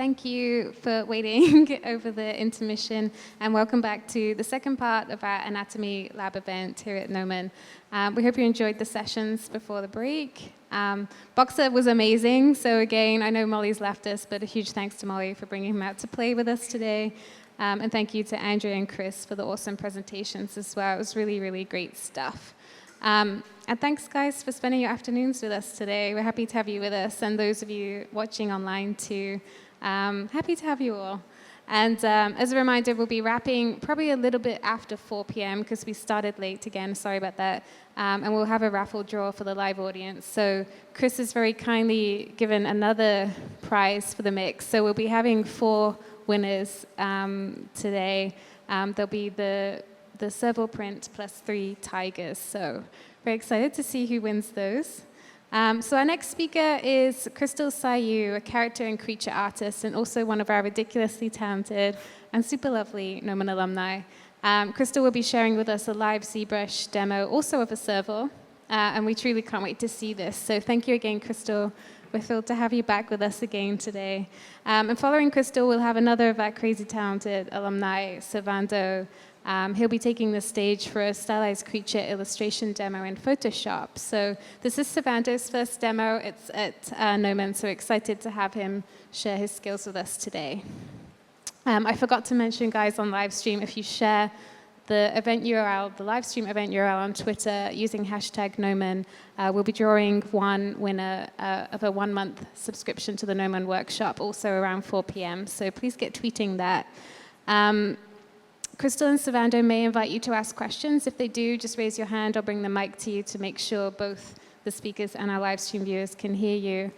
Thank you for waiting over the intermission, and welcome back to the second part of our Anatomy Lab event here at Gnomon. We hope you enjoyed the sessions before the break. Boxer was amazing, so again, I know Molly's left us, but a huge thanks to Molly for bringing him out to play with us today. And thank you to Andrea and Chris for the awesome presentations as well. It was really, really great stuff. And thanks, guys, for spending your afternoons with us today. We're happy to have you with us, and those of you watching online too. Happy to have you all. And as a reminder, we'll be wrapping probably a little bit after 4 p.m. because we started late again. Sorry about that. And we'll have a raffle draw for the live audience. So Chris has very kindly given another prize for the mix. So we'll be having 4 winners today. There'll be the serval print plus 3 tigers. So very excited to see who wins those. So our next speaker is Krystal Sae Eua, a character and creature artist, and also one of our ridiculously talented and super lovely Gnomon alumni. Krystal will be sharing with us a live ZBrush demo, also of a serval, and we truly can't wait to see this. So thank you again, Krystal. We're thrilled to have you back with us again today. And following Krystal, we'll have another of our crazy talented alumni, Servando. He'll be taking the stage for a stylized creature illustration demo in Photoshop. So this is Servando's first demo. It's at Gnomon, so excited to have him share his skills with us today. I forgot to mention, guys, on live stream, if you share the event URL, the live stream event URL on Twitter using hashtag Gnomon, we'll be drawing one winner of a 1-month subscription to the Gnomon workshop, also around 4 p.m. So please get tweeting that. Krystal and Servando may invite you to ask questions. If they do, just raise your hand. I'll bring the mic to you to make sure both the speakers and our live stream viewers can hear you.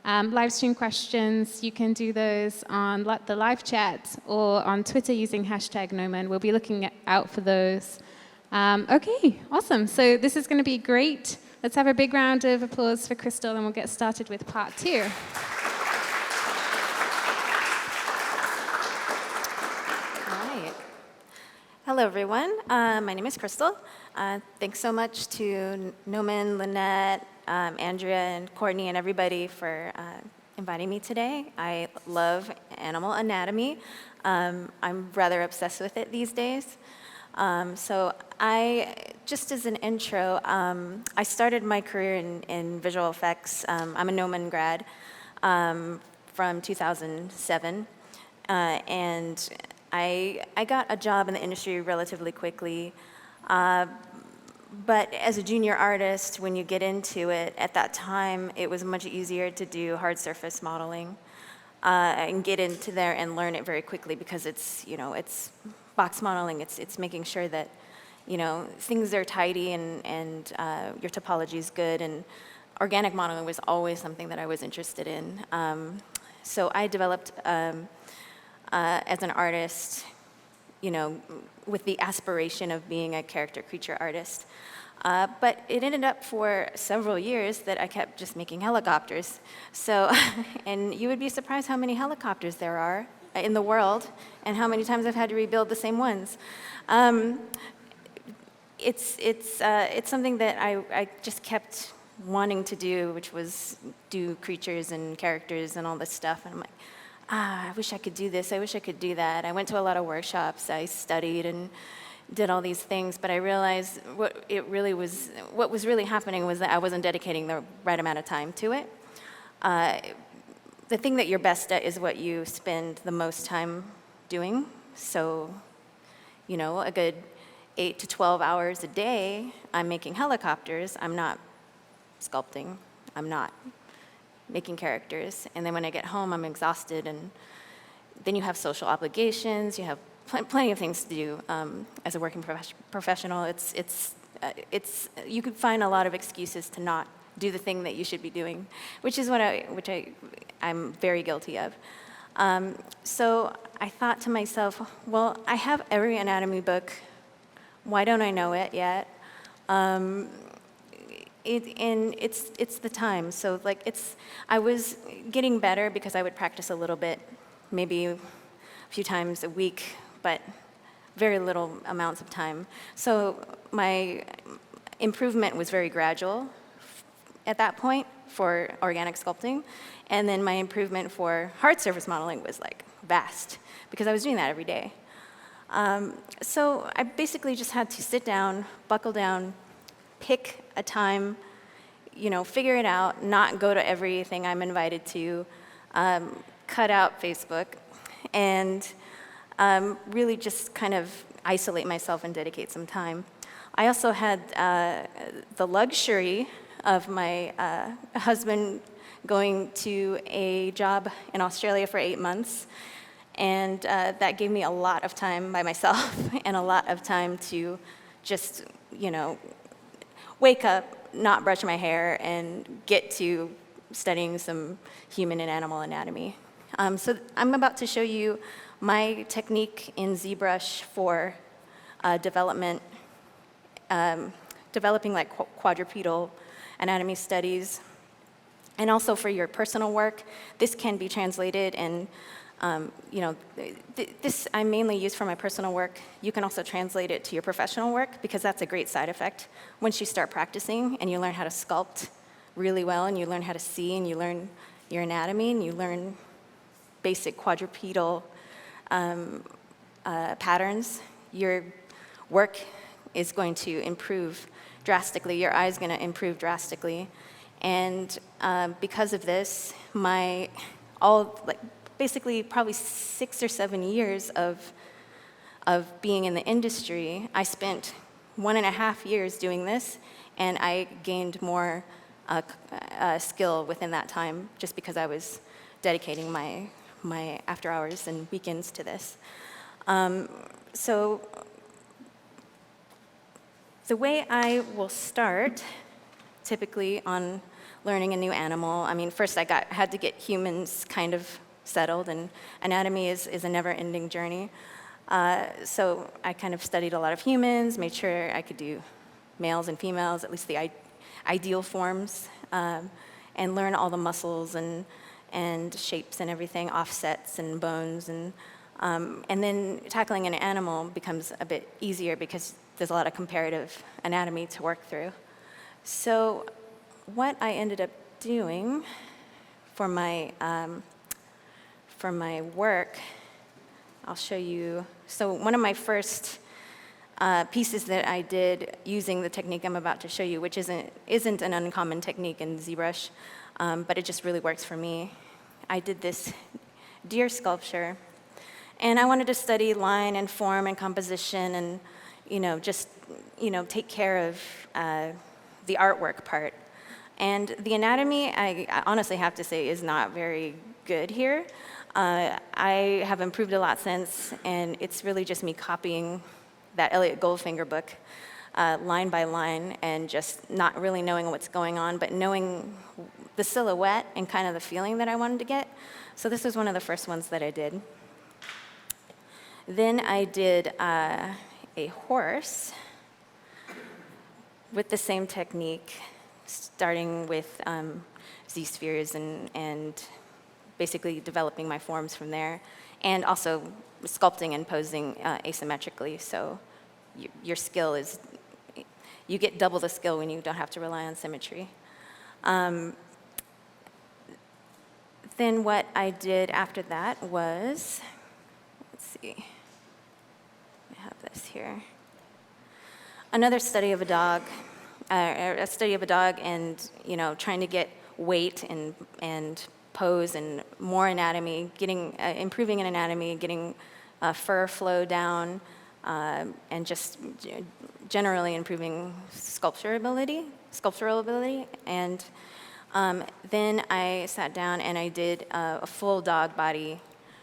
Live stream questions, you can do those on the live chat or on Twitter using hashtag Gnomon. We'll be looking out for those. Okay, awesome. So this is going to be great. Let's have a big round of applause for Krystal, and we'll get started with part 2. Hello, everyone. My name is Krystal. Thanks so much to Gnomon, Lynette, Andrea, and Courtney, and everybody for inviting me today. I love animal anatomy. I'm rather obsessed with it these days. So just as an intro, I started my career in visual effects. I'm a Gnomon grad from 2007, and I got a job in the industry relatively quickly, but as a junior artist, when you get into it, at that time, it was much easier to do hard surface modeling and get into there and learn it very quickly because it's box modeling. It's making sure that, things are tidy and your topology is good. And organic modeling was always something that I was interested in. So I developed as an artist, with the aspiration of being a character creature artist. But it ended up for several years that I kept just making helicopters. So, and you would be surprised how many helicopters there are in the world and how many times I've had to rebuild the same ones. It's something that I just kept wanting to do, which was do creatures and characters and all this stuff. And I'm like, I wish I could do this, I wish I could do that. I went to a lot of workshops, I studied and did all these things, but I realized what was really happening was that I wasn't dedicating the right amount of time to it. The thing that you're best at is what you spend the most time doing. So, a good 8 to 12 hours a day, I'm making helicopters. I'm not sculpting. I'm not making characters, and then when I get home, I'm exhausted, and then you have social obligations, you have plenty of things to do as a working professional. You could find a lot of excuses to not do the thing that you should be doing, which is I'm very guilty of. So I thought to myself, well, I have every anatomy book. Why don't I know it yet? It's the time. So I was getting better because I would practice a little bit, maybe a few times a week, but very little amounts of time. So my improvement was very gradual at that point. for organic sculpting. And then my improvement for hard surface modeling was like vast, because I was doing that every day. So I basically just had to sit down, buckle down, pick a time, figure it out, not go to everything I'm invited to, cut out Facebook, and really just kind of isolate myself and dedicate some time. I also had the luxury of my husband going to a job in Australia for 8 months, and that gave me a lot of time by myself and a lot of time to just, wake up, not brush my hair, and get to studying some human and animal anatomy. So I'm about to show you my technique in ZBrush for developing like quadrupedal anatomy studies. And also for your personal work, this can be translated, and this I mainly use for my personal work. You can also translate it to your professional work, because that's a great side effect. Once you start practicing and you learn how to sculpt really well, and you learn how to see, and you learn your anatomy, and you learn basic quadrupedal patterns, your work is going to improve drastically. Your eye is going to improve drastically. And because of this, basically probably 6 or 7 years of being in the industry, I spent 1.5 years doing this, and I gained more skill within that time, just because I was dedicating my after hours and weekends to this. So the way I will start, typically on learning a new animal, first I had to get humans kind of settled, and anatomy is a never-ending journey. So I kind of studied a lot of humans, made sure I could do males and females, at least the ideal forms, and learn all the muscles and shapes and everything, offsets and bones, and then tackling an animal becomes a bit easier, because there's a lot of comparative anatomy to work through. So what I ended up doing for my work, I'll show you. So one of my first pieces that I did using the technique I'm about to show you, which isn't an uncommon technique in ZBrush, but it just really works for me. I did this deer sculpture, and I wanted to study line and form and composition, and just take care of the artwork part. And the anatomy, I honestly have to say, is not very good here. I have improved a lot since, and it's really just me copying that Elliot Goldfinger book line by line, and just not really knowing what's going on, but knowing the silhouette and kind of the feeling that I wanted to get. So this was one of the first ones that I did. Then I did a horse with the same technique, starting with Z-spheres and basically developing my forms from there, and also sculpting and posing asymmetrically. So your skill is, you get double the skill when you don't have to rely on symmetry. Then what I did after that was, let's see, I have this here. Another study of a dog, and trying to get weight and pose and more anatomy, improving in anatomy, getting fur flow down, and just generally improving sculptural ability. And then I sat down and I did a full dog body,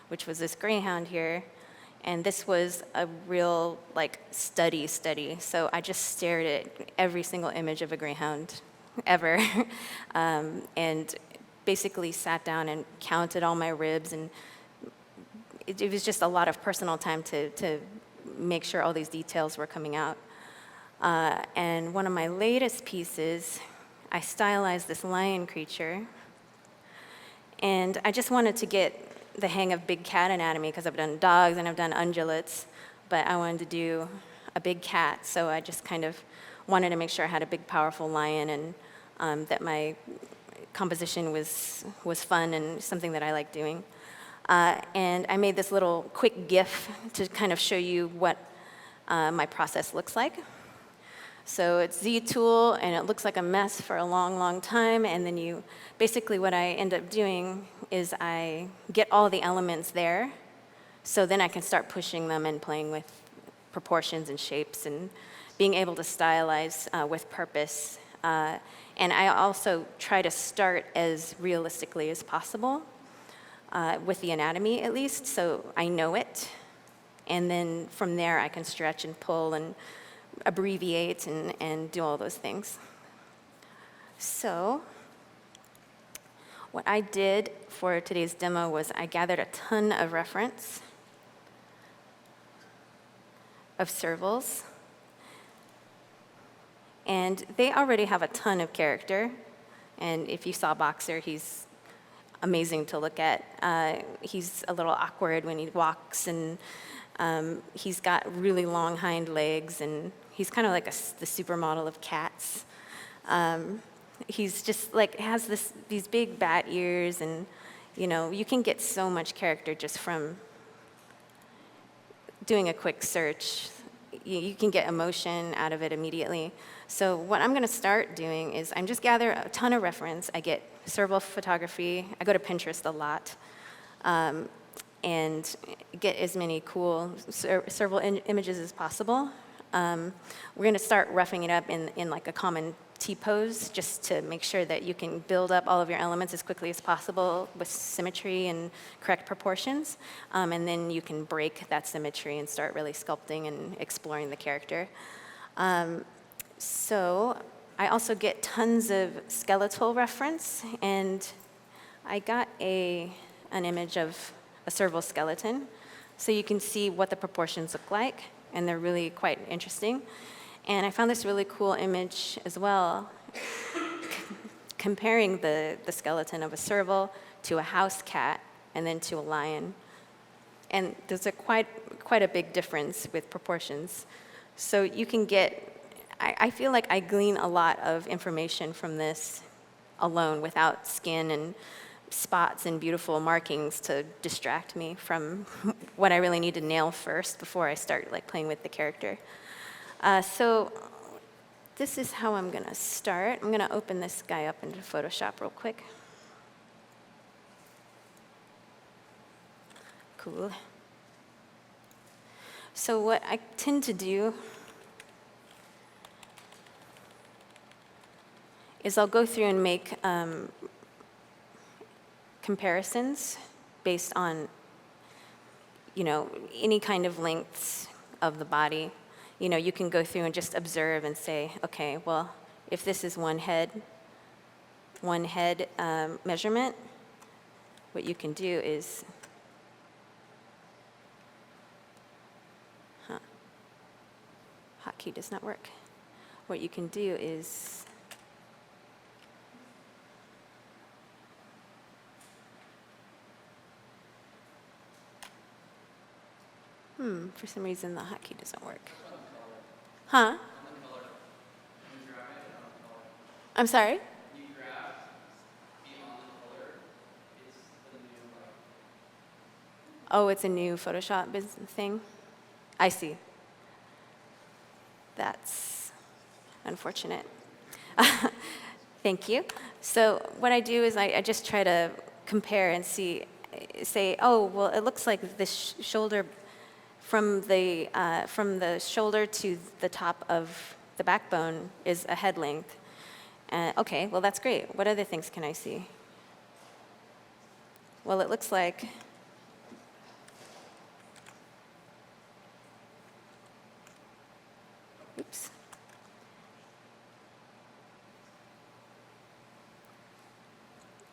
which was this greyhound here. And this was a real study. So I just stared at every single image of a greyhound ever, and basically sat down and counted all my ribs, and it was just a lot of personal time to make sure all these details were coming out. And one of my latest pieces, I stylized this lion creature, and I just wanted to get the hang of big cat anatomy, because I've done dogs and I've done ungulates, but I wanted to do a big cat, so I just kind of wanted to make sure I had a big, powerful lion, and that my composition was fun and something that I like doing. And I made this little quick GIF to kind of show you what my process looks like. So it's Z tool, and it looks like a mess for a long, long time. And then basically what I end up doing is I get all the elements there. So then I can start pushing them and playing with proportions and shapes and being able to stylize with purpose. And I also try to start as realistically as possible with the anatomy, at least, so I know it. And then from there, I can stretch and pull and abbreviate and do all those things. So what I did for today's demo was I gathered a ton of reference of servals. And they already have a ton of character. And if you saw Boxer, he's amazing to look at. He's a little awkward when he walks, and he's got really long hind legs, and he's kind of like the supermodel of cats. He's just like has these big bat ears, and you can get so much character just from doing a quick search. You can get emotion out of it immediately. So what I'm going to start doing is I'm just gather a ton of reference. I get serval photography. I go to Pinterest a lot, and get as many cool serval images as possible. We're going to start roughing it up in like a common T-pose, just to make sure that you can build up all of your elements as quickly as possible with symmetry and correct proportions. And then you can break that symmetry and start really sculpting and exploring the character. So I also get tons of skeletal reference, and I got an image of a serval skeleton, so you can see what the proportions look like, and they're really quite interesting. And I found this really cool image as well, comparing the skeleton of a serval to a house cat and then to a lion. And there's quite a big difference with proportions. So you can I feel like I glean a lot of information from this alone without skin and spots and beautiful markings to distract me from what I really need to nail first before I start playing with the character. So this is how I'm going to start. I'm going to open this guy up into Photoshop real quick. Cool. So what I tend to do is I'll go through and make comparisons based on, any kind of lengths of the body. You can go through and just observe and say, okay, well, if this is one head measurement, what you can do is, hotkey does not work. What you can do is, for some reason the hotkey doesn't work. Huh? I'm sorry? Oh, it's a new Photoshop thing? I see. That's unfortunate. Thank you. So what I do is I just try to compare and say, oh, well, it looks like this shoulder, from the shoulder to the top of the backbone is a head length. Okay, well, that's great. What other things can I see? Well, it looks like oops.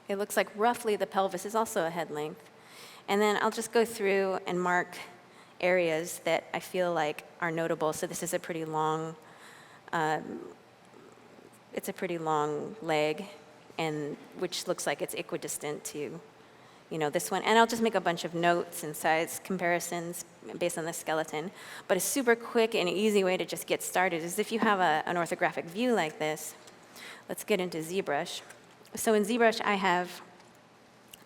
It looks like roughly the pelvis is also a head length. And then I'll just go through and mark areas that I feel like are notable. So this is a pretty long, it's a pretty long leg, and which looks like it's equidistant to, this one. And I'll just make a bunch of notes and size comparisons based on the skeleton. But a super quick and easy way to just get started is if you have an orthographic view like this. Let's get into ZBrush. So in ZBrush, I have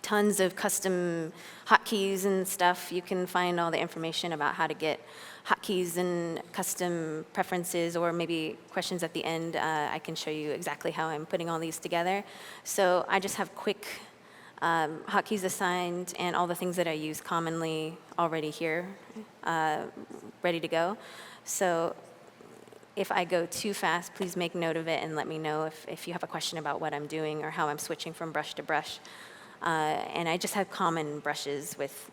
tons of custom hotkeys and stuff. You can find all the information about how to get hotkeys and custom preferences, or maybe questions at the end. I can show you exactly how I'm putting all these together. So I just have quick hotkeys assigned and all the things that I use commonly already here, ready to go. So if I go too fast, please make note of it and let me know if you have a question about what I'm doing or how I'm switching from brush to brush. And I just have common brushes with,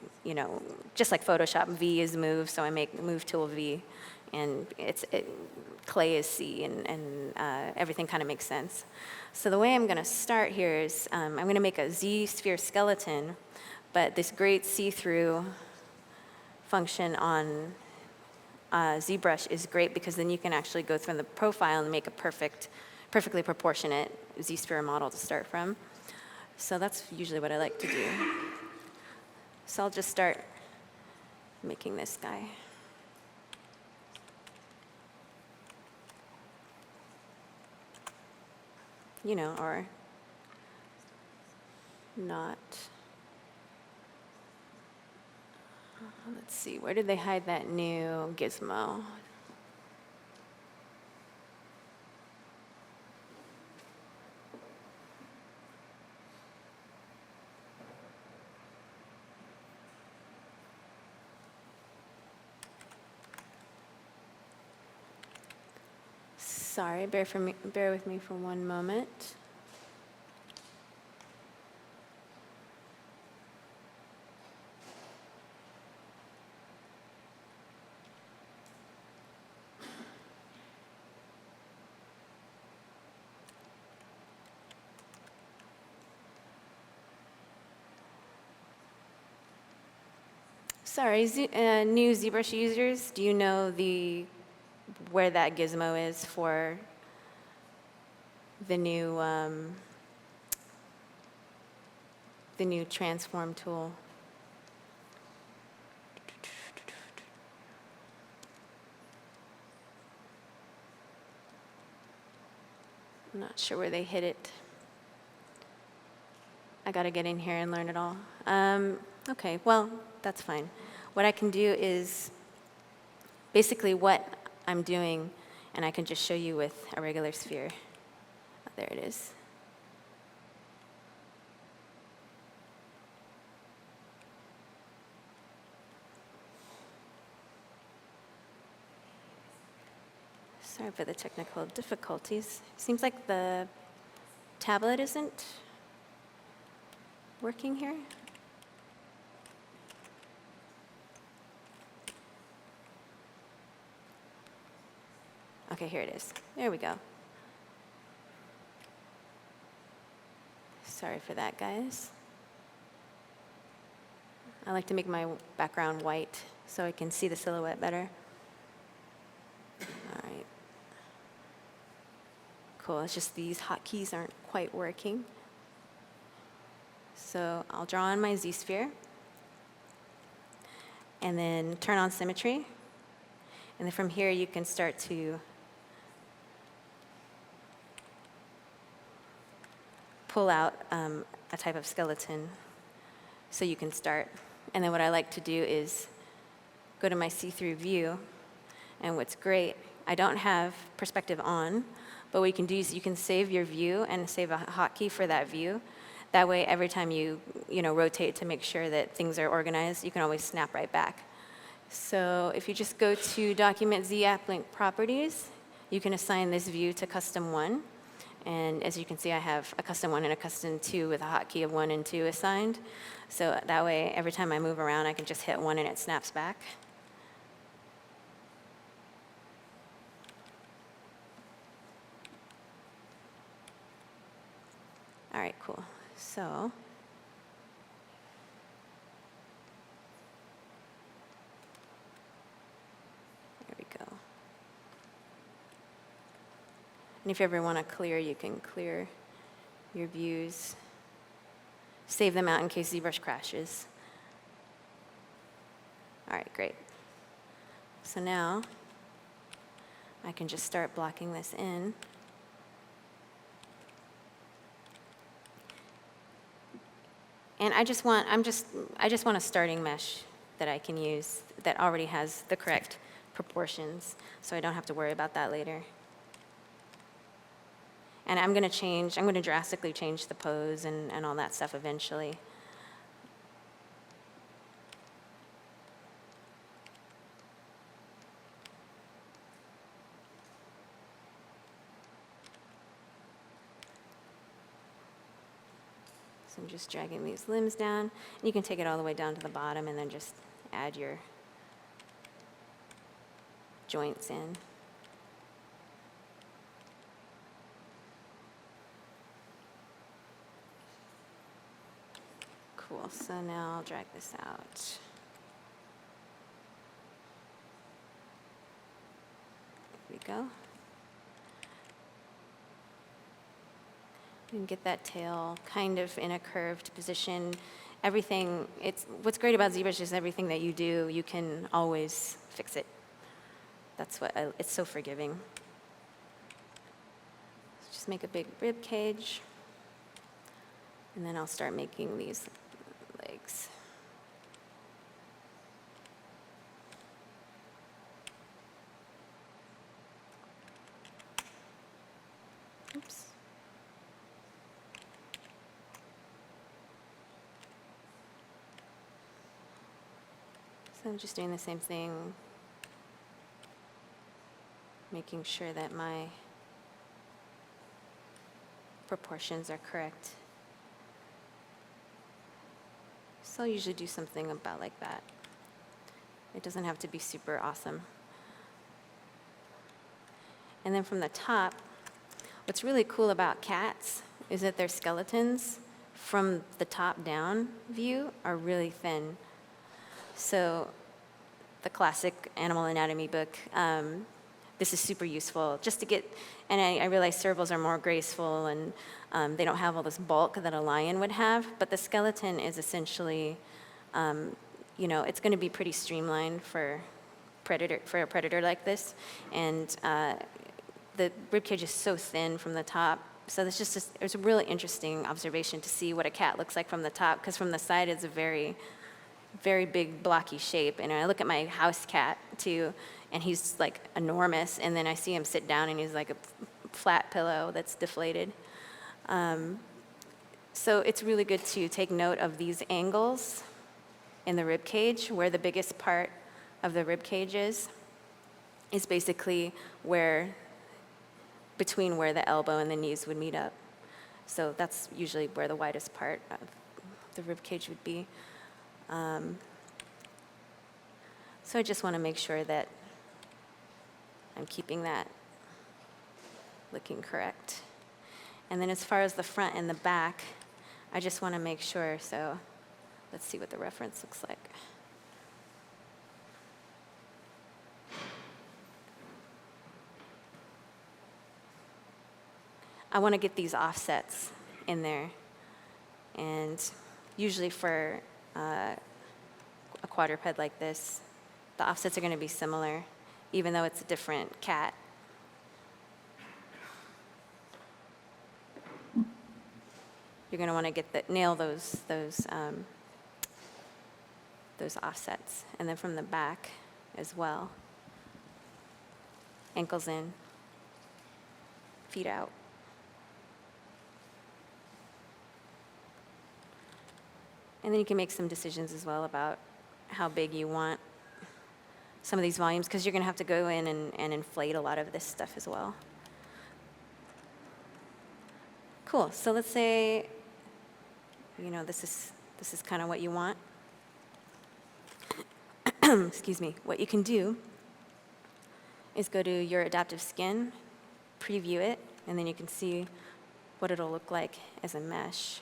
just like Photoshop, V is move, so I make move tool V, and clay is C, and everything kind of makes sense. So the way I'm going to start here is I'm going to make a Z sphere skeleton, but this great see-through function on ZBrush is great because then you can actually go through the profile and make a perfectly proportionate Z-sphere model to start from. So that's usually what I like to do. So I'll just start making this guy. Or not. Let's see, where did they hide that new gizmo? Sorry, bear with me for one moment. Sorry, new ZBrush users, do you know where that gizmo is for the new transform tool? I'm not sure where they hid it. I got to get in here and learn it all. Okay, well, that's fine. What I can do is basically what I'm doing, and I can just show you with a regular sphere. Oh, there it is. Sorry for the technical difficulties. Seems like the tablet isn't working here. Okay, here it is. There we go. Sorry for that, guys. I like to make my background white so I can see the silhouette better. All right. Cool, it's just these hotkeys aren't quite working. So I'll draw on my Z-sphere and then turn on symmetry. And then from here you can start to pull out a type of skeleton so you can start. And then what I like to do is go to my see-through view, and what's great, I don't have perspective on, but what you can do is you can save your view and save a hotkey for that view. That way, every time you rotate to make sure that things are organized, you can always snap right back. So if you just go to Document Z App Link Properties, you can assign this view to Custom 1. And as you can see, I have a Custom 1 and a Custom 2 with a hotkey of 1 and 2 assigned. So that way, every time I move around, I can just hit 1 and it snaps back. All right, cool. So there we go. And if you ever want to clear, you can clear your views. Save them out in case ZBrush crashes. All right, great. So now I can just start blocking this in. And I just want a starting mesh that I can use that already has the correct proportions, so I don't have to worry about that later. And I'm going to drastically change the pose and all that stuff eventually. So I'm just dragging these limbs down. And you can take it all the way down to the bottom and then just add your joints in. Cool, so now I'll drag this out. There we go. You can get that tail kind of in a curved position. Everything, what's great about ZBrush is everything that you do, you can always fix it. That's it's so forgiving. Just make a big rib cage, and then I'll start making these legs. Oops. So I'm just doing the same thing, making sure that my proportions are correct. So I'll usually do something about like that. It doesn't have to be super awesome. And then from the top, what's really cool about cats is that their skeletons from the top down view are really thin. So the classic animal anatomy book, this is super useful just to get, and I realize servals are more graceful and they don't have all this bulk that a lion would have, but the skeleton is essentially, it's going to be pretty streamlined for a predator like this, and the ribcage is so thin from the top. So it was a really interesting observation to see what a cat looks like from the top, because from the side it's a very, very big blocky shape. And I look at my house cat too, and he's like enormous, and then I see him sit down and he's like a flat pillow that's deflated. So it's really good to take note of these angles in the rib cage, where the biggest part of the rib cage is basically between where the elbow and the knees would meet up. So that's usually where the widest part of the rib cage would be. So I just want to make sure that I'm keeping that looking correct. And then as far as the front and the back, I just want to make sure. So let's see what the reference looks like. I want to get these offsets in there. And usually for a quadruped like this, the offsets are going to be similar, even though it's a different cat. You're going to want to nail those offsets. And then from the back as well. Ankles in, feet out. And then you can make some decisions as well about how big you want some of these volumes, because you're going to have to go in and inflate a lot of this stuff as well. Cool. So let's say, this is kind of what you want. Excuse me. What you can do is go to your adaptive skin, preview it, and then you can see what it'll look like as a mesh.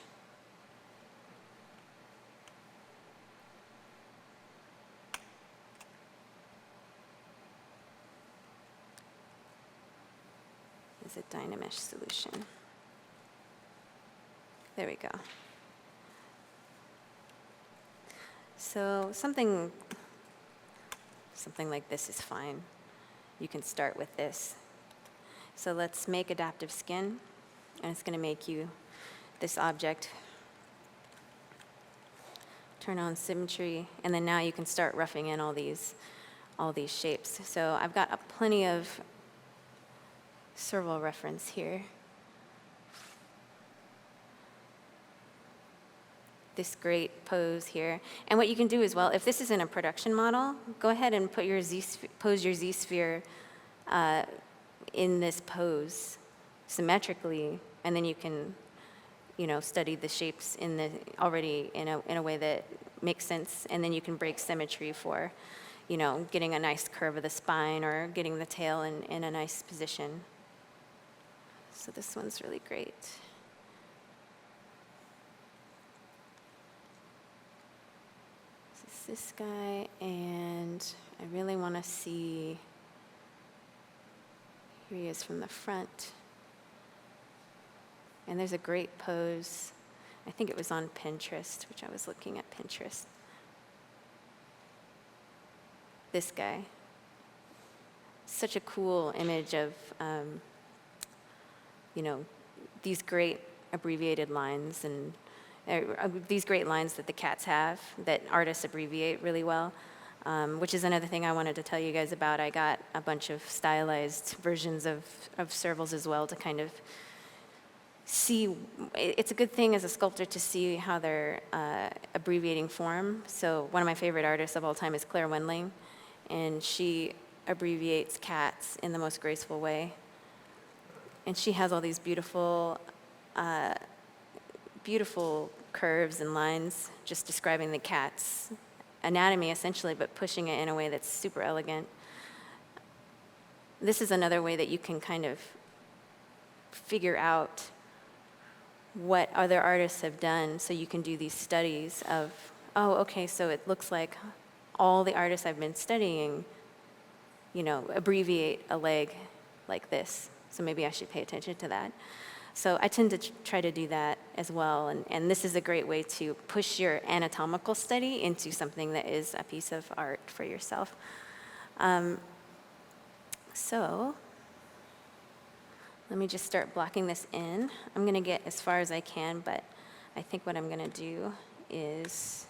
Is a Dynamesh solution. There we go. So something like this is fine. You can start with this. So let's make adaptive skin, and it's going to make you this object. turn on symmetry, and then now you can start roughing in all these shapes. So I've got plenty of serval reference here. This great pose here. And what you can do as well, if this is in a production model, go ahead and put your pose your Z-sphere in this pose symmetrically, and then you can, study the shapes already in a way that makes sense, and then you can break symmetry for, getting a nice curve of the spine or getting the tail in a nice position. So this one's really great. This guy, and I really want to see, here he is from the front. And there's a great pose. I think it was on Pinterest, which I was looking at Pinterest. This guy. Such a cool image of, these great abbreviated lines and these great lines that the cats have that artists abbreviate really well, which is another thing I wanted to tell you guys about. I got a bunch of stylized versions of servals as well to kind of see. It's a good thing as a sculptor to see how they're abbreviating form. So one of my favorite artists of all time is Claire Wendling, and she abbreviates cats in the most graceful way. And she has all these beautiful curves and lines just describing the cat's anatomy essentially, but pushing it in a way that's super elegant. This is another way that you can kind of figure out what other artists have done, so you can do these studies of, oh, okay, so it looks like all the artists I've been studying, abbreviate a leg like this, so maybe I should pay attention to that. So I tend to try to do that as well, and this is a great way to push your anatomical study into something that is a piece of art for yourself. So let me just start blocking this in. I'm going to get as far as I can, but I think what I'm going to do is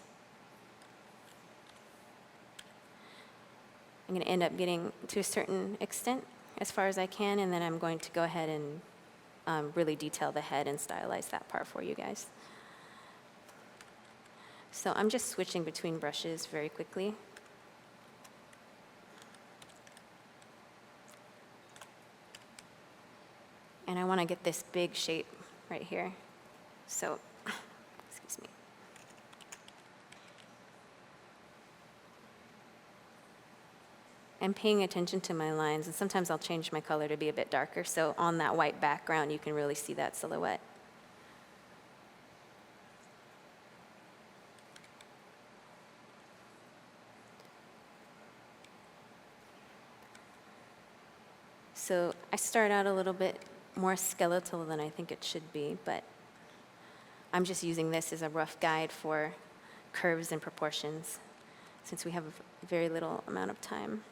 I'm going to end up getting to a certain extent as far as I can, and then I'm going to go ahead and really detail the head and stylize that part for you guys. So I'm just switching between brushes very quickly. And I want to get this big shape right here. So, excuse me. I'm paying attention to my lines, and sometimes I'll change my color to be a bit darker, so on that white background you can really see that silhouette. So I start out a little bit more skeletal than I think it should be, but I'm just using this as a rough guide for curves and proportions since we have a very little amount of time.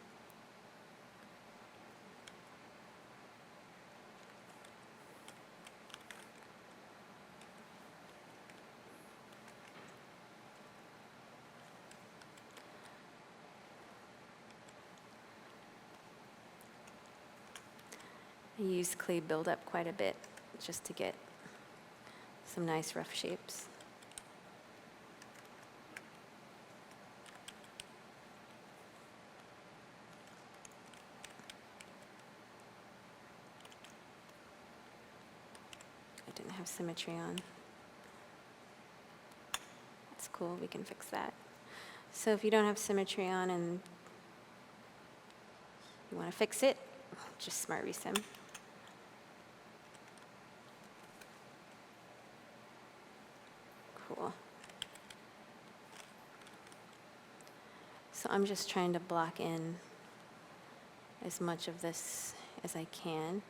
I use clay buildup quite a bit just to get some nice rough shapes. I didn't have symmetry on. That's cool, we can fix that. So if you don't have symmetry on and you want to fix it, just smart resim. Cool. So I'm just trying to block in as much of this as I can.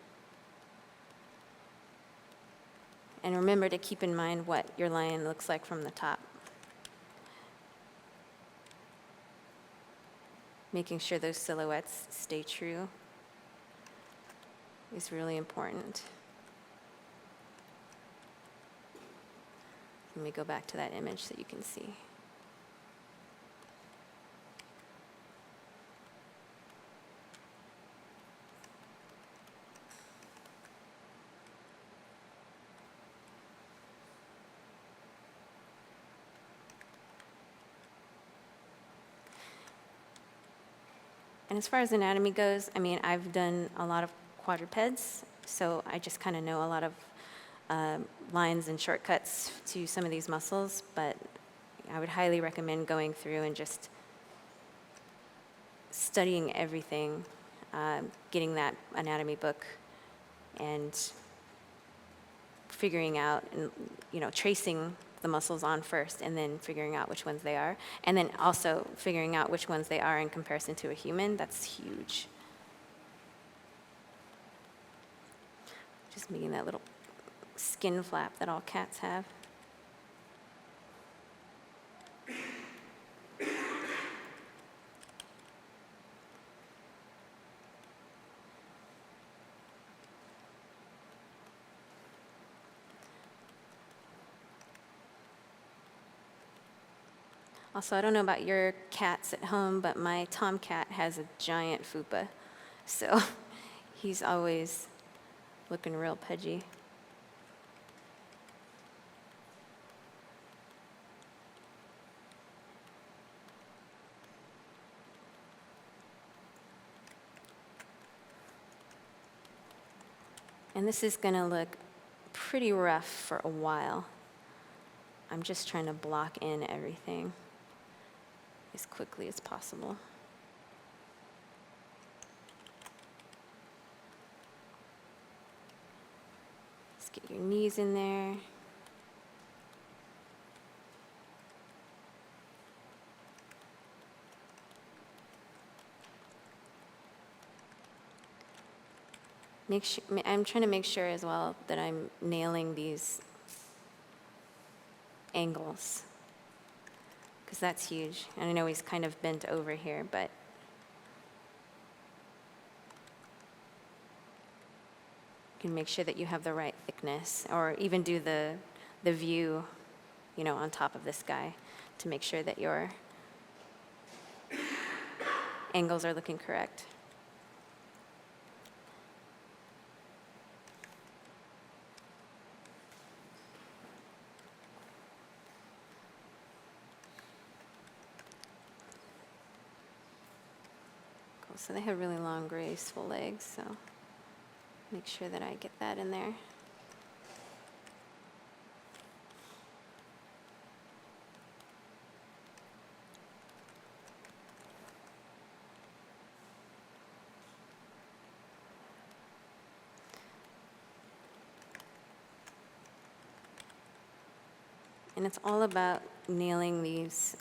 And remember to keep in mind what your lion looks like from the top. Making sure those silhouettes stay true is really important. Let me go back to that image so you can see. And as far as anatomy goes, I mean, I've done a lot of quadrupeds, so I just kind of know a lot of lines and shortcuts to some of these muscles, but I would highly recommend going through and just studying everything, getting that anatomy book, and figuring out and tracing the muscles on first, and then figuring out which ones they are, and then also figuring out which ones they are in comparison to a human. That's huge. Just making that little skin flap that all cats have. Also, I don't know about your cats at home, but my tomcat has a giant fupa, so he's always looking real pudgy. And this is gonna look pretty rough for a while. I'm just trying to block in everything as quickly as possible. Let's get your knees in there. I'm trying to make sure as well that I'm nailing these angles, because that's huge. And I know he's kind of bent over here, but you can make sure that you have the right thickness, or even do the view, on top of this guy to make sure that your angles are looking correct. So they have really long, graceful legs, so make sure that I get that in there. And it's all about nailing these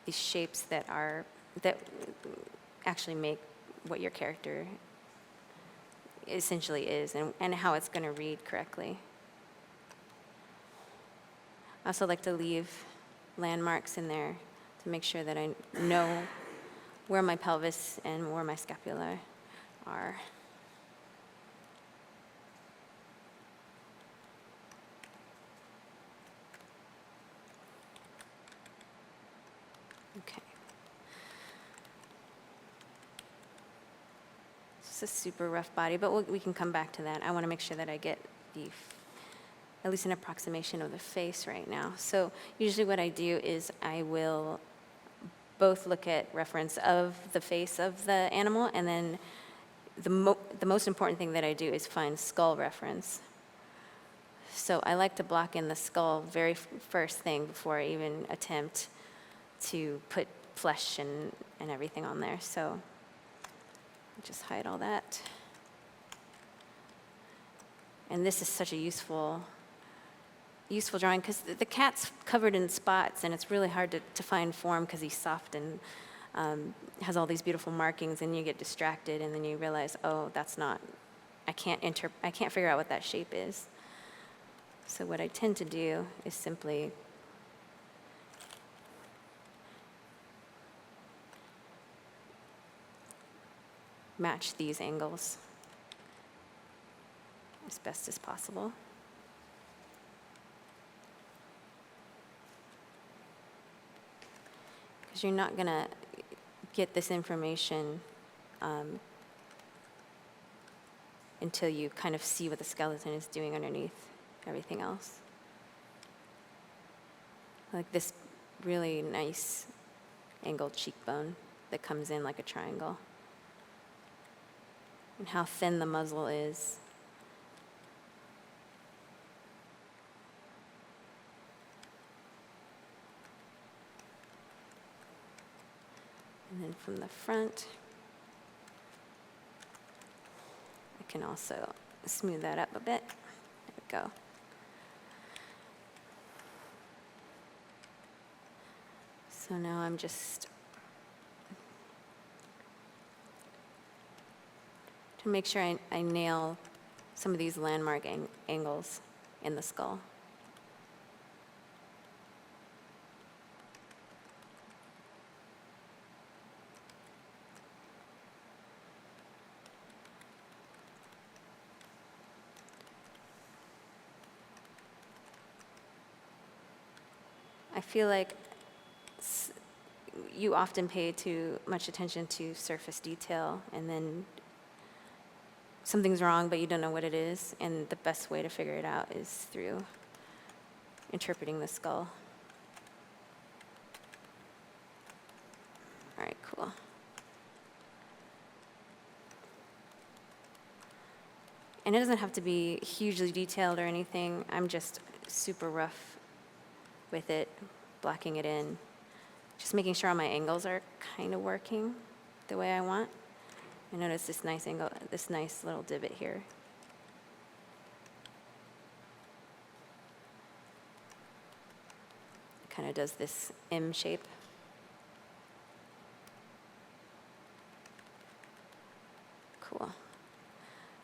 shapes that actually make what your character essentially is, and how it's going to read correctly. I also like to leave landmarks in there to make sure that I know where my pelvis and where my scapula are. Okay. It's a super rough body, but we can come back to that. I want to make sure that I get at least an approximation of the face right now. So usually what I do is I will both look at reference of the face of the animal, and then the most important thing that I do is find skull reference. So I like to block in the skull very first thing before I even attempt to put flesh and everything on there. So just hide all that. And this is such a useful drawing, because the cat's covered in spots, and it's really hard to find form because he's soft and has all these beautiful markings, and you get distracted, and then you realize, oh, that's not, I can't figure out what that shape is. So what I tend to do is simply match these angles as best as possible. Because you're not going to get this information until you kind of see what the skeleton is doing underneath everything else. Like this really nice angled cheekbone that comes in like a triangle. And how thin the muzzle is. And then from the front, I can also smooth that up a bit. There we go. So now I'm just to make sure I nail some of these landmark angles in the skull. I feel like you often pay too much attention to surface detail, and then something's wrong, but you don't know what it is, and the best way to figure it out is through interpreting the skull. All right, cool. And it doesn't have to be hugely detailed or anything. I'm just super rough with it, blacking it in, just making sure all my angles are kind of working the way I want. I notice this nice angle, this nice little divot here. It kind of does this M shape. Cool.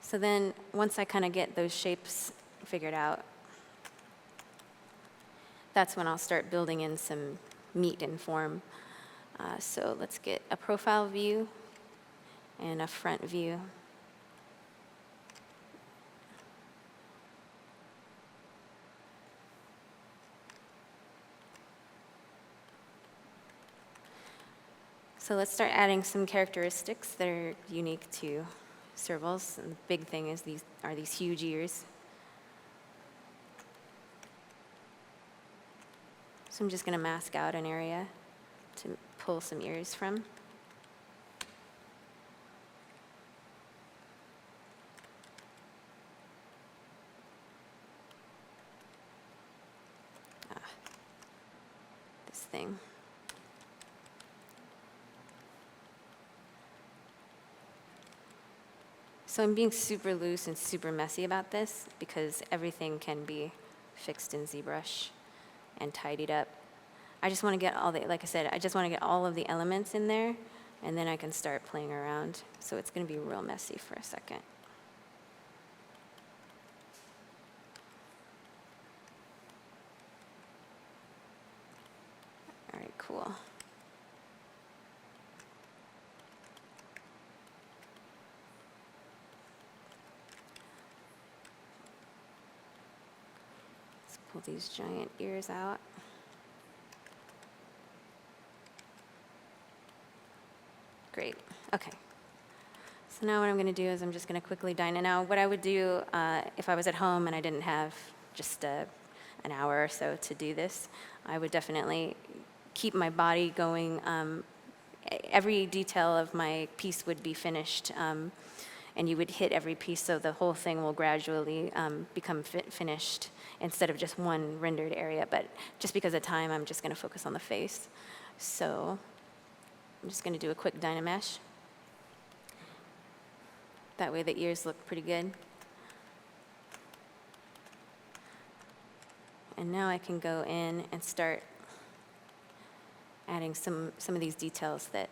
So then once I kind of get those shapes figured out, that's when I'll start building in some meat and form. So let's get a profile view and a front view. So let's start adding some characteristics that are unique to servals. And the big thing is these huge ears. So I'm just going to mask out an area to pull some ears from. This thing. So I'm being super loose and super messy about this because everything can be fixed in ZBrush and tidied up. I just want to get like I said, I just want to get all of the elements in there, and then I can start playing around. So it's going to be real messy for a second. All right, cool. Pull these giant ears out. Great, okay. So now what I'm gonna do is I'm just gonna quickly dine it. Now what I would do if I was at home and I didn't have just an hour or so to do this, I would definitely keep my body going. Every detail of my piece would be finished, and you would hit every piece so the whole thing will gradually become finished instead of just one rendered area. But just because of time, I'm just going to focus on the face. So I'm just going to do a quick Dynamesh. That way the ears look pretty good. And now I can go in and start adding some of these details that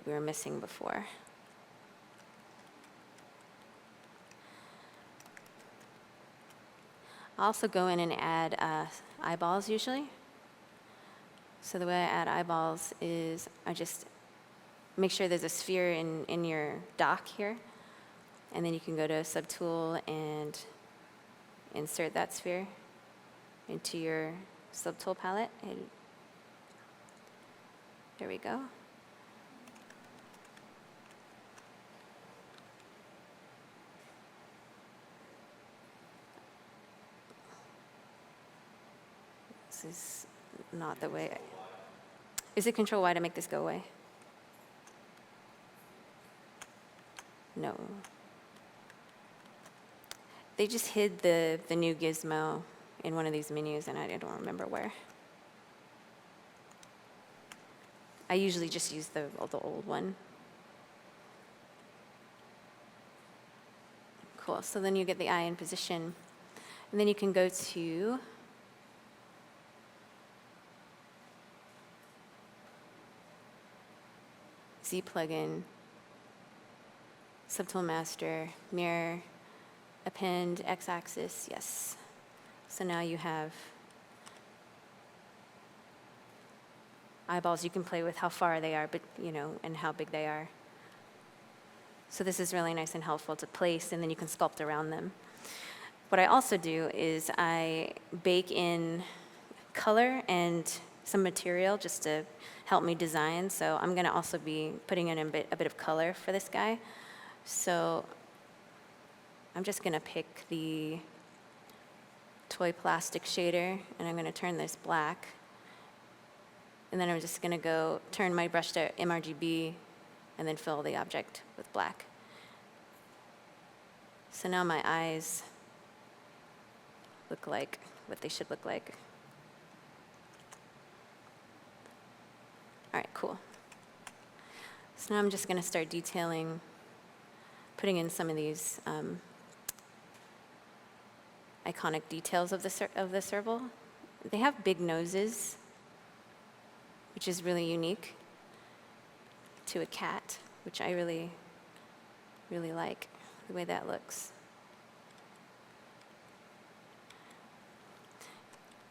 we were missing before. I'll also go in and add eyeballs usually. So the way I add eyeballs is I just make sure there's a sphere in your dock here, and then you can go to Subtool and insert that sphere into your Subtool palette. And there we go. This is not the way. Is it Control Y to make this go away? No. They just hid the new gizmo in one of these menus, and I don't remember where. I usually just use the old one. Cool, so then you get the eye in position. And then you can go to Z plugin, Subtool Master, Mirror, Append, X-axis, yes. So now you have eyeballs. You can play with how far they are, but and how big they are. So this is really nice and helpful to place, and then you can sculpt around them. What I also do is I bake in color and some material just to help me design. So I'm going to also be putting in a bit of color for this guy. So I'm just going to pick the toy plastic shader, and I'm going to turn this black. And then I'm just going to turn my brush to mRGB and then fill the object with black. So now my eyes look like what they should look like. All right, cool. So now I'm just going to start detailing, putting in some of these iconic details of the serval. They have big noses, which is really unique to a cat, which I really, really like the way that looks.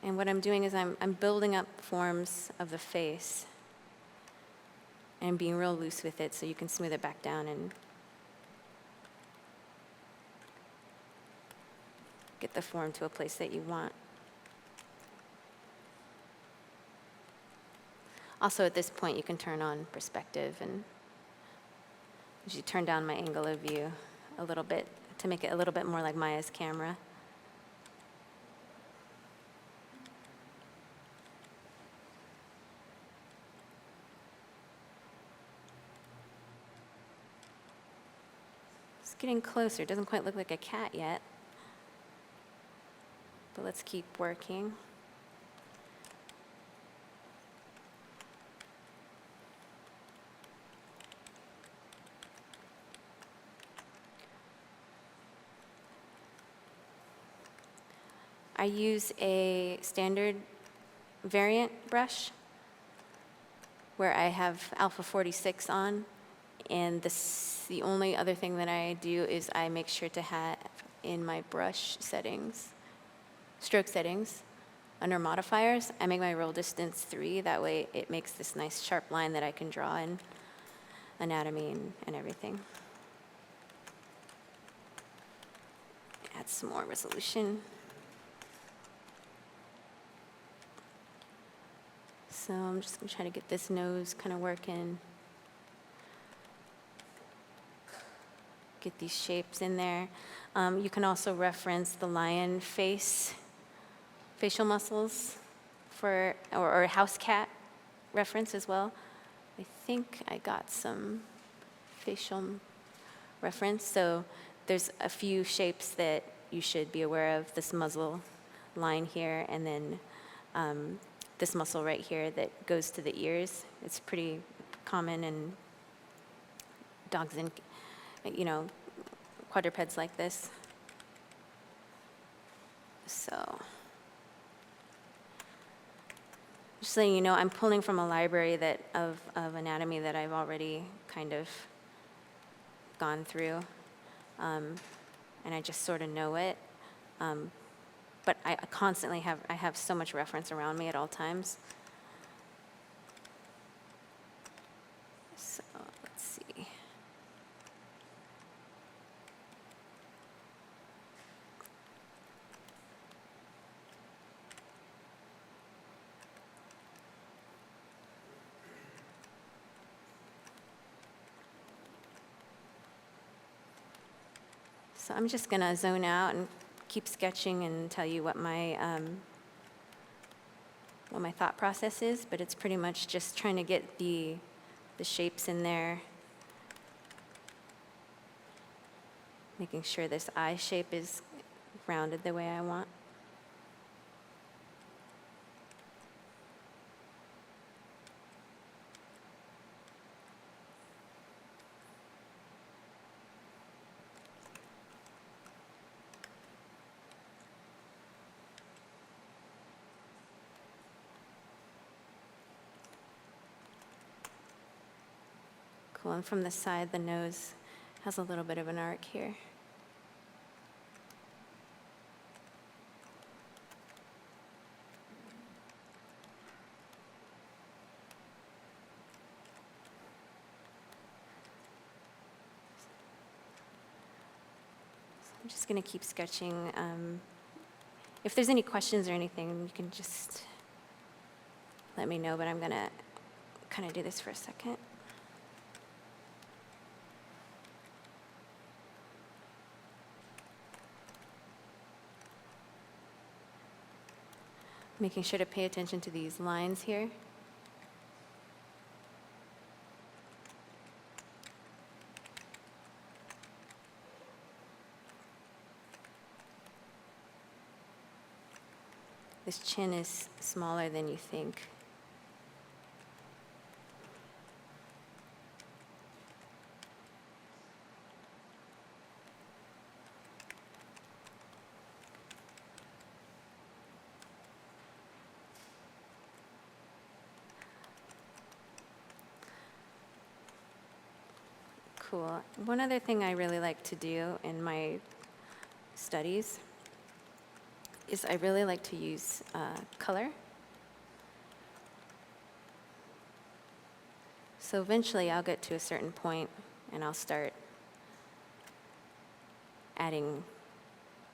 And what I'm doing is I'm building up forms of the face and being real loose with it so you can smooth it back down and get the form to a place that you want. Also, at this point, you can turn on perspective, and you turn down my angle of view a little bit to make it a little bit more like Maya's camera. It's getting closer. It doesn't quite look like a cat yet, but let's keep working. I use a standard variant brush where I have alpha 46 on, and the only other thing that I do is I make sure to have in my brush settings, stroke settings, under modifiers, I make my roll distance 3. That way it makes this nice sharp line that I can draw in anatomy and everything. Add some more resolution. So I'm just going to try to get this nose kind of working. Get these shapes in there. You can also reference the lion facial muscles or house cat reference as well. I think I got some facial reference. So there's a few shapes that you should be aware of. This muzzle line here, and then this muscle right here that goes to the ears. It's pretty common in dogs and, quadrupeds like this. So, just letting you know, I'm pulling from a library of anatomy that I've already kind of gone through, and I just sort of know it. But I constantly have so much reference around me at all times. So let's see. So I'm just going to zone out and keep sketching and tell you what my what my thought process is, but it's pretty much just trying to get the shapes in there, making sure this eye shape is rounded the way I want. Cool, and from the side, the nose has a little bit of an arc here. So I'm just going to keep sketching. If there's any questions or anything, you can just let me know, but I'm going to kind of do this for a second. Making sure to pay attention to these lines here. This chin is smaller than you think. Cool. One other thing I really like to do in my studies is I really like to use color. So eventually I'll get to a certain point and I'll start adding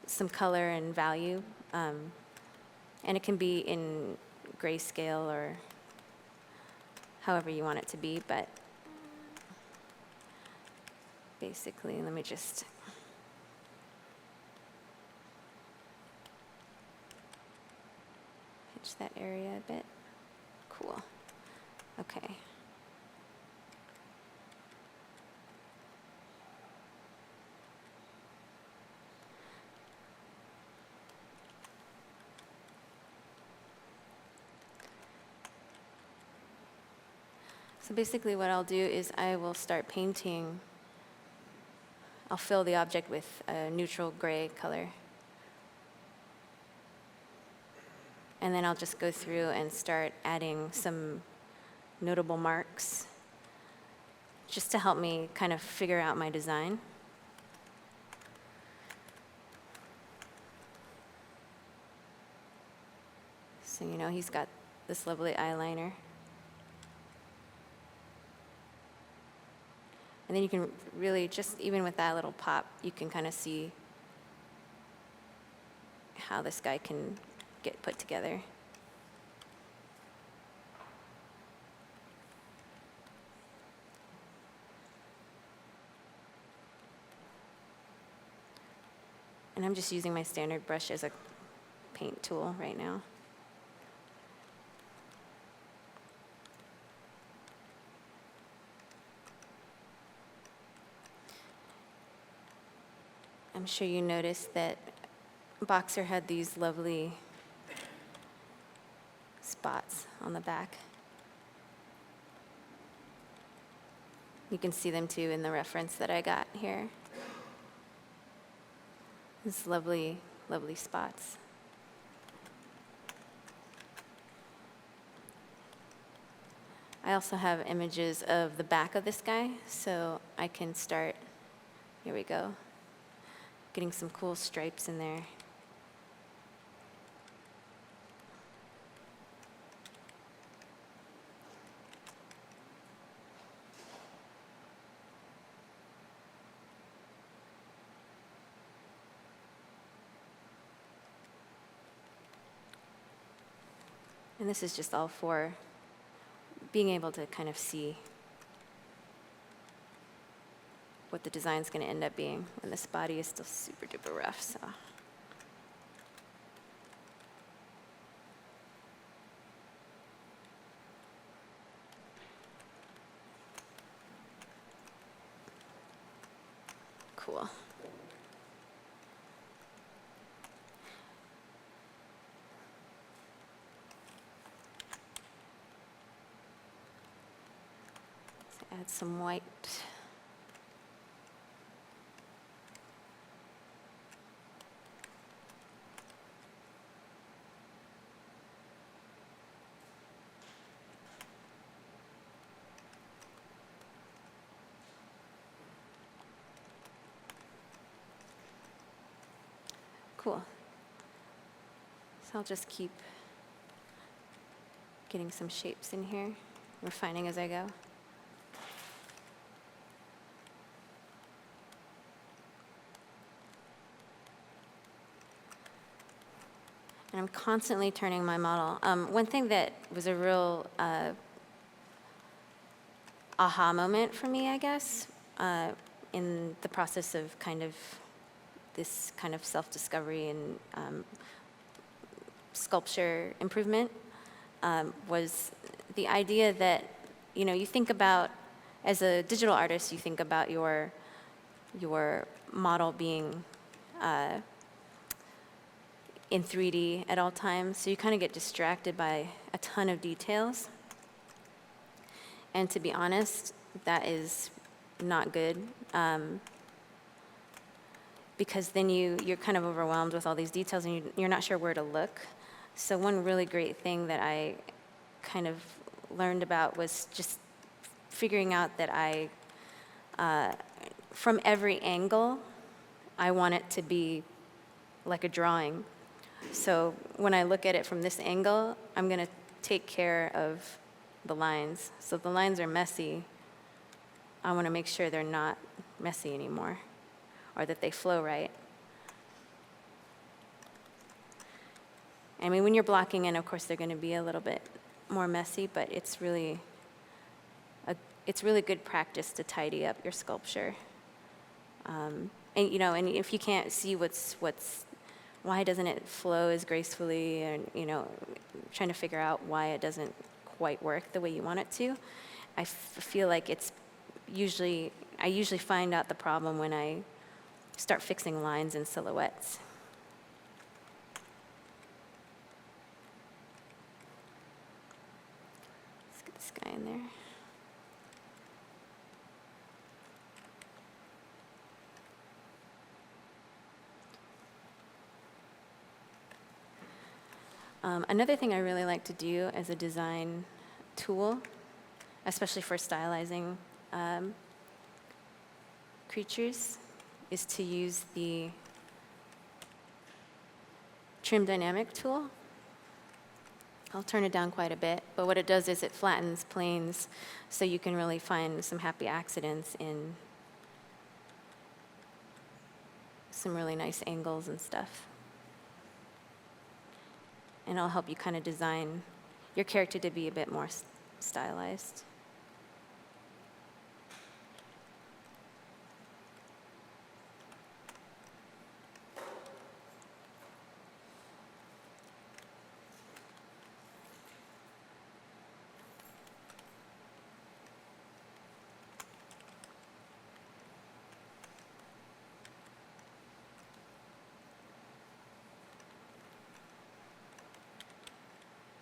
some color and value. And it can be in grayscale or however you want it to be, but basically, let me just pitch that area a bit. Cool. Okay. So basically what I'll do is I will start painting. I'll fill the object with a neutral gray color. And then I'll just go through and start adding some notable marks just to help me kind of figure out my design. So, you know, he's got this lovely eyeliner. And then you can really, just even with that little pop, you can kind of see how this guy can get put together. And I'm just using my standard brush as a paint tool right now. I'm sure you noticed that Boxer had these lovely spots on the back. You can see them too in the reference that I got here. These lovely, lovely spots. I also have images of the back of this guy, so I can start, here we go, getting some cool stripes in there. And this is just all for being able to kind of see what the design's going to end up being when this body is still super duper rough. So cool. Let's add some white. Cool. So I'll just keep getting some shapes in here, refining as I go. And I'm constantly turning my model. One thing that was a real aha moment for me, I guess, in the process of kind of this kind of self-discovery and sculpture improvement, was the idea that, you know, you think about, as a digital artist, you think about your model being in 3D at all times, so you kind of get distracted by a ton of details. And to be honest, that is not good, because then you're kind of overwhelmed with all these details and you're not sure where to look. So one really great thing that I kind of learned about was just figuring out that from every angle, I want it to be like a drawing. So when I look at it from this angle, I'm going to take care of the lines. So if the lines are messy, I want to make sure they're not messy anymore, or that they flow right. I mean, when you're blocking in, of course, they're going to be a little bit more messy, but it's really good practice to tidy up your sculpture. And you know, and if you can't see why doesn't it flow as gracefully, and you know, trying to figure out why it doesn't quite work the way you want it to, I feel like I usually find out the problem when I start fixing lines and silhouettes. Let's get this guy in there. Another thing I really like to do as a design tool, especially for stylizing creatures, is to use the trim dynamic tool. I'll turn it down quite a bit, but what it does is it flattens planes so you can really find some happy accidents in some really nice angles and stuff. And it'll help you kind of design your character to be a bit more stylized.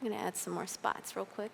I'm going to add some more spots real quick.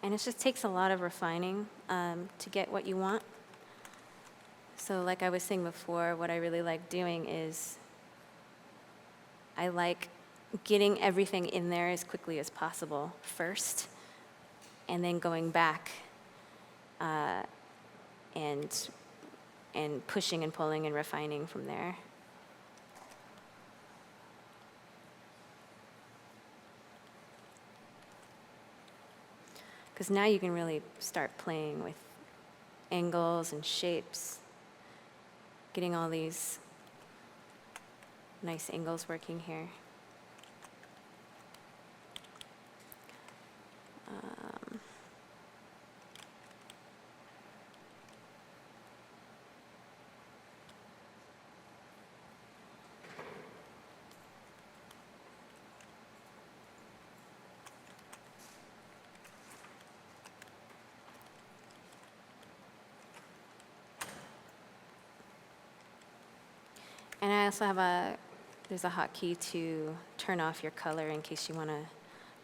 And it just takes a lot of refining to get what you want. So like I was saying before, what I really like doing is I like getting everything in there as quickly as possible first, and then going back and pushing and pulling and refining from there. Because now you can really start playing with angles and shapes, getting all these nice angles working here. And I also have there's a hotkey to turn off your color in case you want to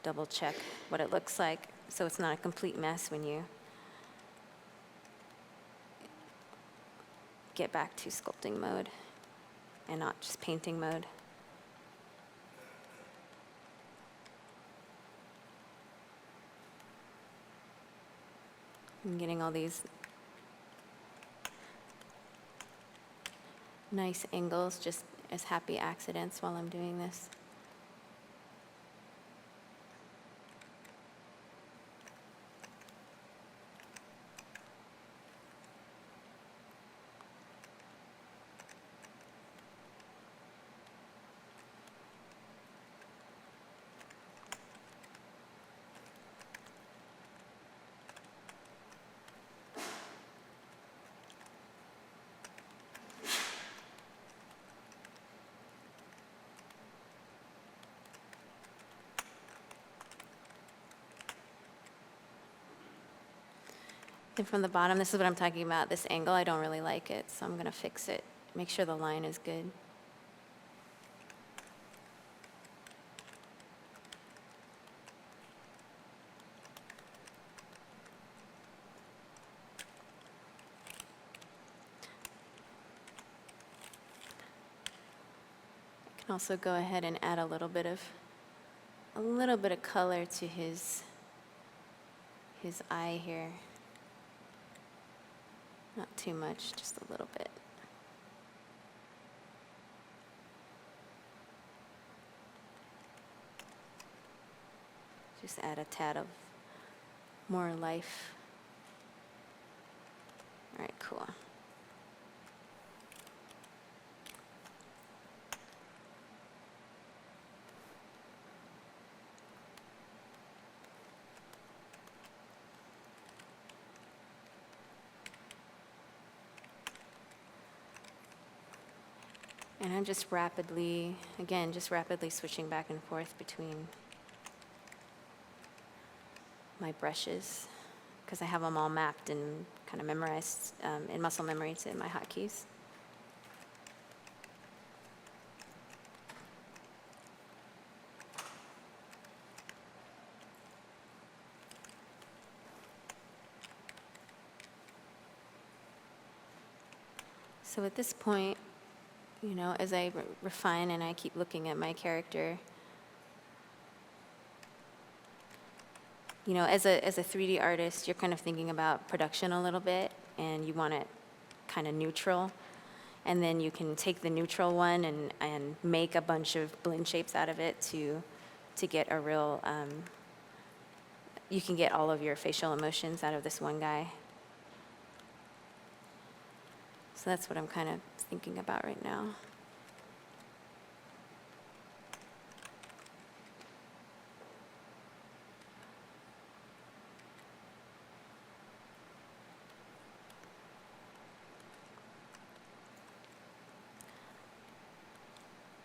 double check what it looks like, so it's not a complete mess when you get back to sculpting mode and not just painting mode. I'm getting all these nice angles just as happy accidents while I'm doing this. And from the bottom, this is what I'm talking about, this angle, I don't really like it, so I'm going to fix it, make sure the line is good. I can also go ahead and add a little bit of color to his eye here. Not too much, just a little bit. Just add a tad of more life. All right, cool. And I'm just rapidly switching back and forth between my brushes because I have them all mapped and kind of memorized in muscle memory to my hotkeys. So at this point, you know, as I refine and I keep looking at my character, you know, as a 3D artist, you're kind of thinking about production a little bit, and you want it kind of neutral. And then you can take the neutral one and make a bunch of blend shapes out of it to get a real, you can get all of your facial emotions out of this one guy. So that's what I'm kind of thinking about right now.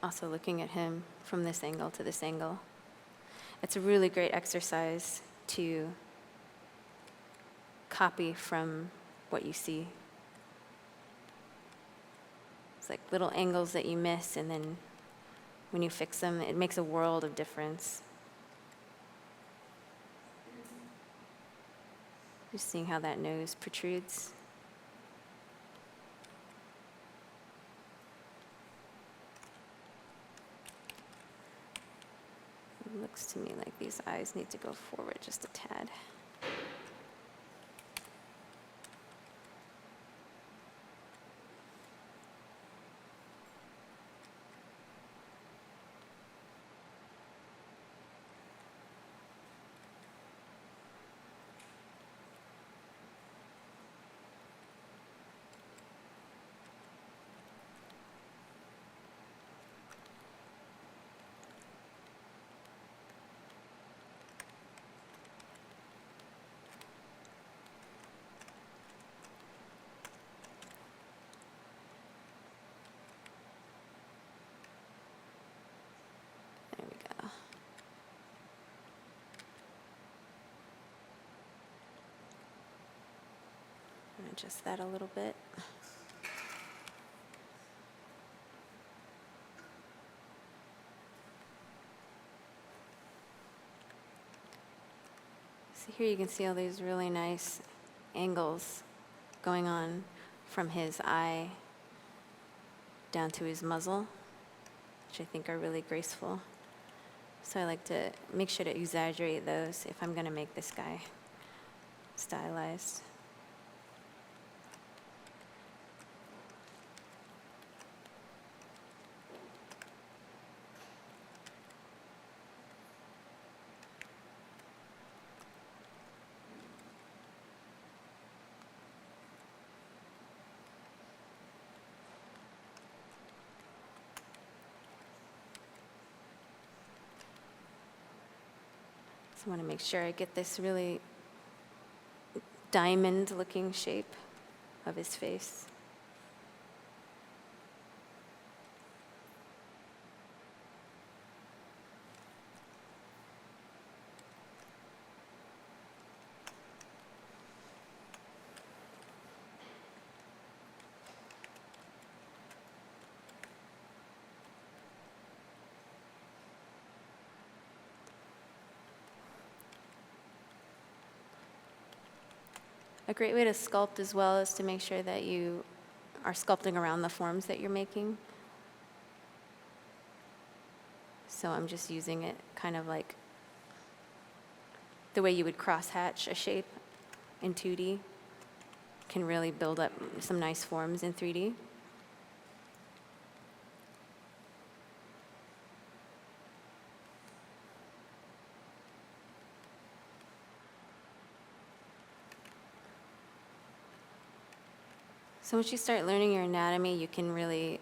Also looking at him from this angle to this angle. It's a really great exercise to copy from what you see. It's like little angles that you miss, and then when you fix them, it makes a world of difference. Just seeing how that nose protrudes. It looks to me like these eyes need to go forward just a tad. adjust that a little bit. So here you can see all these really nice angles going on from his eye down to his muzzle, which I think are really graceful. So I like to make sure to exaggerate those if I'm going to make this guy stylized. So I want to make sure I get this really diamond-looking shape of his face. A great way to sculpt as well is to make sure that you are sculpting around the forms that you're making. So I'm just using it kind of like the way you would cross-hatch a shape in 2D. Can really build up some nice forms in 3D. So once you start learning your anatomy, you can really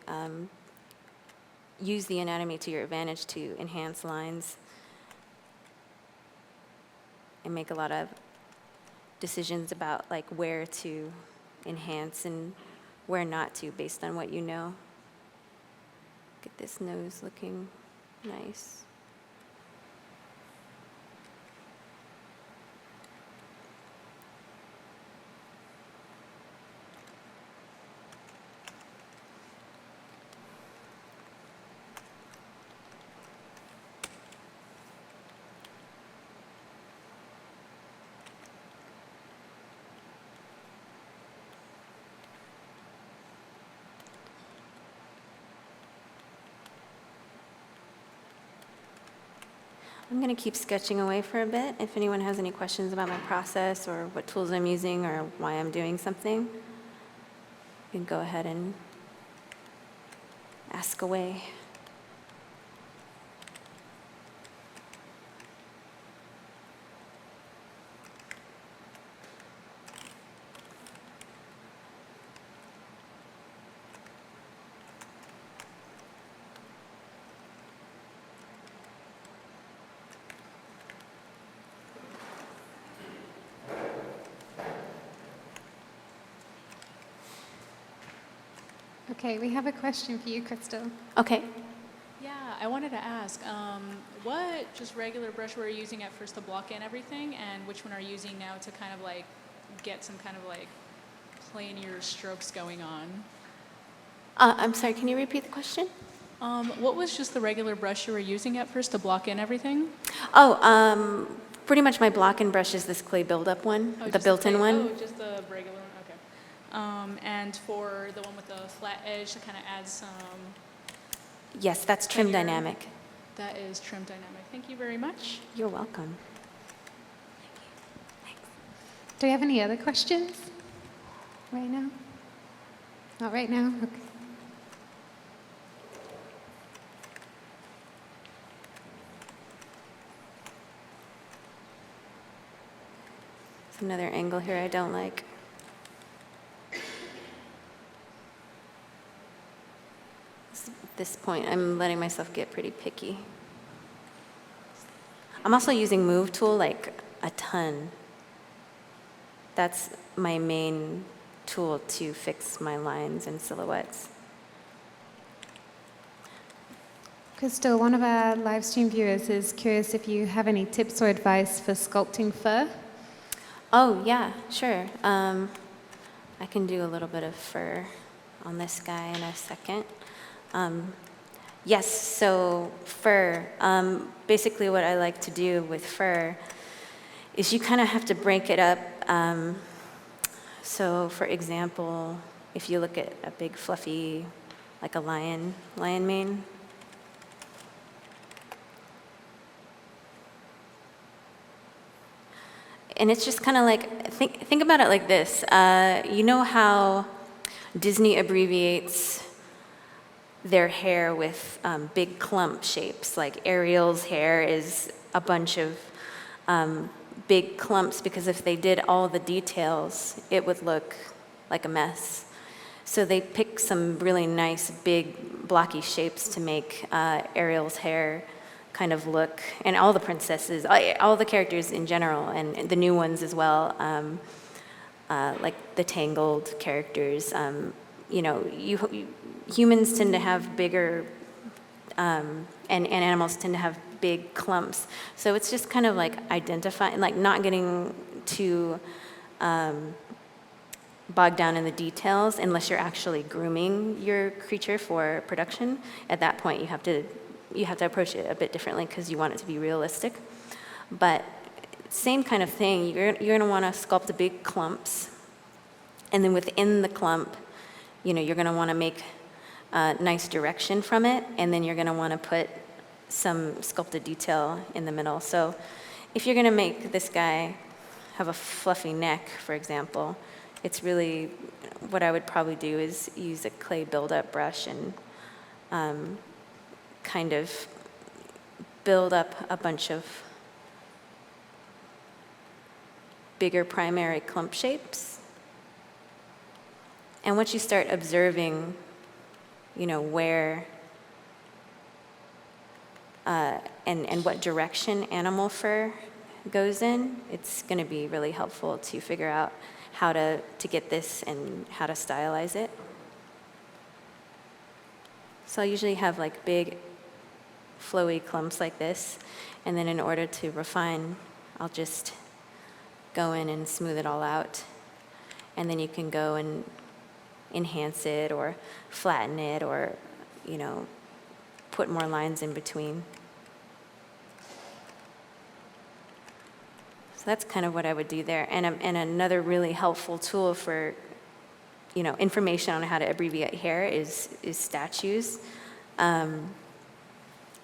use the anatomy to your advantage to enhance lines and make a lot of decisions about like where to enhance and where not to based on what you know. Get this nose looking nice. I'm going to keep sketching away for a bit. If anyone has any questions about my process or what tools I'm using or why I'm doing something, you can go ahead and ask away. Okay, we have a question for you, Krystal. Okay. Yeah, I wanted to ask, what just regular brush were you using at first to block in everything, and which one are you using now to kind of like get some kind of like planar strokes going on? I'm sorry, can you repeat the question? What was just the regular brush you were using at first to block in everything? Oh, pretty much my block and brush is this clay buildup one, Oh, the just built-in clay- one. Oh, just the regular one, okay. And for the one with the flat edge to kind of add some, Yes, that's trim Tenure. dynamic. that is trim dynamic. Thank you very much. You're welcome. Do we have any other questions right now? Not right now? Okay. There's another angle here I don't like. At this point, I'm letting myself get pretty picky. I'm also using Move Tool like a ton. That's my main tool to fix my lines and silhouettes. Krystal, one of our live stream viewers is curious if you have any tips or advice for sculpting fur. Oh, yeah, sure. I can do a little bit of fur on this guy in a second. Yes, so fur. Basically what I like to do with fur is you kind of have to break it up. So for example, if you look at a big fluffy, like a lion mane, and it's just kind of like, think about it like this. You know how Disney abbreviates their hair with big clump shapes, like Ariel's hair is a bunch of big clumps, because if they did all the details, it would look like a mess. So they pick some really nice, big, blocky shapes to make Ariel's hair kind of look, and all the princesses, all the characters in general, and the new ones as well, like the Tangled characters. You know, humans tend to have bigger, and animals tend to have big clumps. So it's just kind of like identifying, like not getting too bogged down in the details unless you're actually grooming your creature for production. At that point, you have to approach it a bit differently because you want it to be realistic. But same kind of thing, you're going to want to sculpt the big clumps, and then within the clump, you know, you're going to want to make a nice direction from it, and then you're going to want to put some sculpted detail in the middle. So if you're going to make this guy have a fluffy neck, for example, it's really, what I would probably do is use a clay build-up brush and kind of build up a bunch of bigger primary clump shapes. And once you start observing, you know, where and what direction animal fur goes in, it's going to be really helpful to figure out how to get this and how to stylize it. So I usually have like big flowy clumps like this, and then in order to refine, I'll just go in and smooth it all out, and then you can go and enhance it or flatten it, or, you know, put more lines in between. So that's kind of what I would do there. And another really helpful tool for, you know, information on how to abbreviate hair is statues,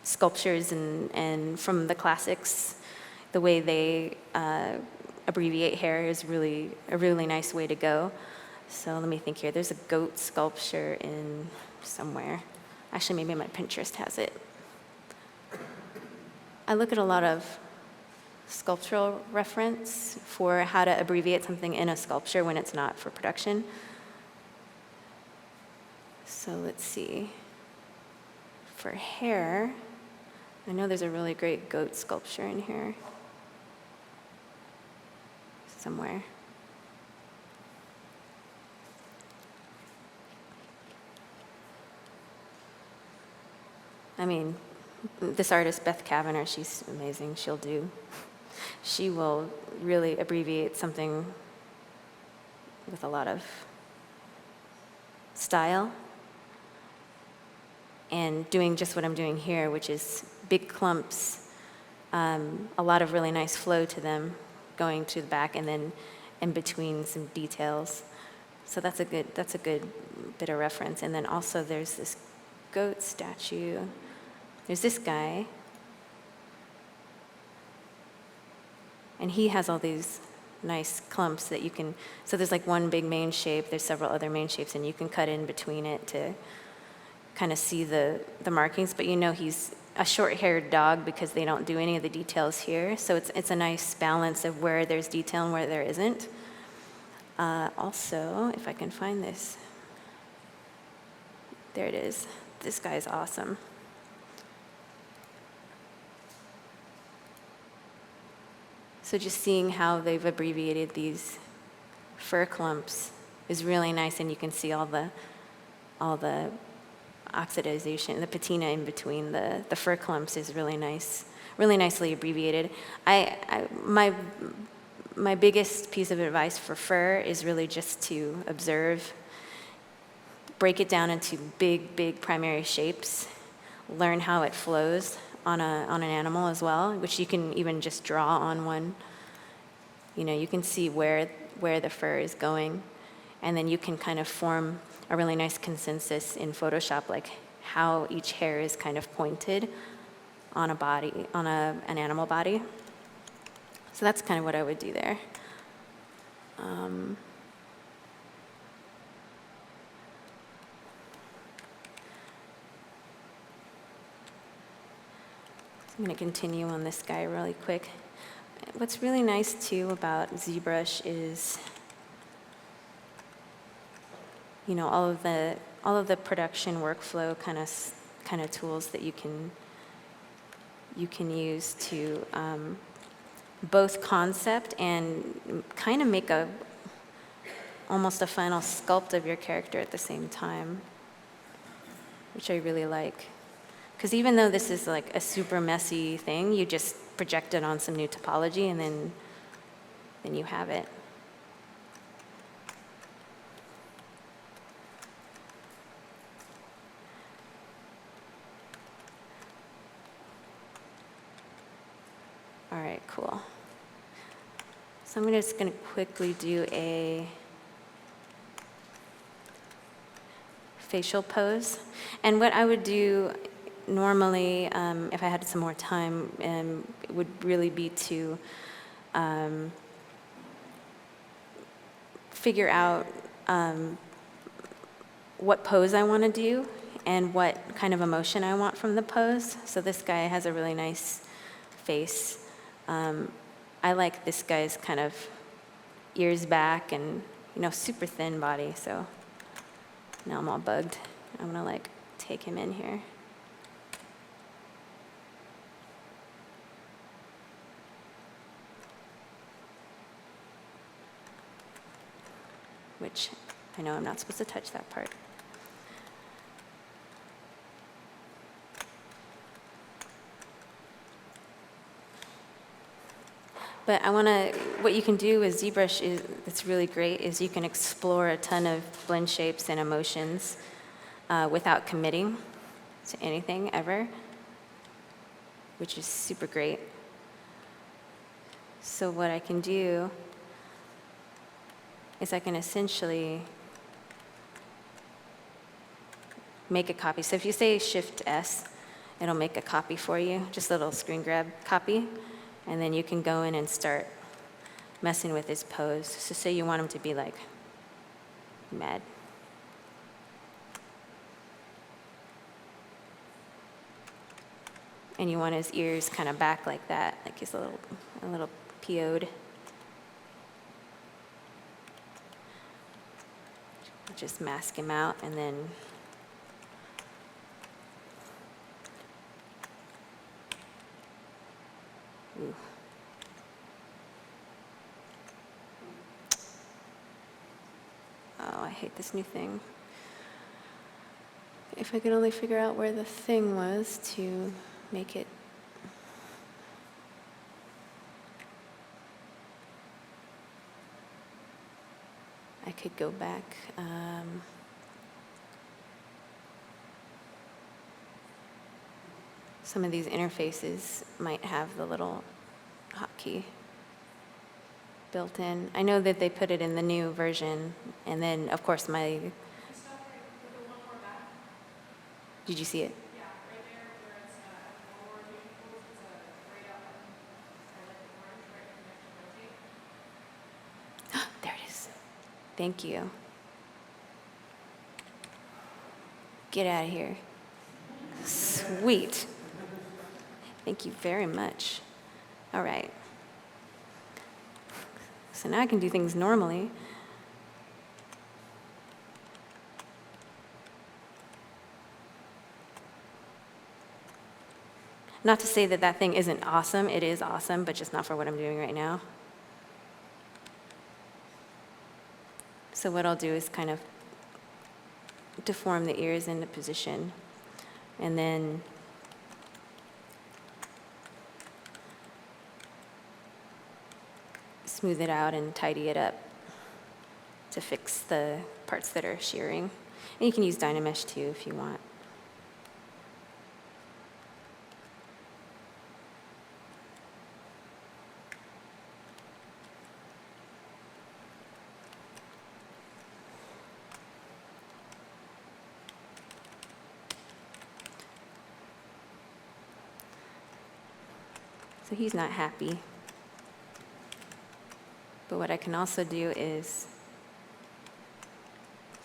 sculptures, and from the classics, the way they abbreviate hair is really a really nice way to go. So let me think here. There's a goat sculpture in somewhere. Actually, maybe my Pinterest has it. I look at a lot of sculptural reference for how to abbreviate something in a sculpture when it's not for production. So let's see. For hair, I know there's a really great goat sculpture in here somewhere. I mean, this artist, Beth Kavanagh, she's amazing. She will really abbreviate something with a lot of style, and doing just what I'm doing here, which is big clumps, a lot of really nice flow to them, going to the back and then in between some details. So that's a good bit of reference. And then also there's this goat statue. There's this guy, and he has all these nice clumps that you can, so there's like one big main shape, there's several other main shapes, and you can cut in between it to kind of see the markings, but you know he's a short-haired dog because they don't do any of the details here, so it's a nice balance of where there's detail and where there isn't. Also, if I can find this, there it is. This guy's awesome. So just seeing how they've abbreviated these fur clumps is really nice, and you can see all the oxidization, the patina in between the fur clumps is really nice, really nicely abbreviated. My my biggest piece of advice for fur is really just to observe, break it down into big primary shapes, learn how it flows on an animal as well, which you can even just draw on one. You can see where the fur is going, and then you can kind of form a really nice consensus in Photoshop, like how each hair is kind of pointed on a body, on an animal body. So that's kind of what I would do there. I'm going to continue on this guy really quick. What's really nice too about ZBrush is, all of the production workflow kind of tools that you can use to both concept and kind of make almost a final sculpt of your character at the same time, which I really like. Because even though this is like a super messy thing, you just project it on some new topology, and then you have it. All right, cool. So I'm just going to quickly do a facial pose. And what I would do normally, if I had some more time, would really be to figure out what pose I want to do and what kind of emotion I want from the pose. So this guy has a really nice face. I like this guy's kind of ears back and, super thin body. So now I'm all bugged. I'm going to take him in here. Which I know I'm not supposed to touch that part. But what you can do with ZBrush that's really great is you can explore a ton of blend shapes and emotions without committing to anything ever, which is super great. So what I can do is I can essentially make a copy. So if you say Shift S, it'll make a copy for you, just a little screen grab copy. And then you can go in and start messing with his pose. So say you want him to be mad. And you want his ears kind of back like that, like he's a little PO'd. Just mask him out, and then ooh. Oh, I hate this new thing. If I could only figure out where the thing was to make it. I could go back. Some of these interfaces might have the little hotkey built in. I know that they put it in the new version, and then, of course, Did you see it? Yeah, right there where it's galore vehicles, it's a grayed out button. I like the orange right next to rotate. There it is. Thank you. Get out of here. Sweet. Thank you very much. All right. So now I can do things normally. Not to say that that thing isn't awesome. It is awesome, but just not for what I'm doing right now. So what I'll do is kind of deform the ears into position, and then smooth it out and tidy it up to fix the parts that are shearing. And you can use Dynamesh too if you want. So he's not happy. But what I can also do is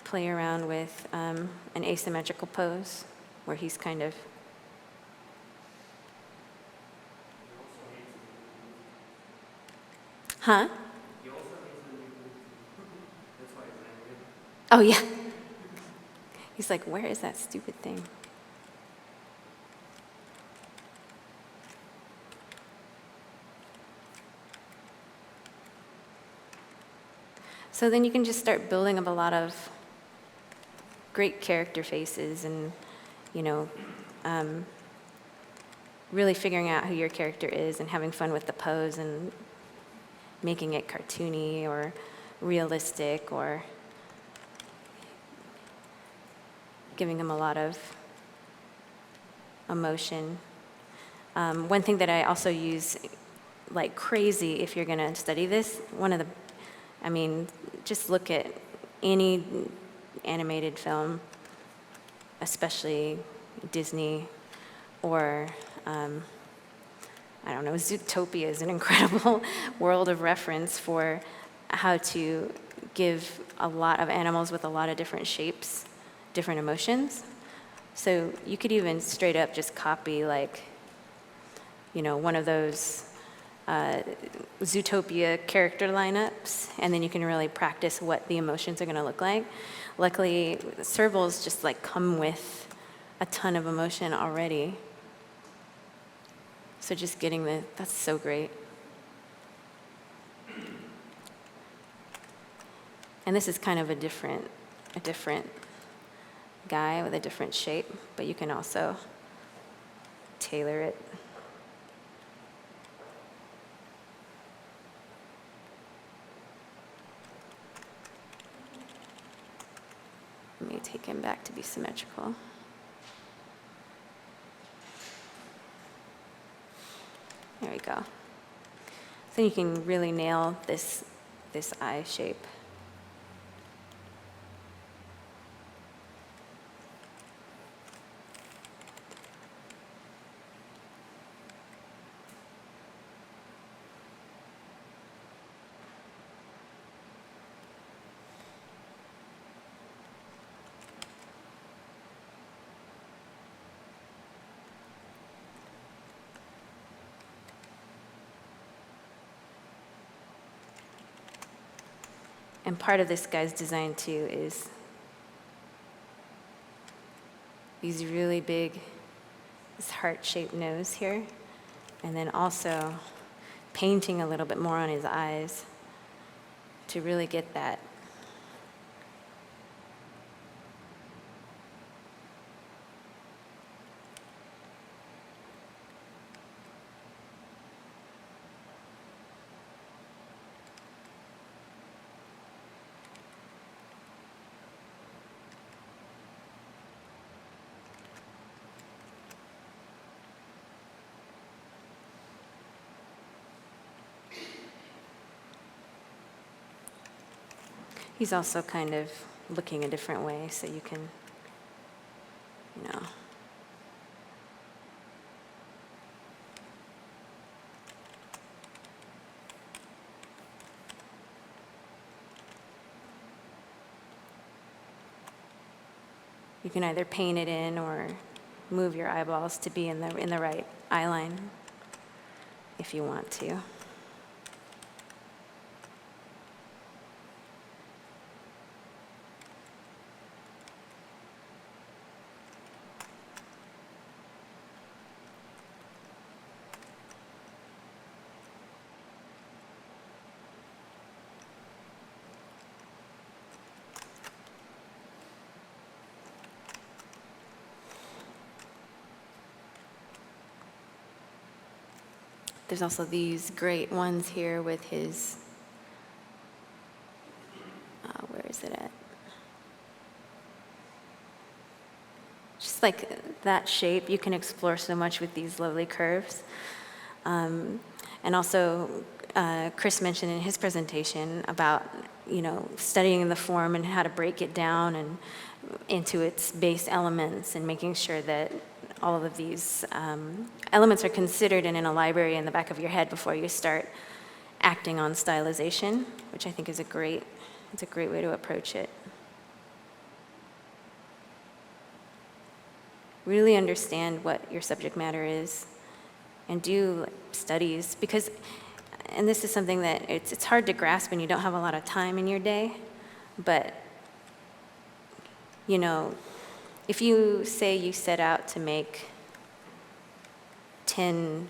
play around with an asymmetrical pose where he's kind of Huh? Oh, yeah. He's like, where is that stupid thing? So then you can just start building up a lot of great character faces and, you know, really figuring out who your character is and having fun with the pose and making it cartoony or realistic or giving them a lot of emotion. One thing that I also use like crazy if you're going to study this, just look at any animated film, especially Disney or, I don't know, Zootopia is an incredible world of reference for how to give a lot of animals with a lot of different shapes, different emotions. So you could even straight up just copy like, you know, one of those Zootopia character lineups, and then you can really practice what the emotions are going to look like. Luckily, servals just like come with a ton of emotion already. So just getting that's so great. And this is kind of a different guy with a different shape, but you can also tailor it. Let me take him back to be symmetrical. There we go. So you can really nail this eye shape. And part of this guy's design too is these really big, this heart-shaped nose here, and then also painting a little bit more on his eyes to really get that. He's also kind of looking a different way, so you can, you know. You can either paint it in or move your eyeballs to be in the right eye line if you want to. There's also these great ones here with his just like that shape. You can explore so much with these lovely curves. And also, Chris mentioned in his presentation about, studying the form and how to break it down and into its base elements and making sure that all of these elements are considered and in a library in the back of your head before you start acting on stylization, which I think is a great way to approach it. Really understand what your subject matter is and do studies, because, and this is something that it's hard to grasp when you don't have a lot of time in your day, but if you say you set out to make 10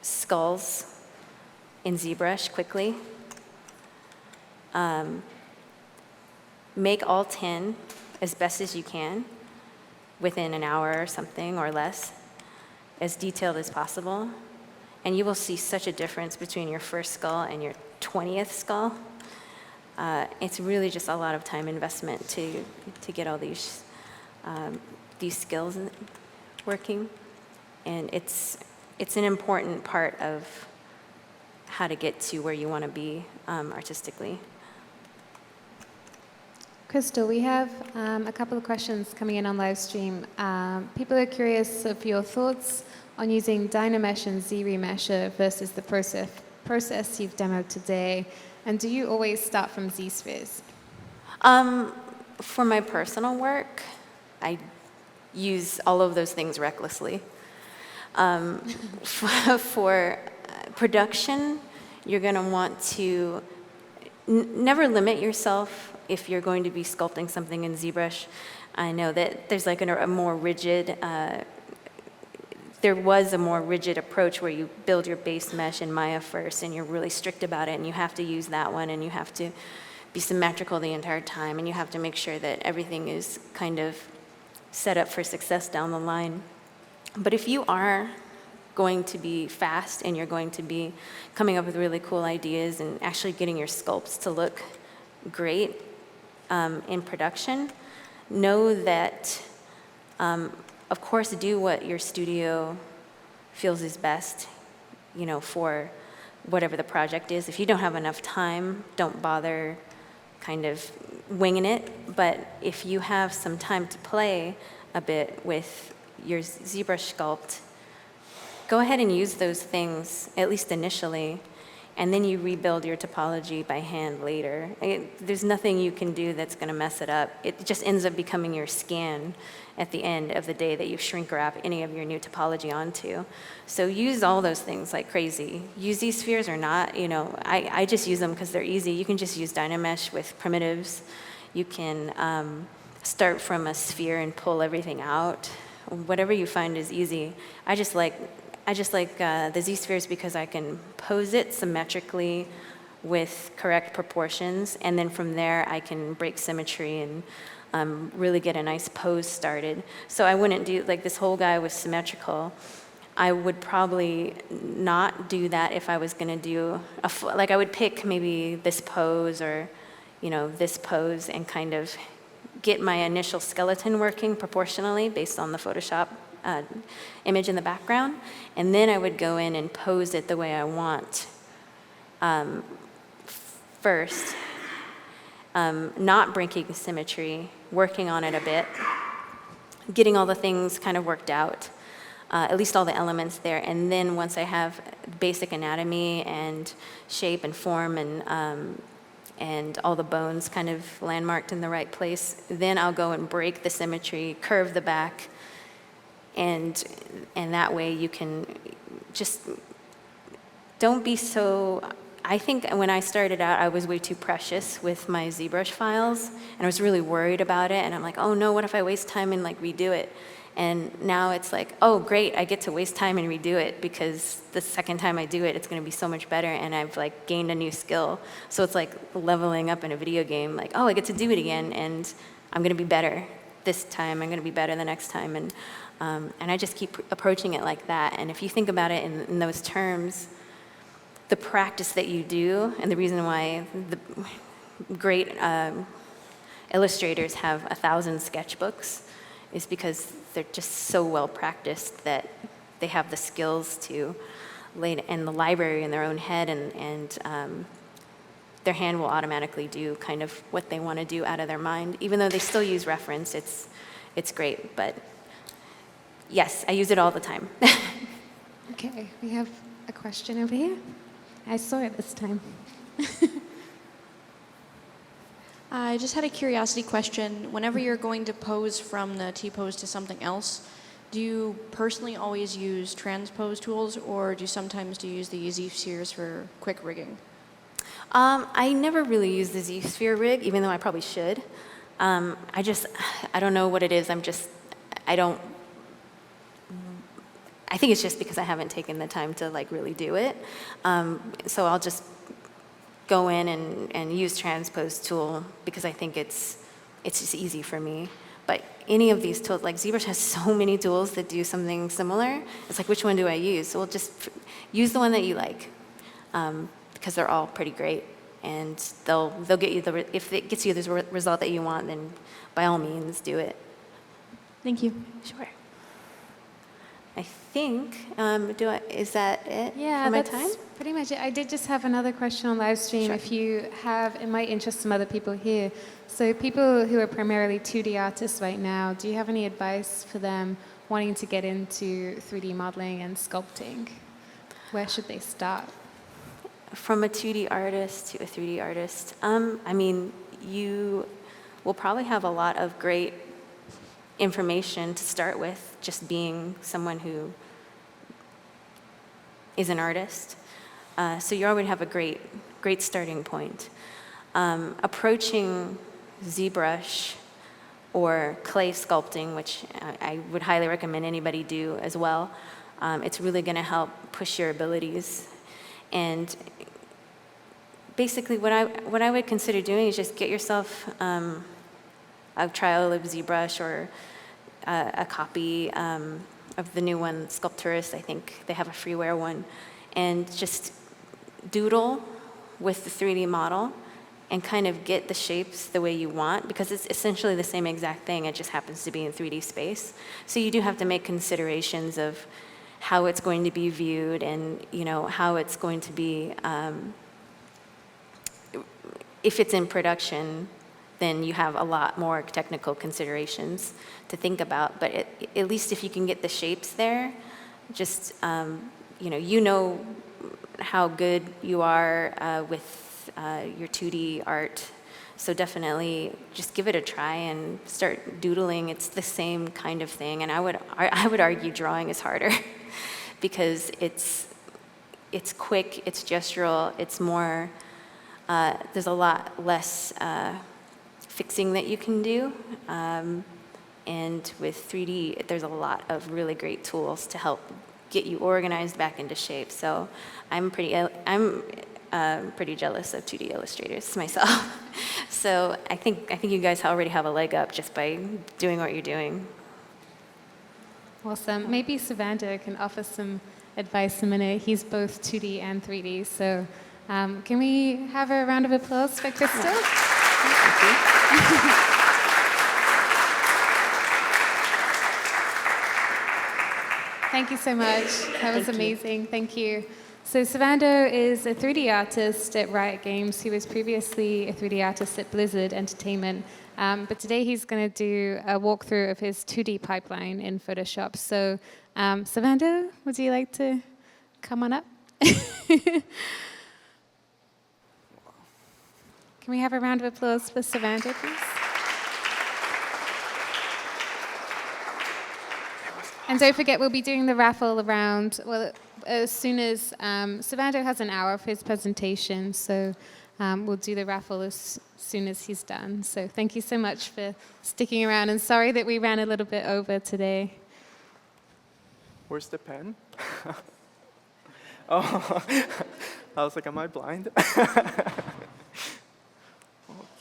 skulls in ZBrush quickly, make all 10 as best as you can within an hour or something or less, as detailed as possible, and you will see such a difference between your first skull and your 20th skull. It's really just a lot of time investment to get all these skills working, and it's an important part of how to get to where you want to be artistically. Krystal, we have a couple of questions coming in on live stream. People are curious of your thoughts on using Dynamesh and Z-Remesher versus the process you've demoed today, and do you always start from Z-spheres? For my personal work, I use all of those things recklessly. For production, you're going to want to never limit yourself if you're going to be sculpting something in ZBrush. I know that there's like a more rigid, there was a more rigid approach where you build your base mesh in Maya first, and you're really strict about it, and you have to use that one, and you have to be symmetrical the entire time, and you have to make sure that everything is kind of set up for success down the line. But if you are going to be fast and you're going to be coming up with really cool ideas and actually getting your sculpts to look great in production, know that, of course, do what your studio feels is best, for whatever the project is. If you don't have enough time, don't bother kind of winging it. But if you have some time to play a bit with your ZBrush sculpt, go ahead and use those things, at least initially, and then you rebuild your topology by hand later. There's nothing you can do that's going to mess it up. It just ends up becoming your scan at the end of the day that you shrink wrap any of your new topology onto. So use all those things like crazy. Use these spheres or not, I just use them because they're easy. You can just use Dynamesh with primitives. You can start from a sphere and pull everything out. Whatever you find is easy. I just like the Z-spheres because I can pose it symmetrically with correct proportions, and then from there I can break symmetry and really get a nice pose started. So I wouldn't do, like this whole guy was symmetrical. I would probably not do that if I was going to do, I would pick maybe this pose or, this pose and kind of get my initial skeleton working proportionally based on the Photoshop image in the background, and then I would go in and pose it the way I want first, not breaking symmetry, working on it a bit, getting all the things kind of worked out, at least all the elements there, and then once I have basic anatomy and shape and form and all the bones kind of landmarked in the right place, then I'll go and break the symmetry, curve the back, and that way you can just, don't be so, I think when I started out, I was way too precious with my ZBrush files, and I was really worried about it, and I'm like, oh no, what if I waste time and redo it? And now it's like, oh great, I get to waste time and redo it because the second time I do it, it's gonna be so much better, and I've gained a new skill. So it's like leveling up in a video game, oh, I get to do it again, and I'm gonna be better this time, I'm gonna be better the next time, and I just keep approaching it like that. And if you think about it in those terms, the practice that you do, and the reason why the great illustrators have 1,000 sketchbooks is because they're just so well practiced that they have the skills to lay in the library in their own head, and their hand will automatically do kind of what they want to do out of their mind. Even though they still use reference, it's great. But yes, I use it all the time. Okay, we have a question over here. I saw it this time. I just had a curiosity question. Whenever you're going to pose from the T-pose to something else, do you personally always use transpose tools, or do you use the Z-spheres for quick rigging? I never really use the Z-sphere rig, even though I probably should. I don't know what it is. I think it's just because I haven't taken the time to like really do it. So I'll just go in and use transpose tool because I think it's just easy for me. But any of these tools, like ZBrush has so many tools that do something similar. It's like, which one do I use? So we'll just use the one that you like, because they're all pretty great, and they'll get you if it gets you the result that you want, then by all means do it. Thank you. Sure. I think, is that it Yeah, for my that's time? pretty much it. I did just have another question on live stream. Sure. If you have, it might interest some other people here. So people who are primarily 2D artists right now, do you have any advice for them wanting to get into 3D modeling and sculpting? Where should they start? From a 2D artist to a 3D artist, I mean, you will probably have a lot of great information to start with, just being someone who is an artist. So you already have a great starting point. Approaching ZBrush or clay sculpting, which I would highly recommend anybody do as well, it's really going to help push your abilities. And basically what I would consider doing is just get yourself a trial of ZBrush or a copy of the new one, Sculpturist. I think they have a freeware one, and just doodle with the 3D model and kind of get the shapes the way you want, because it's essentially the same exact thing. It just happens to be in 3D space. So you do have to make considerations of how it's going to be viewed, and how it's going to be. If it's in production, then you have a lot more technical considerations to think about. But at least if you can get the shapes there, just you know how good you are with your 2D art. So definitely just give it a try and start doodling. It's the same kind of thing, and I would argue drawing is harder because it's quick, it's gestural, it's more. There's a lot less fixing that you can do, and with 3D, there's a lot of really great tools to help get you organized back into shape. So I'm pretty jealous of 2D illustrators myself. So I think you guys already have a leg up just by doing what you're doing. Awesome. Maybe Servando can offer some advice in a minute. He's both 2D and 3D. So can we have a round of applause for Krystal? Thank you. Thank you so much. That was amazing. Thank you. So Servando is a 3D artist at Riot Games. He was previously a 3D artist at Blizzard Entertainment. But today he's going to do a walkthrough of his 2D pipeline in Photoshop. So Servando, would you like to come on up? Can we have a round of applause for Servando, please? And don't forget, we'll be doing the raffle around, well, as soon as Servando has an hour of his presentation, so we'll do the raffle as soon as he's done. So thank you so much for sticking around, and sorry that we ran a little bit over today. Where's the pen? Oh, I was like, am I blind?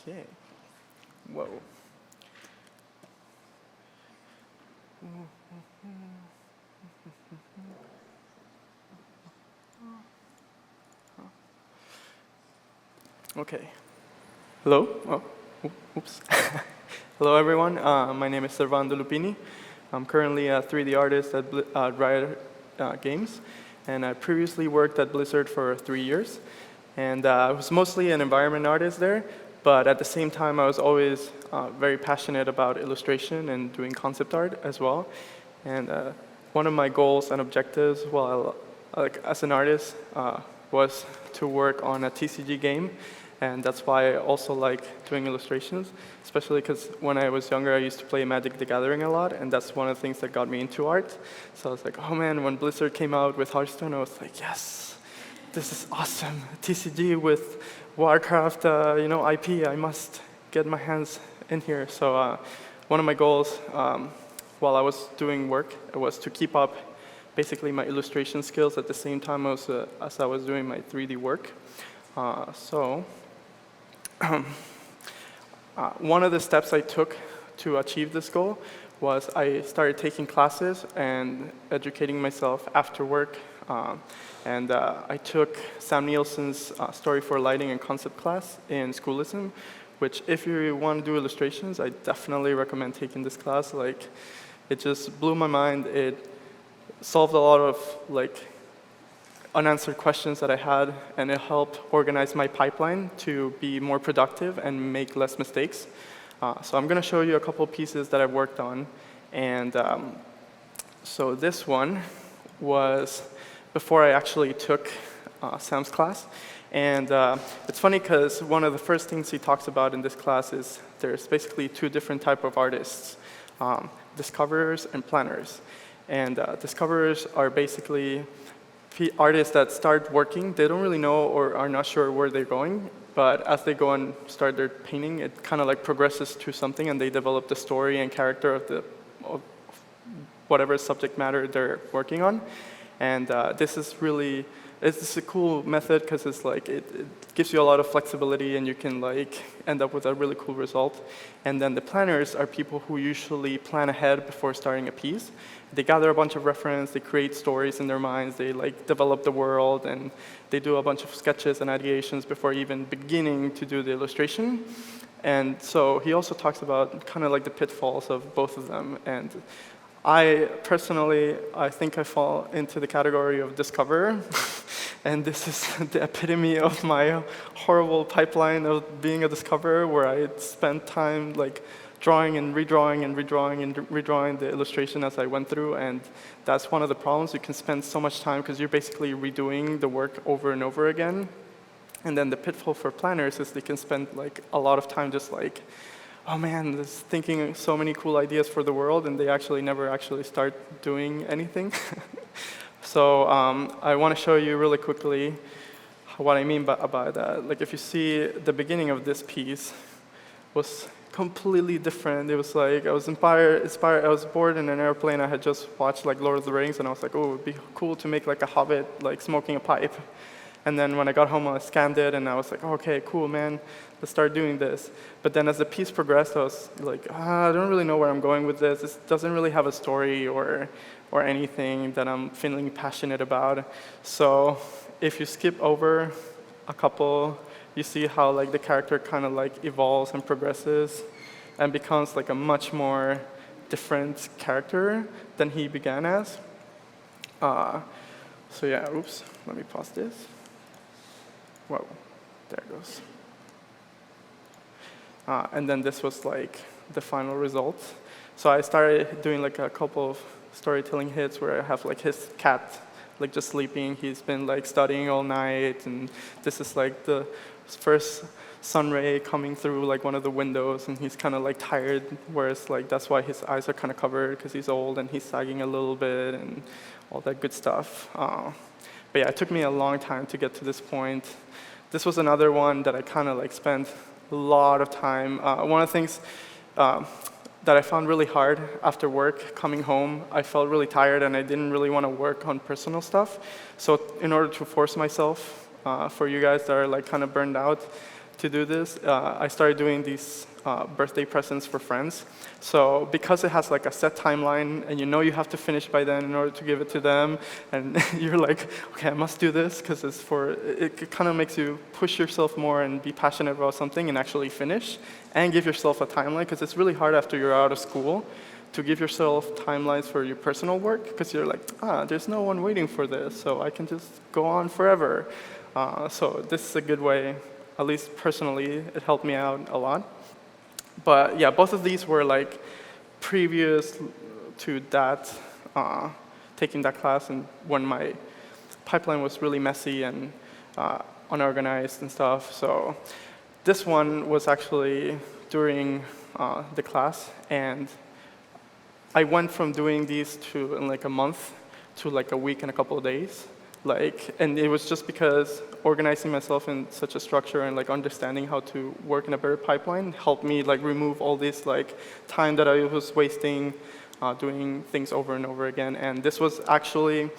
Okay. Whoa. Okay. Hello? Oh, oops. Hello, everyone. My name is Servando Lupini. I'm currently a 3D artist at Riot Games, and I previously worked at Blizzard for 3 years. And I was mostly an environment artist there, but at the same time, I was always very passionate about illustration and doing concept art as well. And one of my goals and objectives while as an artist was to work on a TCG game. And that's why I also like doing illustrations, especially because when I was younger, I used to play Magic the Gathering a lot, and that's one of the things that got me into art. So I was like, oh man, when Blizzard came out with Hearthstone, I was like, yes, this is awesome. TCG with Warcraft, IP, I must get my hands in here. So one of my goals while I was doing work was to keep up basically my illustration skills at the same time as I was doing my 3D work. One of the steps I took to achieve this goal was I started taking classes and educating myself after work. I took Sam Nielsen's Story for Lighting and Concept class in Schoolism, which if you want to do illustrations, I definitely recommend taking this class. Like, it just blew my mind. It solved a lot of unanswered questions that I had, and it helped organize my pipeline to be more productive and make less mistakes. So I'm going to show you a couple pieces that I've worked on. And so this one was before I actually took Sam's class. And it's funny because one of the first things he talks about in this class is there's basically two different types of artists, discoverers and planners. And discoverers are basically artists that start working. They don't really know or are not sure where they're going, but as they go and start their painting, it kind of progresses to something, and they develop the story and character of whatever subject matter they're working on. And this is a cool method because it gives you a lot of flexibility, and you can end up with a really cool result. And then the planners are people who usually plan ahead before starting a piece. They gather a bunch of reference, they create stories in their minds, they develop the world, and they do a bunch of sketches and ideations before even beginning to do the illustration. And so he also talks about kind of the pitfalls of both of them. And I personally, I think I fall into the category of discoverer. And this is the epitome of my horrible pipeline of being a discoverer, where I spent time drawing and redrawing and redrawing and redrawing the illustration as I went through. And that's one of the problems. You can spend so much time because you're basically redoing the work over and over again. And then the pitfall for planners is they can spend a lot of time just oh man, this thinking so many cool ideas for the world, and they actually never actually start doing anything. So I want to show you really quickly what I mean by that. If you see the beginning of this piece was completely different. It was I was inspired. I was bored in an airplane. I had just watched Lord of the Rings, and I was like, oh, it would be cool to make a hobbit smoking a pipe. And then when I got home, I scanned it, and I was like, oh, okay, cool, man, let's start doing this. But then as the piece progressed, I was I don't really know where I'm going with this. This doesn't really have a story or anything that I'm feeling passionate about. So if you skip over a couple, you see how the character kind of evolves and progresses and becomes a much more different character than he began as. So yeah, oops, let me pause this. Whoa, there it goes. And then this was the final result. So I started doing a couple of storytelling hits where I have his cat just sleeping. He's been studying all night, and this is the first sun ray coming through one of the windows, and he's kind of tired, whereas that's why his eyes are kind of covered, because he's old and he's sagging a little bit and all that good stuff. But yeah, it took me a long time to get to this point. This was another one that I kind of spent a lot of time. One of the things that I found really hard after work, coming home, I felt really tired and I didn't really want to work on personal stuff. So in order to force myself, for you guys that are kind of burned out to do this, I started doing these birthday presents for friends. So because it has a set timeline, and you have to finish by then in order to give it to them, and you're okay, I must do this because it kind of makes you push yourself more and be passionate about something and actually finish and give yourself a timeline, because it's really hard after you're out of school to give yourself timelines for your personal work, because you're like, there's no one waiting for this, so I can just go on forever. So this is a good way, at least personally, it helped me out a lot. But yeah, both of these were like previous to that, taking that class, and when my pipeline was really messy and unorganized and stuff. So this one was actually during the class, and I went from doing these to in like a month to like a week and a couple of days. And it was just because organizing myself in such a structure and like understanding how to work in a better pipeline helped me like remove all this like time that I was wasting doing things over and over again. And this was actually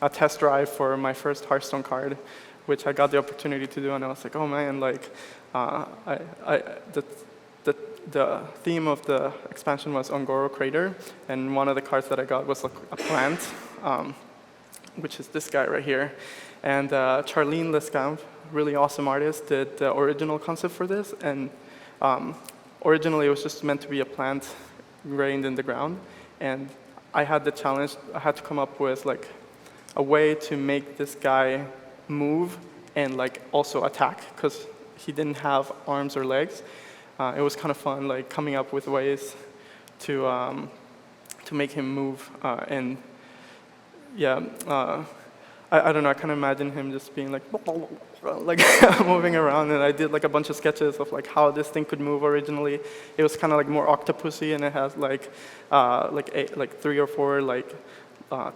a test drive for my first Hearthstone card, which I got the opportunity to do, and I was like, oh man, like the theme of the expansion was Ongoro Crater, and one of the cards that I got was like a plant, which is this guy right here. And Charlene Lescamp, really awesome artist, did the original concept for this, and originally it was just meant to be a plant ingrained in the ground, and I had the challenge, I had to come up with like a way to make this guy move and like also attack, because he didn't have arms or legs. It was kind of fun, like coming up with ways to make him move. And yeah, I don't know, I kind of imagine him just being like moving around, and I did like a bunch of sketches of like how this thing could move originally. It was kind of like more octopusy, and it has like 3 or 4 like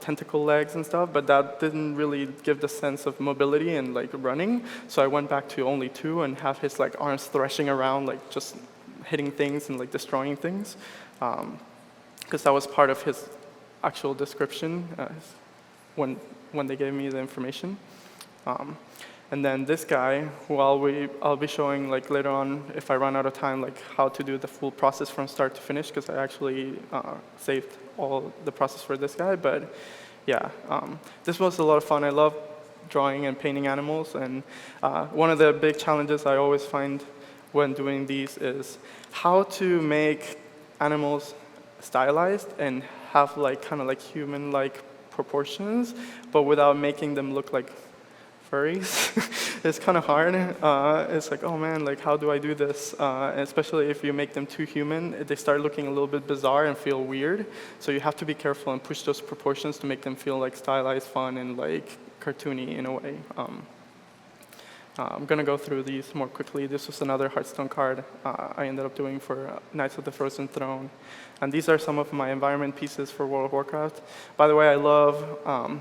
tentacle legs and stuff, but that didn't really give the sense of mobility and like running. So I went back to only 2 and have his like arms thrashing around, like just hitting things and like destroying things, because that was part of his actual description when they gave me the information. And then this guy, who I'll be showing like later on if I run out of time, like how to do the full process from start to finish, because I actually saved all the process for this guy. But yeah, this was a lot of fun. I love drawing and painting animals, and one of the big challenges I always find when doing these is how to make animals stylized and have like kind of like human-like proportions, but without making them look like furries. It's kind of hard. It's like, oh man, like how do I do this? Especially if you make them too human, they start looking a little bit bizarre and feel weird. So you have to be careful and push those proportions to make them feel like stylized, fun, and like cartoony in a way. I'm gonna go through these more quickly. This was another Hearthstone card I ended up doing for Knights of the Frozen Throne. And these are some of my environment pieces for World of Warcraft. By the way, I love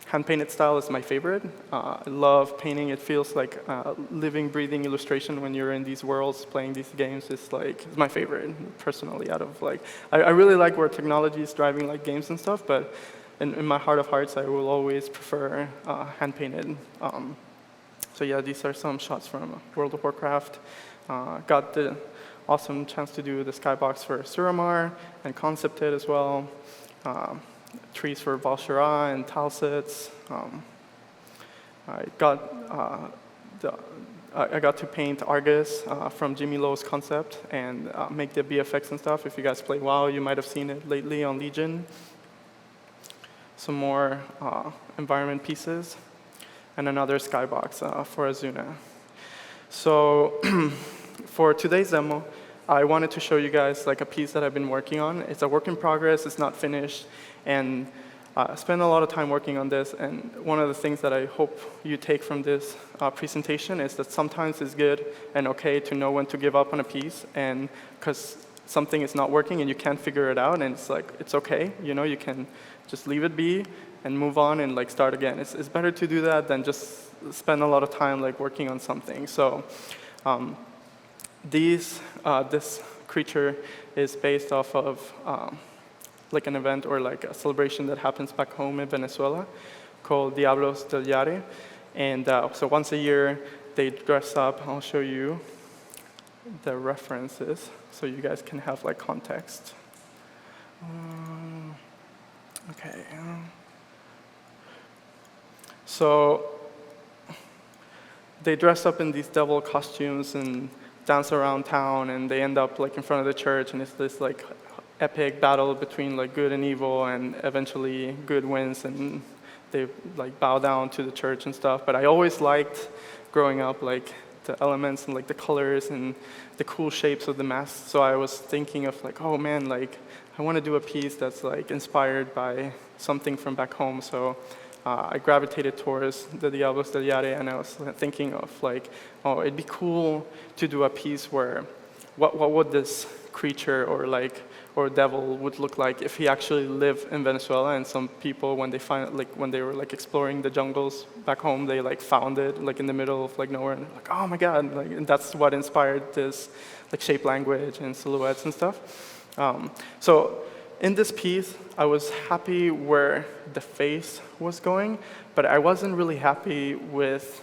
hand-painted style is my favorite. I love painting. It feels like living, breathing illustration when you're in these worlds playing these games. It's my favorite, personally, out of like, I really like where technology is driving like games and stuff, but in my heart of hearts, I will always prefer hand-painted. So yeah, these are some shots from World of Warcraft. Got the awesome chance to do the skybox for Suramar and concepted as well. Trees for Val'Sharah and Talsets. I got to paint Argus from Jimmy Lowe's concept and make the BFX and stuff. If you guys play WoW, you might have seen it lately on Legion. Some more environment pieces, and another skybox for Azuna. So for today's demo, I wanted to show you guys like a piece that I've been working on. It's a work in progress, it's not finished, and I spent a lot of time working on this, and one of the things that I hope you take from this presentation is that sometimes it's good and okay to know when to give up on a piece, and because something is not working and you can't figure it out, and it's like, it's okay, you can just leave it be and move on and like start again. It's better to do that than just spend a lot of time like working on something. So this creature is based off of like an event or like a celebration that happens back home in Venezuela called Diablos del Yare. And so once a year, they dress up. I'll show you the references so you guys can have like context. Okay. So they dress up in these devil costumes and dance around town, and they end up like in front of the church, and it's this like epic battle between like good and evil, and eventually good wins and they like bow down to the church and stuff. But I always liked growing up like the elements and like the colors and the cool shapes of the masks. So I was thinking of like, oh man, like I want to do a piece that's like inspired by something from back home. So I gravitated towards the Diablos del Yare, and I was thinking of like, oh, it'd be cool to do a piece where what would this creature or devil would look like if he actually lived in Venezuela. And some people, when they were like exploring the jungles back home, they like found it like in the middle of like nowhere, and like, oh my god, like, and that's what inspired this like shape language and silhouettes and stuff. So in this piece, I was happy where the face was going, but I wasn't really happy with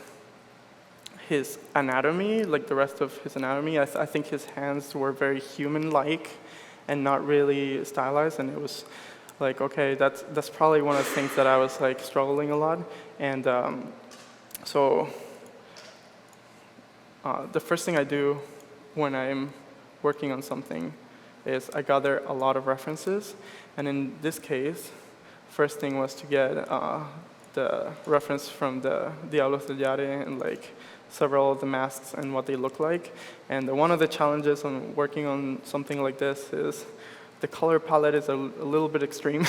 his anatomy, like the rest of his anatomy. I think his hands were very human-like and not really stylized, and it was like, okay, that's probably one of the things that I was like struggling a lot. And so the first thing I do when I'm working on something is I gather a lot of references. And in this case, first thing was to get the reference from the Diablos del Yare and like several of the masks and what they look like. And one of the challenges on working on something like this is the color palette is a little bit extreme.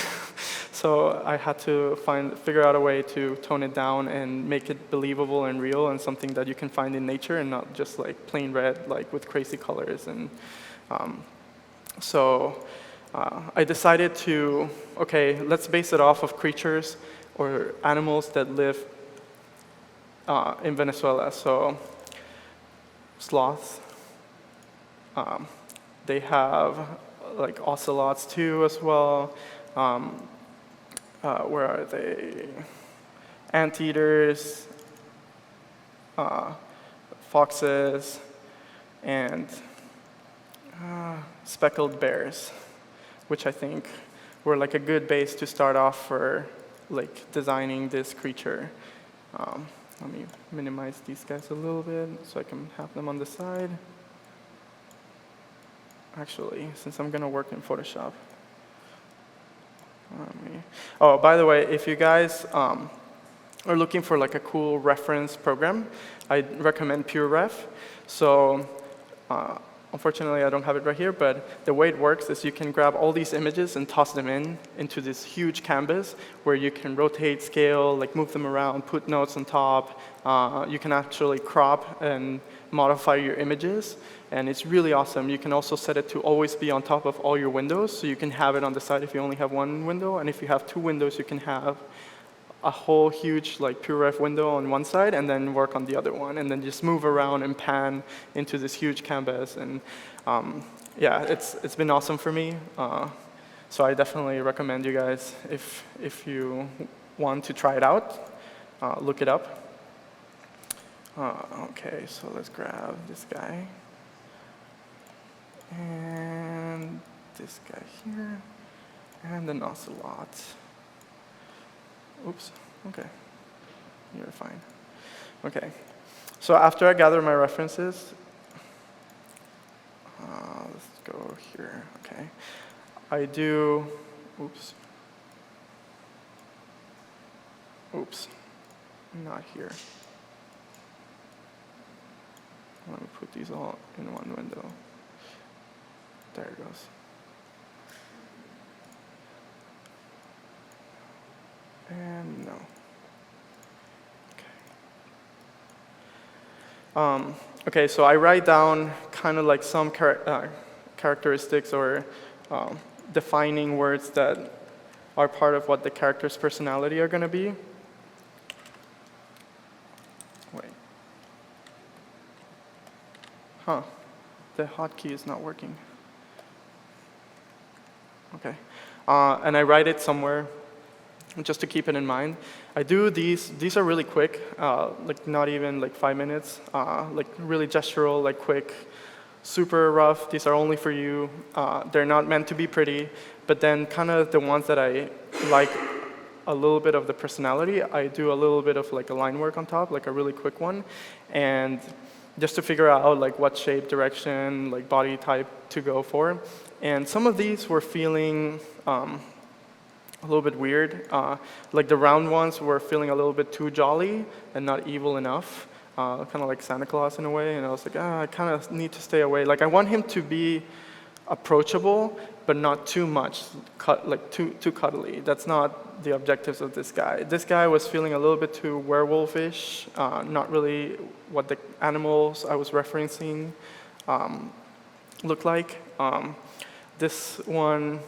So I had to figure out a way to tone it down and make it believable and real and something that you can find in nature and not just like plain red, like with crazy colors. And so I decided to, okay, let's base it off of creatures or animals that live in Venezuela. So sloths, they have like ocelots too as well. Where are they? Anteaters, foxes, and speckled bears, which I think were like a good base to start off for like designing this creature. Let me minimize these guys a little bit so I can have them on the side. Actually, since I'm gonna work in Photoshop. Oh, by the way, if you guys are looking for like a cool reference program, I recommend PureRef. So unfortunately, I don't have it right here, but the way it works is you can grab all these images and toss them into this huge canvas where you can rotate, scale, like move them around, put notes on top. You can actually crop and modify your images, and it's really awesome. You can also set it to always be on top of all your windows, so you can have it on the side if you only have one window, and if you have two windows, you can have a whole huge like PureRef window on one side and then work on the other one, and then just move around and pan into this huge canvas. And yeah, it's been awesome for me. So I definitely recommend you guys, if you want to try it out, look it up. Okay, so let's grab this guy and this guy here and an ocelot. Oops, okay, you're fine. Okay, so after I gather my references, let's go here, okay. I do, oops, not here. Let me put these all in one window. There it goes. And no. Okay. Okay, so I write down kind of like some characteristics or defining words that are part of what the character's personality are going to be. Wait. The hotkey is not working. Okay. And I write it somewhere just to keep it in mind. I do these are really quick, like not even like 5 minutes, like really gestural, like quick, super rough. These are only for you. They're not meant to be pretty, but then kind of the ones that I like a little bit of the personality, I do a little bit of like a line work on top, like a really quick one, and just to figure out like what shape, direction, like body type to go for. And some of these were feeling a little bit weird. Like the round ones were feeling a little bit too jolly and not evil enough, kind of like Santa Claus in a way. And I was like, I kind of need to stay away. Like I want him to be approachable, but not too much, like too cuddly. That's not the objectives of this guy. This guy was feeling a little bit too werewolfish, not really what the animals I was referencing looked like. This one,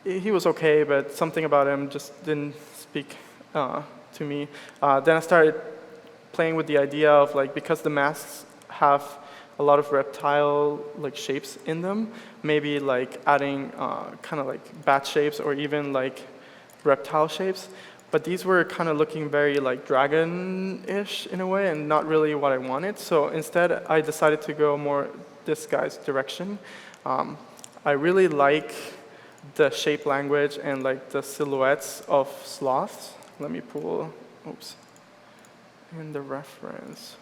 he was okay, but something about him just didn't speak to me. Then I started playing with the idea of like, because the masks have a lot of reptile like shapes in them, maybe like adding kind of like bat shapes or even like reptile shapes. But these were kind of looking very like dragon-ish in a way and not really what I wanted. So instead I decided to go more this guy's direction. I really like the shape language and like the silhouettes of sloths. Let me pull, in the reference.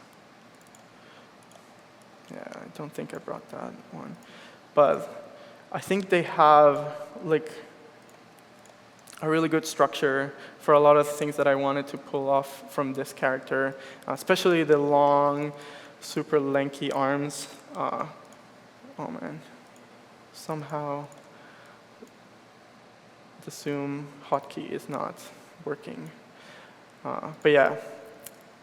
Yeah, I don't think I brought that one. But I think they have like a really good structure for a lot of things that I wanted to pull off from this character, especially the long, super lanky arms. Oh man, somehow the zoom hotkey is not working. But yeah,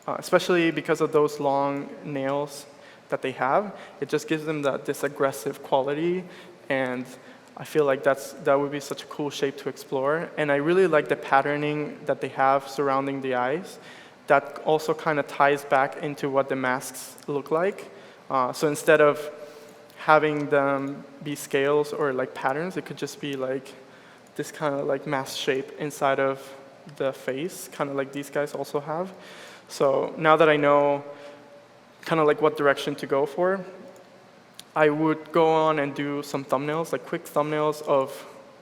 especially because of those long nails that they have, it just gives them this aggressive quality, and I feel like that would be such a cool shape to explore. And I really like the patterning that they have surrounding the eyes. That also kind of ties back into what the masks look like. So instead of having them be scales or like patterns, it could just be like this kind of like mask shape inside of the face, kind of like these guys also have. So now that I know kind of like what direction to go for, I would go on and do some thumbnails, like quick thumbnails of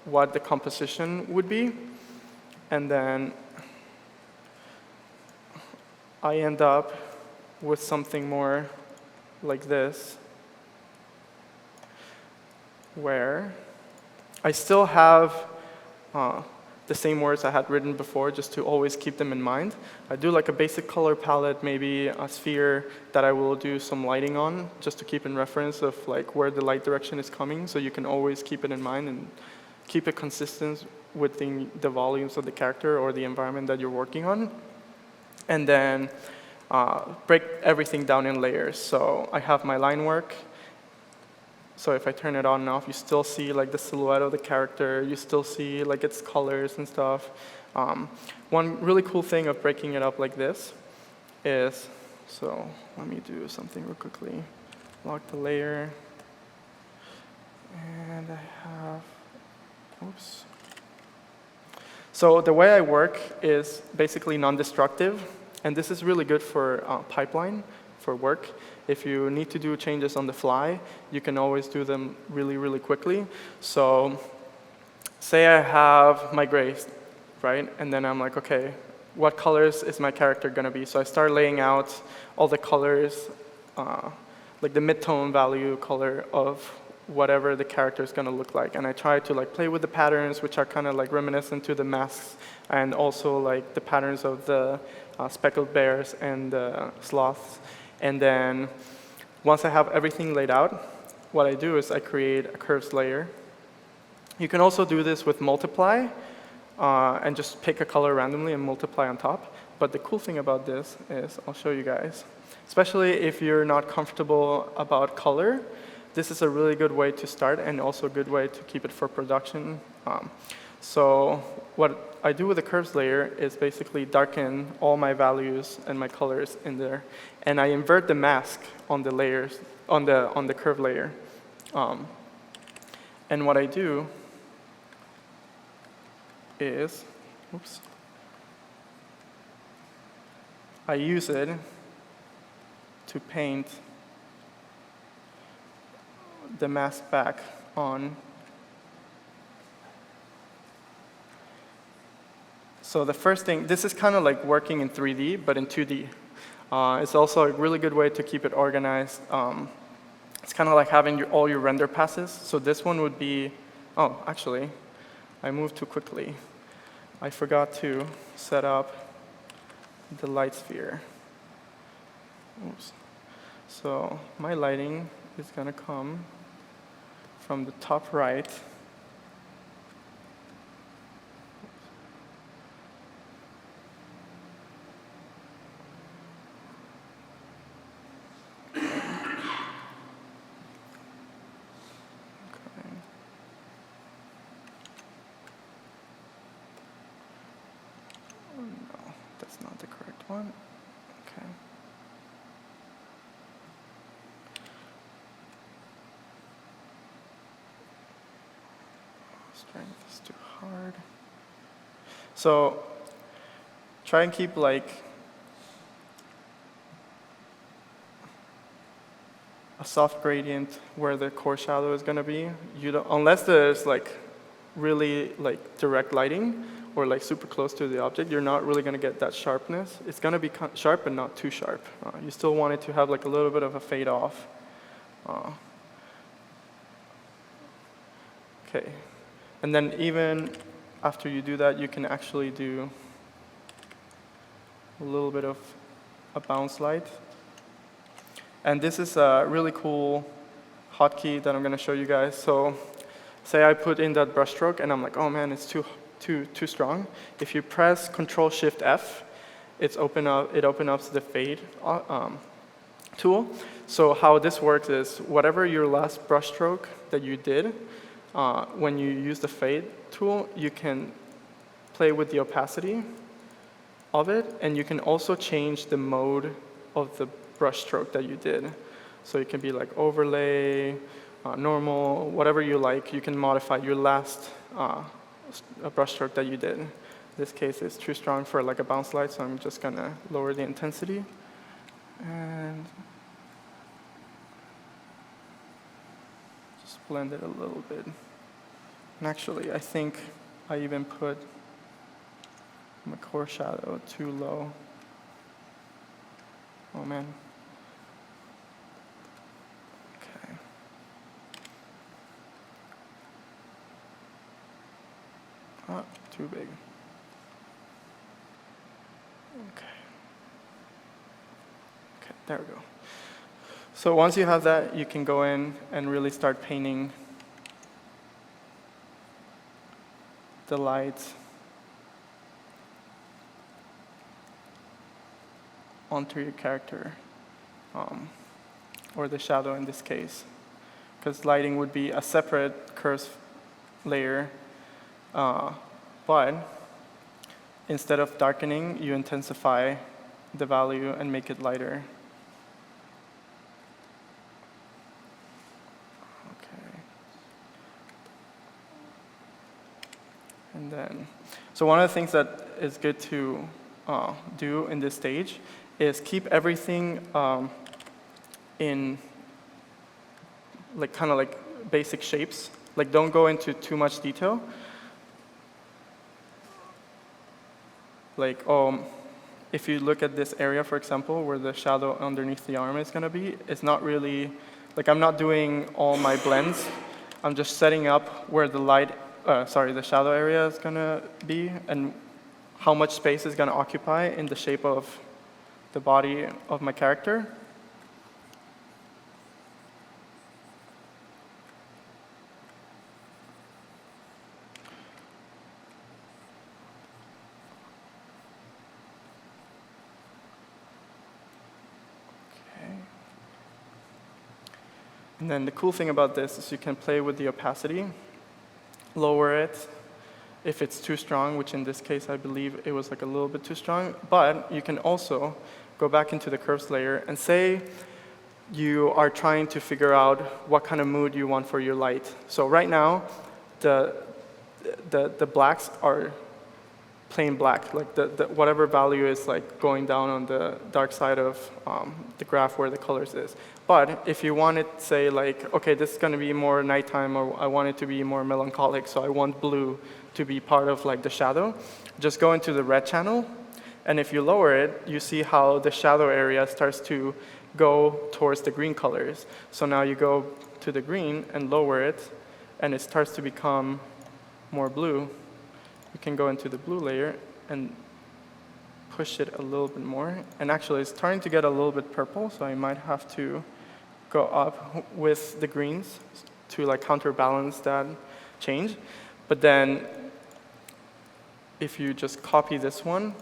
what the composition would be. And then I end up with something more like this, where I still have the same words I had written before, just to always keep them in mind. I do like a basic color palette, maybe a sphere that I will do some lighting on, just to keep in reference of like where the light direction is coming, so you can always keep it in mind and keep it consistent with the volumes of the character or the environment that you're working on. And then break everything down in layers. So I have my line work. So if I turn it on and off, you still see like the silhouette of the character. You still see like its colors and stuff. One really cool thing of breaking it up like this is, so let me do something real quickly. Lock the layer. And I have, So the way I work is basically non-destructive. And this is really good for pipeline, for work. If you need to do changes on the fly, you can always do them really, really quickly. So say I have my grays, right? And then I'm like, okay, what colors is my character going to be? So I start laying out all the colors, like the mid-tone value color of whatever the character is going to look like. And I try to like play with the patterns, which are kind of like reminiscent to the masks, and also like the patterns of the speckled bears and the sloths. And then once I have everything laid out, what I do is I create a curves layer. You can also do this with multiply and just pick a color randomly and multiply on top. But the cool thing about this is, I'll show you guys, especially if you're not comfortable about color, this is a really good way to start and also a good way to keep it for production. So what I do with the curves layer is basically darken all my values and my colors in there. And I invert the mask on the layers, on the curve layer. And what I do is, I use it to paint the mask back on. So the first thing, this is kind of like working in 3D, but in 2D. It's also a really good way to keep it organized. It's kind of like having all your render passes. So this one would be, oh, actually, I moved too quickly. I forgot to set up the light sphere. Oops. So my lighting is going to come from the top right. No, that's not the correct one. Okay. Strength is too hard. So try and keep like a soft gradient where the core shadow is going to be. You don't, unless there's like really like direct lighting or like super close to the object, you're not really going to get that sharpness. It's going to be sharp, but not too sharp. You still want it to have like a little bit of a fade off. Okay. And then even after you do that, you can actually do a little bit of a bounce light. And this is a really cool hotkey that I'm going to show you guys. So say I put in that brush stroke and I'm like, oh man, it's too strong. If you press Control-Shift-F, it opens up the fade tool. So how this works is whatever your last brush stroke that you did, when you use the fade tool, you can play with the opacity of it, and you can also change the mode of the brush stroke that you did. So it can be like overlay, normal, whatever you like. You can modify your last brush stroke that you did. In this case, it's too strong for like a bounce light, so I'm just gonna lower the intensity. And just blend it a little bit. And actually, I think I even put my core shadow too low. Oh man. Okay. Ah, too big. Okay. Okay, there we go. So once you have that, you can go in and really start painting the lights onto your character, or the shadow in this case, because lighting would be a separate curves layer, but instead of darkening, you intensify the value and make it lighter. Okay. And then, so one of the things that is good to do in this stage is keep everything in like kind of like basic shapes. Like don't go into too much detail. Like if you look at this area, for example, where the shadow underneath the arm is going to be, it's not really, like I'm not doing all my blends. I'm just setting up where the the shadow area is going to be and how much space is going to occupy in the shape of the body of my character. Okay. And then the cool thing about this is you can play with the opacity, lower it if it's too strong, which in this case I believe it was like a little bit too strong, but you can also go back into the curves layer and say you are trying to figure out what kind of mood you want for your light. So right now, the blacks are plain black, like whatever value is like going down on the dark side of the graph where the colors is. But if you want it, say like, okay, this is going to be more nighttime, or I want it to be more melancholic, so I want blue to be part of like the shadow, just go into the red channel, and if you lower it, you see how the shadow area starts to go towards the green colors. So now you go to the green and lower it, and it starts to become more blue. You can go into the blue layer and push it a little bit more. And actually, it's starting to get a little bit purple, so I might have to go up with the greens to like counterbalance that change. But then if you just copy this one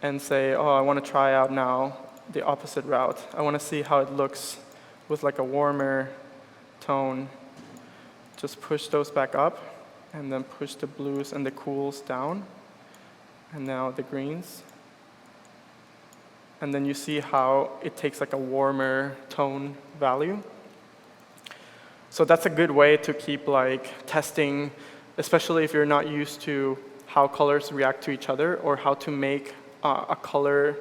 and say, oh, I want to try out now the opposite route. I want to see how it looks with like a warmer tone. Just push those back up and then push the blues and the cools down. And now the greens. And then you see how it takes like a warmer tone value. So that's a good way to keep like testing, especially if you're not used to how colors react to each other or how to make a color,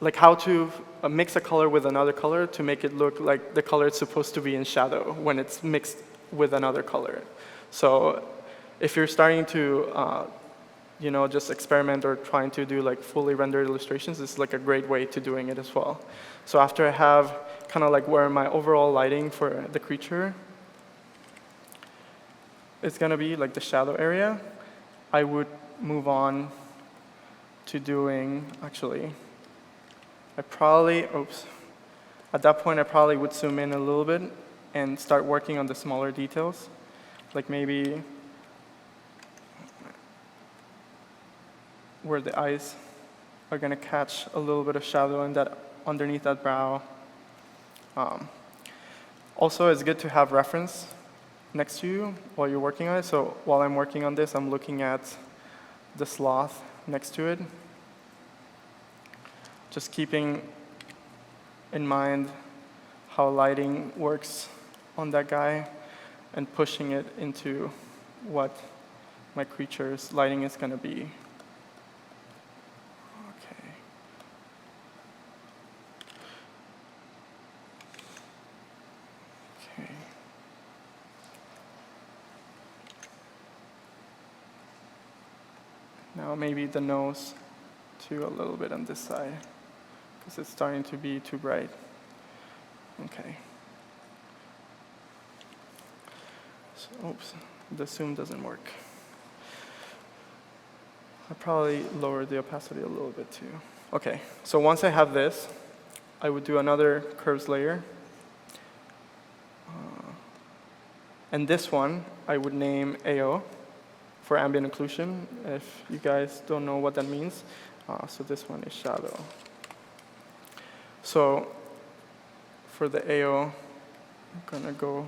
like how to mix a color with another color to make it look like the color it's supposed to be in shadow when it's mixed with another color. So if you're starting to just experiment or trying to do like fully rendered illustrations, this is like a great way to doing it as well. So after I have kind of like where my overall lighting for the creature is going to be, like the shadow area, I would move on to doing, actually, at that point I probably would zoom in a little bit and start working on the smaller details, like maybe where the eyes are going to catch a little bit of shadow in that, underneath that brow. Also, it's good to have reference next to you while you're working on it. So while I'm working on this, I'm looking at the sloth next to it. Just keeping in mind how lighting works on that guy and pushing it into what my creature's lighting is going to be. Now maybe the nose too, a little bit on this side, because it's starting to be too bright. Okay. So, oops, the zoom doesn't work. I'll probably lower the opacity a little bit too. Okay, so once I have this, I would do another curves layer. And this one, I would name AO. For ambient occlusion, if you guys don't know what that means. So this one is shadow. So for the AO, I'm gonna go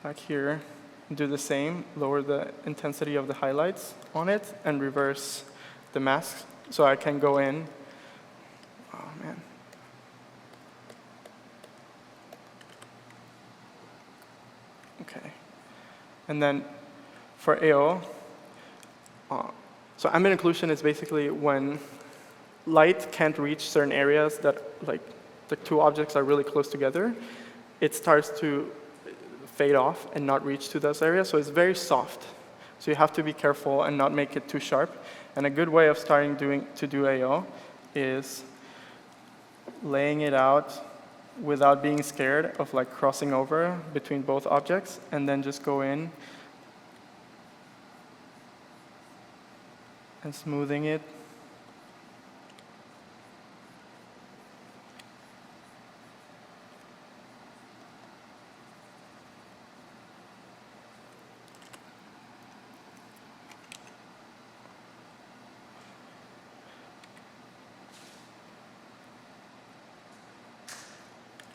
back here and do the same, lower the intensity of the highlights on it and reverse the mask so I can go in. Oh man. Okay. And then for AO, so ambient occlusion is basically when light can't reach certain areas that, like, the two objects are really close together, it starts to fade off and not reach to those areas, so it's very soft. So you have to be careful and not make it too sharp. And a good way of starting to do AO is laying it out without being scared of like crossing over between both objects, and then just go in and smoothing it.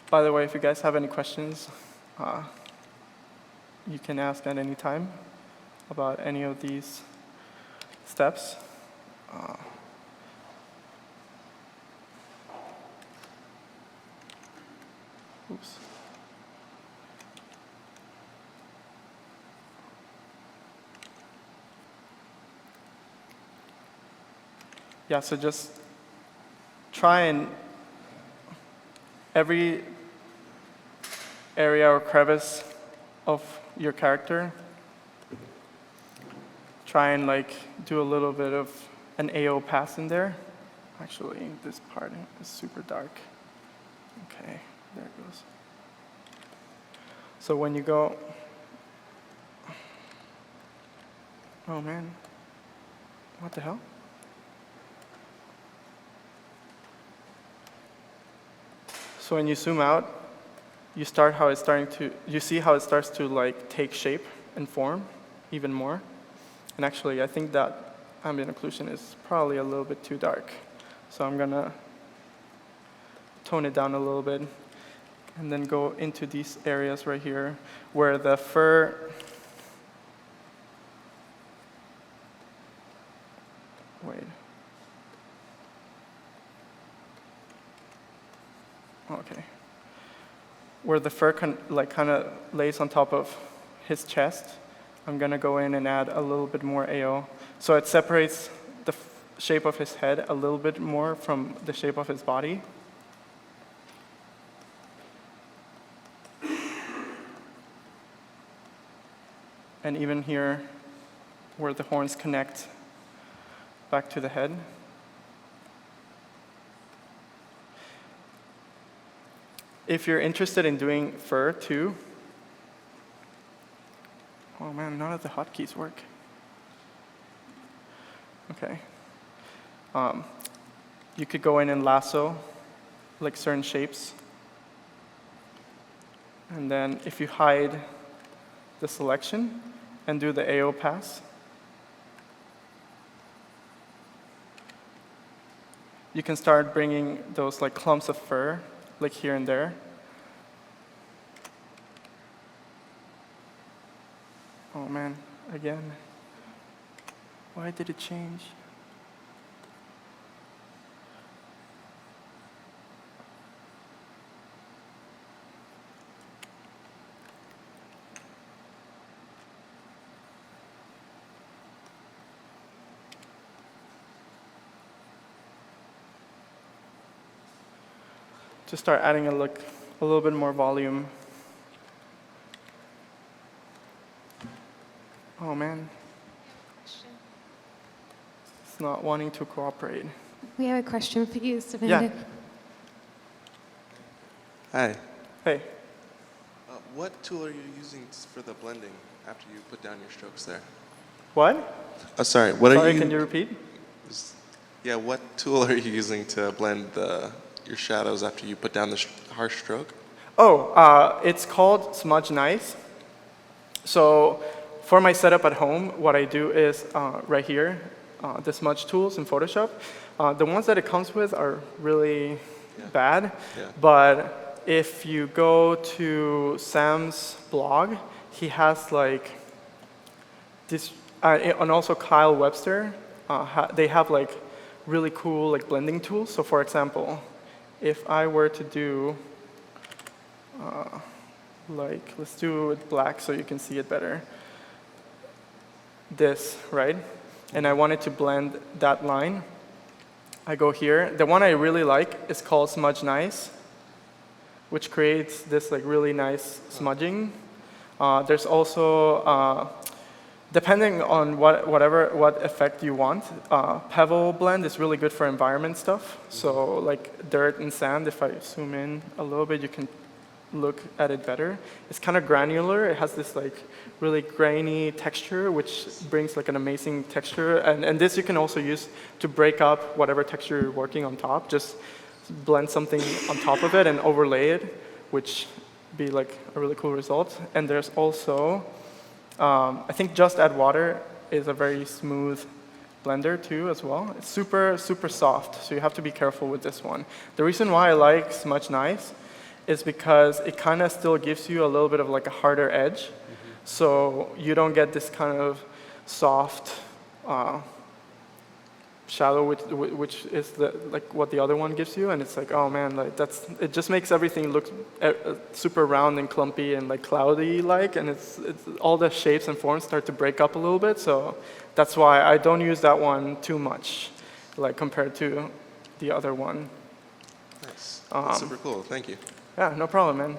By the way, if you guys have any questions, you can ask at any time about any of these steps. Oops. Yeah, so just try and every area or crevice of your character, try and like do a little bit of an AO pass in there Actually, this part is super dark. Okay, there it goes. So when you go, oh man, what the hell? So when you zoom out, you see how it starts to like take shape and form even more. And actually, I think that ambient occlusion is probably a little bit too dark. So I'm gonna tone it down a little bit and then go into these areas right here where the fur, wait. Okay. Where the fur kind of lays on top of his chest, I'm gonna go in and add a little bit more AO. So it separates the shape of his head a little bit more from the shape of his body. And even here, where the horns connect back to the head. If you're interested in doing fur too, oh man, none of the hotkeys work. Okay. You could go in and lasso like certain shapes. And then if you hide the selection and do the AO pass, you can start bringing those like clumps of fur like here and there. Oh man, again. Why did it change? Just start adding a little bit more volume. Oh man. It's not wanting to cooperate. We have a question for you, Servando. Yeah. Hi. Hey. What tool are you using for the blending after you put down your strokes there? What? Oh, sorry. What are Sorry, you? can you repeat? Yeah. What tool are you using to blend your shadows after you put down the harsh stroke? Oh, it's called Smudge Nice. So for my setup at home, what I do is right here, the smudge tools in Photoshop. The ones that it comes with are really bad, but if you go to Sam's blog, he has like this, and also Kyle Webster, they have like really cool like blending tools. So for example, if I were to do, let's do it black so you can see it better. This, right? And I wanted to blend that line. I go here. The one I really like is called Smudge Nice, which creates this like really nice smudging. There's also, depending on what effect you want, Pebble Blend is really good for environment stuff. So like dirt and sand, if I zoom in a little bit, you can look at it better. It's kind of granular. It has this like really grainy texture, which brings like an amazing texture. And this you can also use to break up whatever texture you're working on top. Just blend something on top of it and overlay it, which be like a really cool result. And there's also, I think Just Add Water is a very smooth blender too as well. It's super, super soft, so you have to be careful with this one. The reason why I like Smudge Nice is because it kind of still gives you a little bit of like a harder edge. So you don't get this kind of soft shadow, which is like what the other one gives you. And it's like, oh man, like it just makes everything look super round and clumpy and like cloudy like, and it's all the shapes and forms start to break up a little bit. So that's why I don't use that one too much, like compared to the other one. Nice. That's super cool. Thank you. Yeah, no problem, man.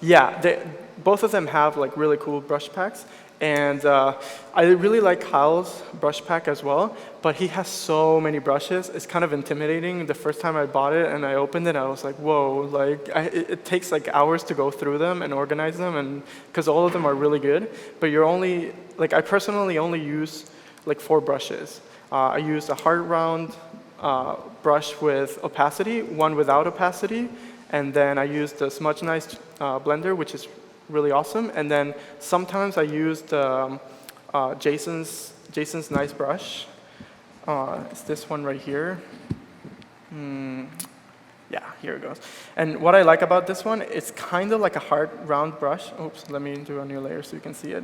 Yeah, both of them have like really cool brush packs. And I really like Kyle's brush pack as well, but he has so many brushes. It's kind of intimidating. The first time I bought it and I opened it, I was like, whoa, like it takes like hours to go through them and organize them, and because all of them are really good, but you're only, like I personally only use like 4 brushes. I use a hard round brush with opacity, one without opacity, and then I use the Smudge Nice blender, which is really awesome. And then sometimes I used Jason's Nice brush. It's this one right here. Yeah, here it goes. And what I like about this one, it's kind of like a hard round brush. Oops, let me do a new layer so you can see it.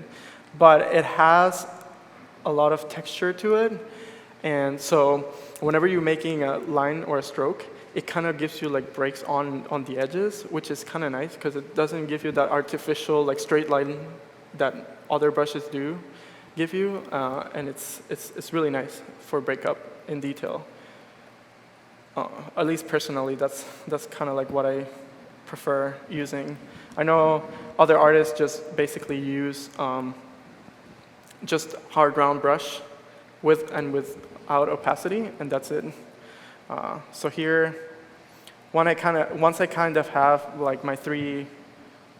But it has a lot of texture to it. And so whenever you're making a line or a stroke, it kind of gives you like breaks on the edges, which is kind of nice because it doesn't give you that artificial like straight line that other brushes do give you, and it's really nice for breakup in detail. At least personally, that's kind of like what I prefer using. I know other artists just basically use just hard round brush with and without opacity, and that's it. So here, once I kind of have like my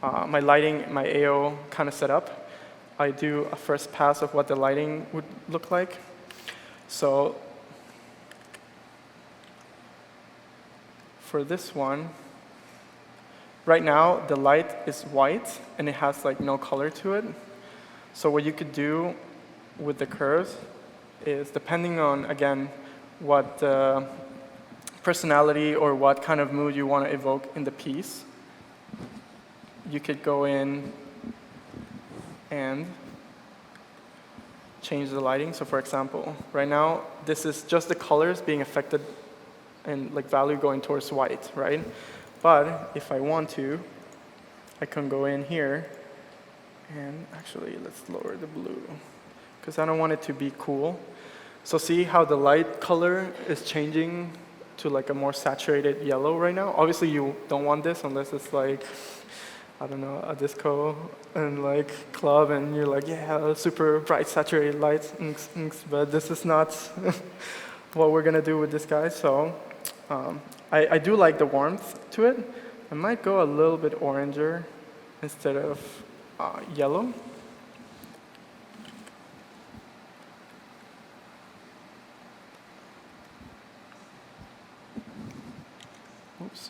my lighting, my AO kind of set up, I do a first pass of what the lighting would look like. So for this one, right now the light is white and it has like no color to it. So what you could do with the curves is, depending on, again, what the personality or what kind of mood you want to evoke in the piece, you could go in and change the lighting. So for example, right now, this is just the colors being affected and like value going towards white, right? But if I want to, I can go in here and actually let's lower the blue because I don't want it to be cool. So see how the light color is changing to like a more saturated yellow right now? Obviously you don't want this unless it's like, I don't know, a disco and like club and you're like, yeah, super bright saturated lights, but this is not what we're gonna do with this guy. So I do like the warmth to it. I might go a little bit oranger instead of yellow. Oops.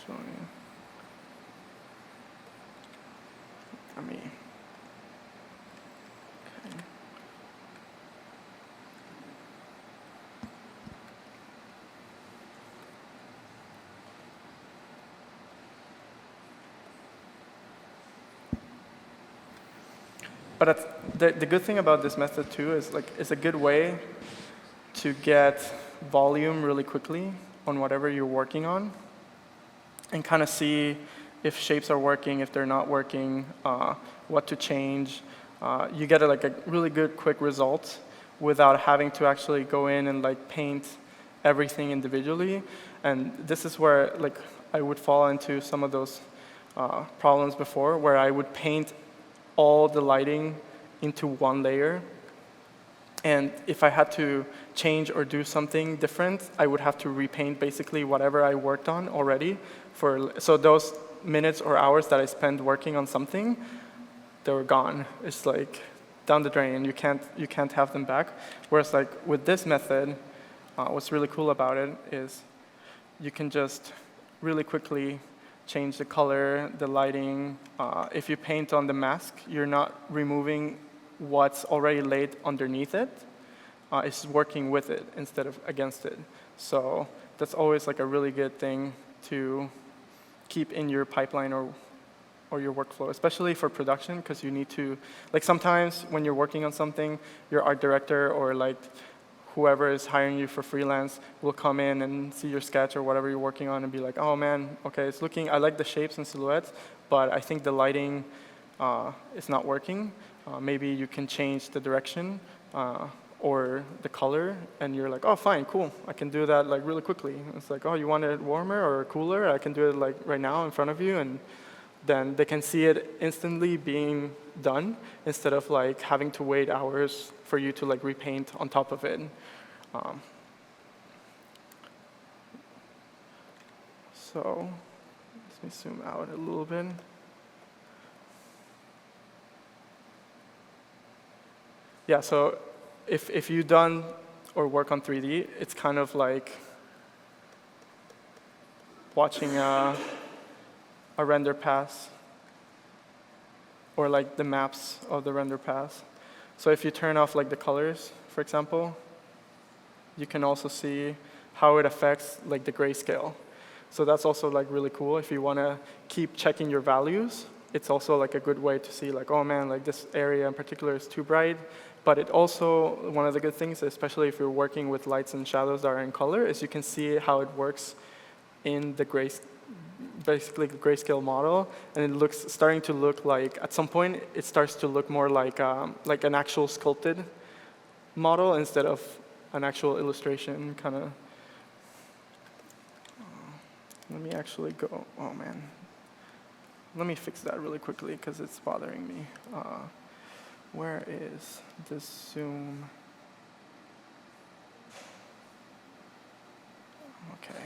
Showing. I mean. Okay. But the good thing about this method too is like it's a good way to get volume really quickly on whatever you're working on and kind of see if shapes are working, if they're not working, what to change. You get like a really good quick result without having to actually go in and like paint everything individually. And this is where like I would fall into some of those problems before, where I would paint all the lighting into one layer. And if I had to change or do something different, I would have to repaint basically whatever I worked on already. So those minutes or hours that I spent working on something, they were gone. It's like down the drain. You can't have them back. Whereas like with this method, what's really cool about it is you can just really quickly change the color, the lighting. If you paint on the mask, you're not removing what's already laid underneath it. It's working with it instead of against it. So that's always like a really good thing to keep in your pipeline or your workflow, especially for production, because you need to, like sometimes when you're working on something, your art director or like whoever is hiring you for freelance will come in and see your sketch or whatever you're working on and be like, oh man, okay, it's looking, I like the shapes and silhouettes, but I think the lighting is not working. Maybe you can change the direction or the color, and you're like, oh, fine, cool. I can do that like really quickly. It's like, oh, you want it warmer or cooler? I can do it like right now in front of you, and then they can see it instantly being done instead of like having to wait hours for you to like repaint on top of it. So let me zoom out a little bit. Yeah, so if you've done or work on 3D, it's kind of like watching a render pass, or like the maps of the render pass. So if you turn off like the colors, for example, you can also see how it affects like the grayscale. So that's also like really cool. If you want to keep checking your values, it's also like a good way to see like, oh man, like this area in particular is too bright. But it also, one of the good things, especially if you're working with lights and shadows that are in color, is you can see how it works in the basically the grayscale model, and it looks starting to look like, at some point, it starts to look more like an actual sculpted model instead of an actual illustration kind of. Let me actually go, oh man. Let me fix that really quickly because it's bothering me. Where is the zoom? Okay,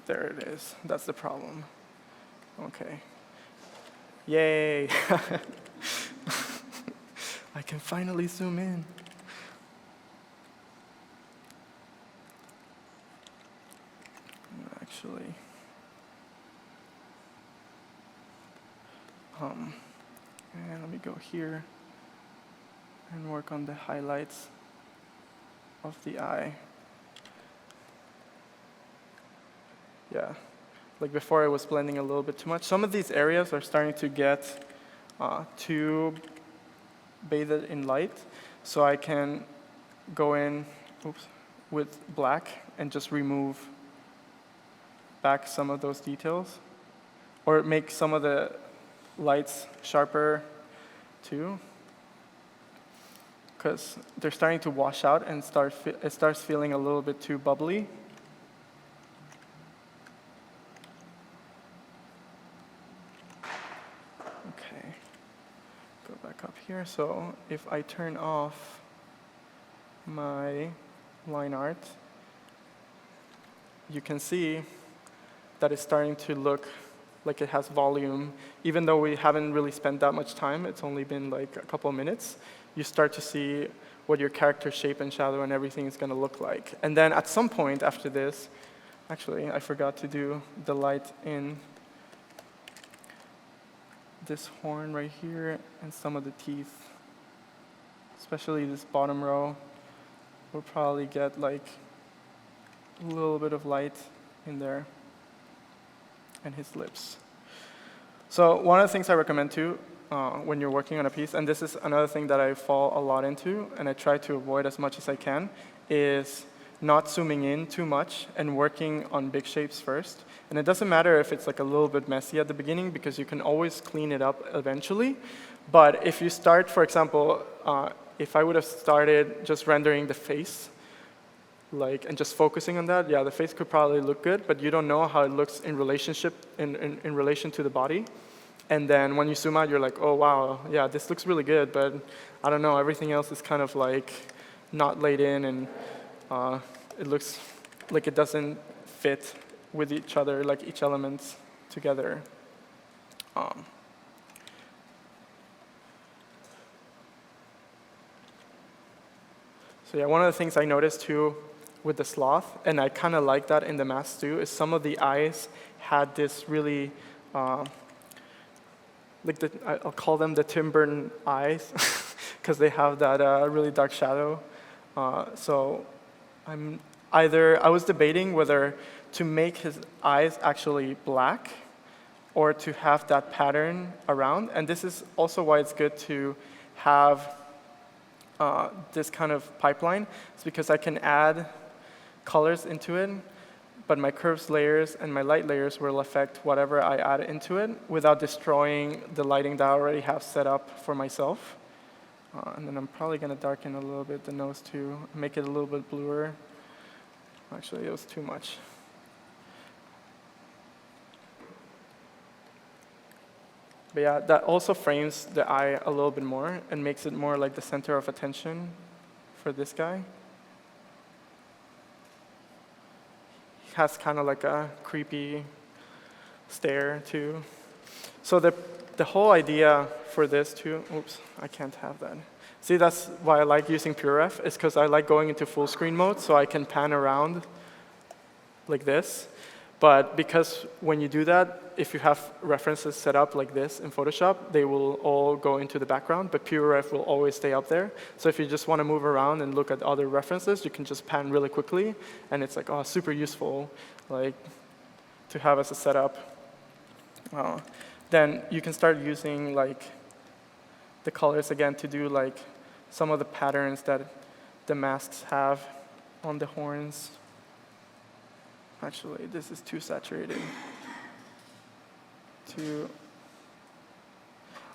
there it is. That's the problem. Okay. Yay! I can finally zoom in. Actually, and let me go here and work on the highlights of the eye. Yeah, like before I was blending a little bit too much. Some of these areas are starting to get too bathed in light, so I can go in with black and just remove back some of those details, or make some of the lights sharper too, because they're starting to wash out and it starts feeling a little bit too bubbly. Okay, go back up here. So if I turn off my line art, you can see that it's starting to look like it has volume. Even though we haven't really spent that much time, it's only been like a couple of minutes, you start to see what your character shape and shadow and everything is going to look like. And then at some point after this, actually, I forgot to do the light in this horn right here and some of the teeth, especially this bottom row. We'll probably get like a little bit of light in there, and his lips. So one of the things I recommend too, when you're working on a piece, and this is another thing that I fall a lot into, and I try to avoid as much as I can, is not zooming in too much and working on big shapes first. And it doesn't matter if it's like a little bit messy at the beginning, because you can always clean it up eventually. But if you start, for example, if I would have started just rendering the face, and just focusing on that, yeah, the face could probably look good, but you don't know how it looks in in relation to the body. And then when you zoom out, you're like, oh wow, yeah, this looks really good, but I don't know, everything else is kind of like not laid in, and it looks like it doesn't fit with each other, like each element together. So yeah, one of the things I noticed too with the sloth, and I kind of like that in the mask too, is some of the eyes had this really, I'll call them the Tim Burton eyes, because they have that really dark shadow. So I was debating whether to make his eyes actually black or to have that pattern around. And this is also why it's good to have this kind of pipeline. It's because I can add colors into it, but my curves layers and my light layers will affect whatever I add into it without destroying the lighting that I already have set up for myself. And then I'm probably going to darken a little bit the nose too, make it a little bit bluer. Actually, it was too much. But yeah, that also frames the eye a little bit more and makes it more like the center of attention for this guy. He has kind of like a creepy stare too. So the whole idea for this too, oops, I can't have that. See, that's why I like using PureRef, is because I like going into full screen mode so I can pan around like this. But because when you do that, if you have references set up like this in Photoshop, they will all go into the background, but PureRef will always stay up there. So if you just want to move around and look at other references, you can just pan really quickly, and it's like, oh, super useful, like, to have as a setup. Then you can start using like the colors again to do like some of the patterns that the masks have on the horns. Actually, this is too saturated.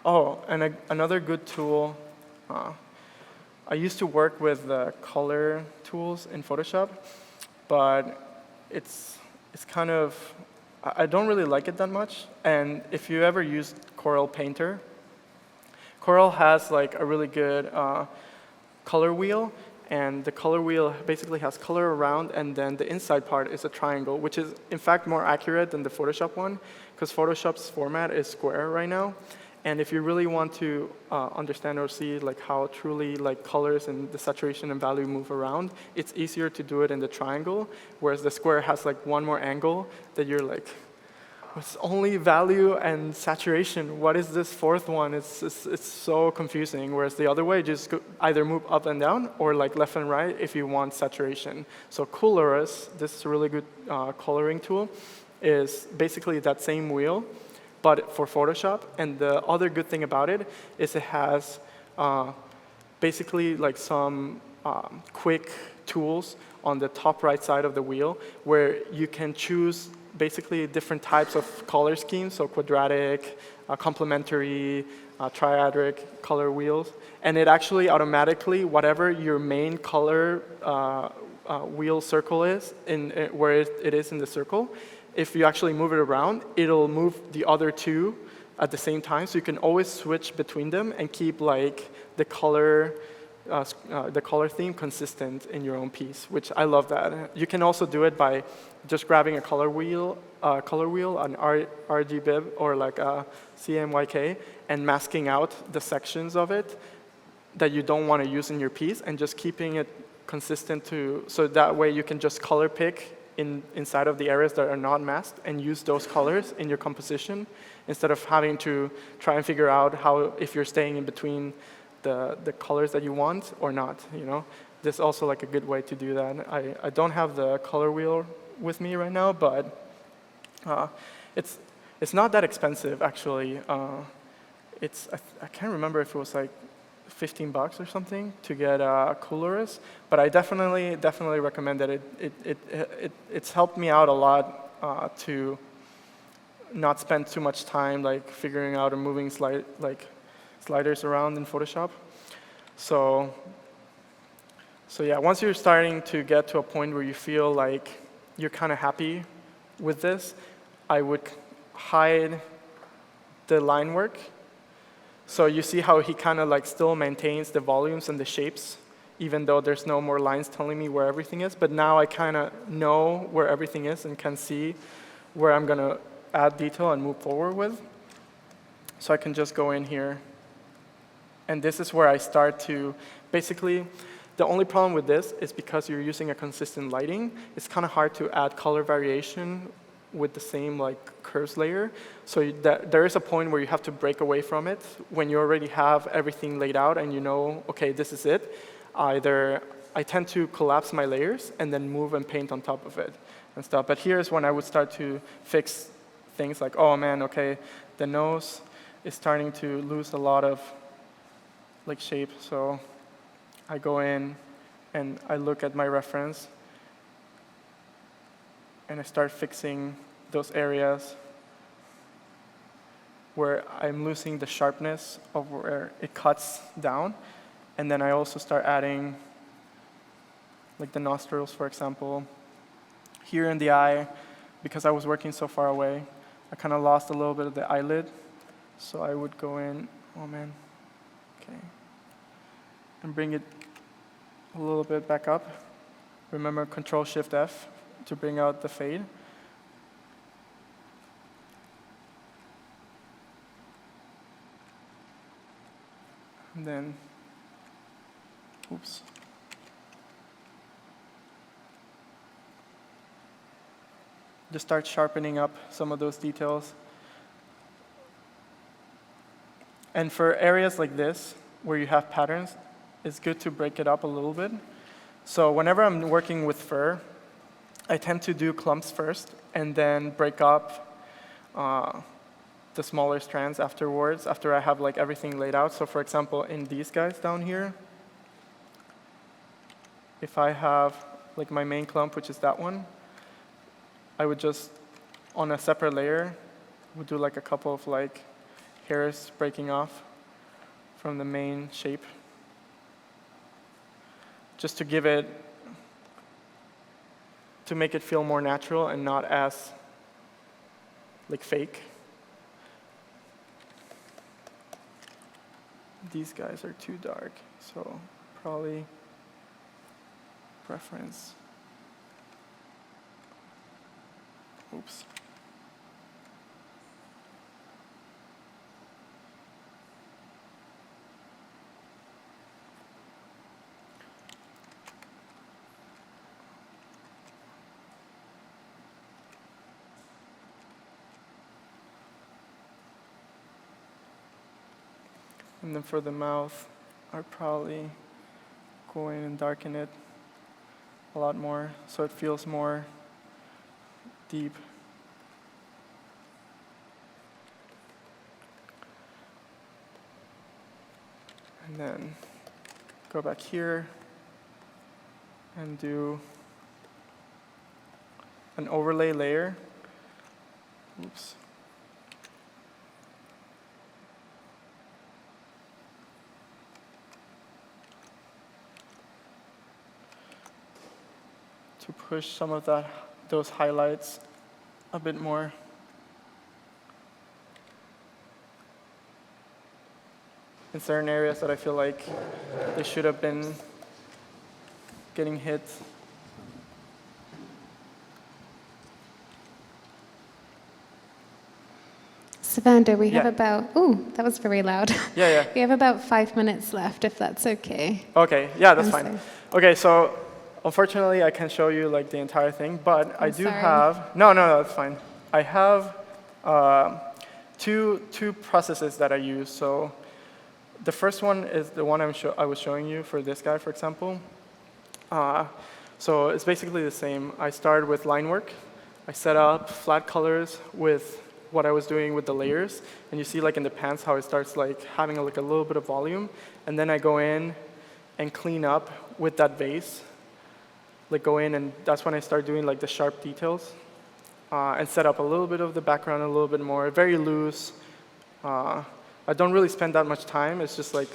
Oh, and another good tool, I used to work with the color tools in Photoshop, but it's kind of, I don't really like it that much. And if you ever used Corel Painter, Corel has like a really good color wheel, and the color wheel basically has color around, and then the inside part is a triangle, which is in fact more accurate than the Photoshop one, because Photoshop's format is square right now. And if you really want to understand or see like how truly like colors and the saturation and value move around, it's easier to do it in the triangle, whereas the square has like one more angle that you're like, it's only value and saturation. What is this fourth one? It's so confusing. Whereas the other way, just go either move up and down or like left and right if you want saturation. So Colorus, this is a really good coloring tool, is basically that same wheel, but for Photoshop. And the other good thing about it is it has basically like some quick tools on the top right side of the wheel where you can choose basically different types of color schemes, so quadratic, complementary, triadic color wheels. And it actually automatically, whatever your main color wheel circle is, where it is in the circle, if you actually move it around, it'll move the other two at the same time. So you can always switch between them and keep like the color theme consistent in your own piece, which I love that. You can also do it by just grabbing a color wheel, an RGB or like a CMYK, and masking out the sections of it that you don't want to use in your piece, and just keeping it consistent so that way you can just color pick inside of the areas that are not masked and use those colors in your composition instead of having to try and figure out if you're staying in between the colors that you want or not, you know. This is also like a good way to do that. I don't have the color wheel with me right now, but it's not that expensive actually. I can't remember if it was like $15 or something to get Colorus, but I definitely recommend that. It's helped me out a lot to not spend too much time like figuring out or moving sliders around in Photoshop. So yeah, once you're starting to get to a point where you feel like you're kind of happy with this, I would hide the line work. So you see how he kind of like still maintains the volumes and the shapes, even though there's no more lines telling me where everything is. But now I kind of know where everything is and can see where I'm going to add detail and move forward with. So I can just go in here. And this is where I start to basically, the only problem with this is because you're using a consistent lighting, it's kind of hard to add color variation with the same like curves layer. So there is a point where you have to break away from it when you already have everything laid out and you know, okay, this is it. Either I tend to collapse my layers and then move and paint on top of it and stuff. But here's when I would start to fix things like, oh man, okay, the nose is starting to lose a lot of like shape. So I go in and I look at my reference and I start fixing those areas where I'm losing the sharpness of where it cuts down. And then I also start adding like the nostrils, for example. Here in the eye, because I was working so far away, I kind of lost a little bit of the eyelid. So I would go in, oh man, okay, and bring it a little bit back up. Remember Control-Shift-F to bring out the fade. And then, oops. Just start sharpening up some of those details. And for areas like this, where you have patterns, it's good to break it up a little bit. So whenever I'm working with fur, I tend to do clumps first, and then break up the smaller strands afterwards, after I have like everything laid out. So for example, in these guys down here, if I have like my main clump, which is that one, I would just, on a separate layer, would do like a couple of like hairs breaking off from the main shape, just to give it, to make it feel more natural and not as like fake. These guys are too dark, so probably preference. Oops. And then for the mouth, I'd probably go in and darken it a lot more so it feels more deep. And then go back here and do an overlay layer. Oops. To push some of those highlights a bit more. In certain areas that I feel like they should have been getting hit. Servando, we have Yeah. about, ooh, that was very loud. Yeah. We have about 5 minutes left, if that's okay. Okay, yeah, that's I'm fine. sorry. Okay, so unfortunately I can't show you like the entire thing, but I do sorry. have, no, that's fine. I have two processes that I use. So the first one is the one I was showing you for this guy, for example. So it's basically the same. I started with line work. I set up flat colors with what I was doing with the layers. And you see like in the pants how it starts like having like a little bit of volume. And then I go in and clean up with that vase. Like go in, and that's when I start doing like the sharp details. And set up a little bit of the background a little bit more, very loose. I don't really spend that much time. It's just like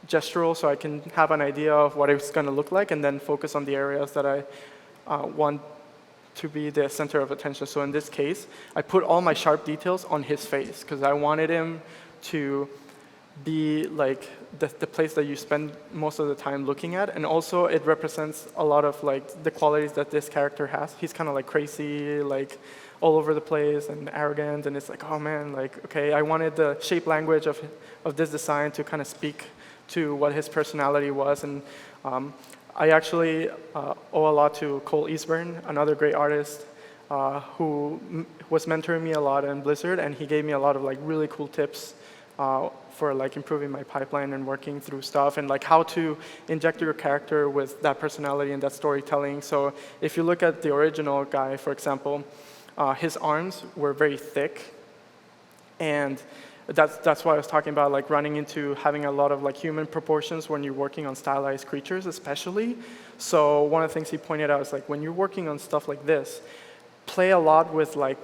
gestural, so I can have an idea of what it's going to look like and then focus on the areas that I want to be the center of attention. So in this case, I put all my sharp details on his face because I wanted him to be like the place that you spend most of the time looking at. And also it represents a lot of like the qualities that this character has. He's kind of like crazy, like all over the place and arrogant. And it's like, oh man, like, okay, I wanted the shape language of this design to kind of speak to what his personality was. And I actually owe a lot to Cole Eastburn, another great artist who was mentoring me a lot in Blizzard, and he gave me a lot of like really cool tips for like improving my pipeline and working through stuff and like how to inject your character with that personality and that storytelling. So if you look at the original guy, for example, his arms were very thick, and that's why I was talking about like running into having a lot of like human proportions when you're working on stylized creatures, especially. So one of the things he pointed out is like when you're working on stuff like this, play a lot with like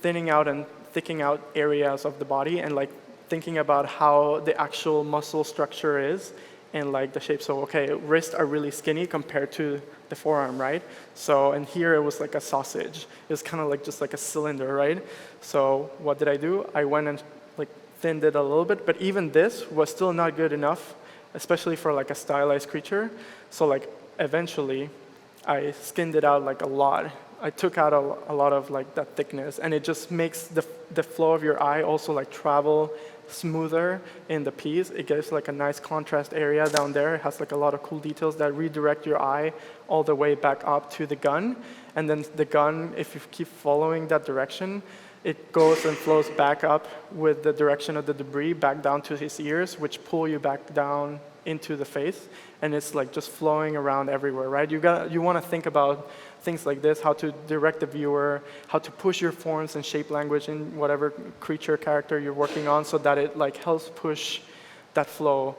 thinning out and thickening out areas of the body and like thinking about how the actual muscle structure is and like the shape. So okay, wrists are really skinny compared to the forearm, right? So, and here it was like a sausage. It was kind of like just like a cylinder, right? So what did I do? I went and like thinned it a little bit, but even this was still not good enough, especially for like a stylized creature. So like eventually I skinned it out like a lot. I took out a lot of like that thickness, and it just makes the flow of your eye also like travel smoother in the piece. It gives like a nice contrast area down there. It has like a lot of cool details that redirect your eye all the way back up to the gun. And then the gun, if you keep following that direction, it goes and flows back up with the direction of the debris back down to his ears, which pull you back down into the face. And it's like just flowing around everywhere, right? You want to think about things like this, how to direct the viewer, how to push your forms and shape language in whatever creature character you're working on, so that it like helps push that flow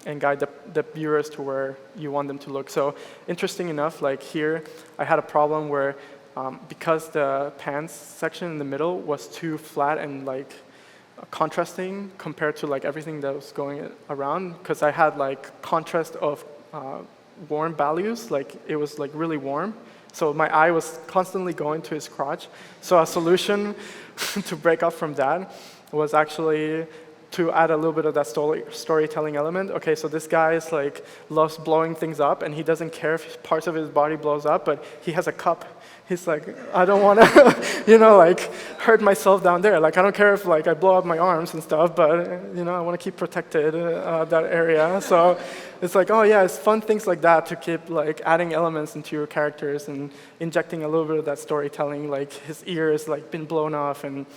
and guide the viewers to where you want them to look. So interesting enough, like here, I had a problem where because the pants section in the middle was too flat and like contrasting compared to like everything that was going around, because I had like contrast of warm values, like it was like really warm. So my eye was constantly going to his crotch. So a solution to break up from that was actually to add a little bit of that storytelling element. Okay, so this guy is like loves blowing things up, and he doesn't care if parts of his body blows up, but he has a cup. He's like, I don't want to, like hurt myself down there. Like I don't care if like I blow up my arms and stuff, but I want to keep protected that area. So it's like, oh yeah, it's fun things like that to keep like adding elements into your characters and injecting a little bit of that storytelling. Like his ears like been blown off, and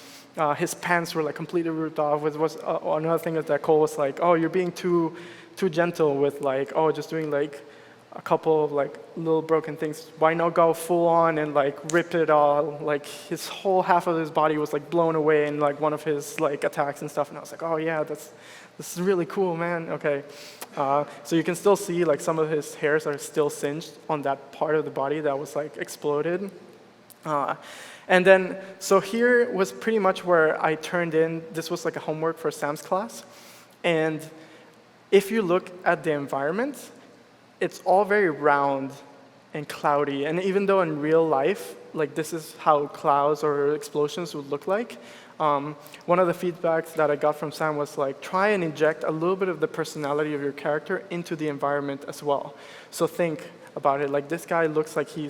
his pants were like completely ripped off. Was another thing that Cole was like, oh, you're being too gentle with like, oh, just doing like a couple of like little broken things. Why not go full on and like rip it all? Like his whole half of his body was like blown away in like one of his like attacks and stuff. And I was like, oh yeah, this is really cool, man. Okay, so you can still see like some of his hairs are still singed on that part of the body that was like exploded. And then, so here was pretty much where I turned in, this was like a homework for Sam's class. And if you look at the environment, it's all very round and cloudy. And even though in real life, like this is how clouds or explosions would look like, one of the feedbacks that I got from Sam was like, try and inject a little bit of the personality of your character into the environment as well. So think about it, like this guy looks like he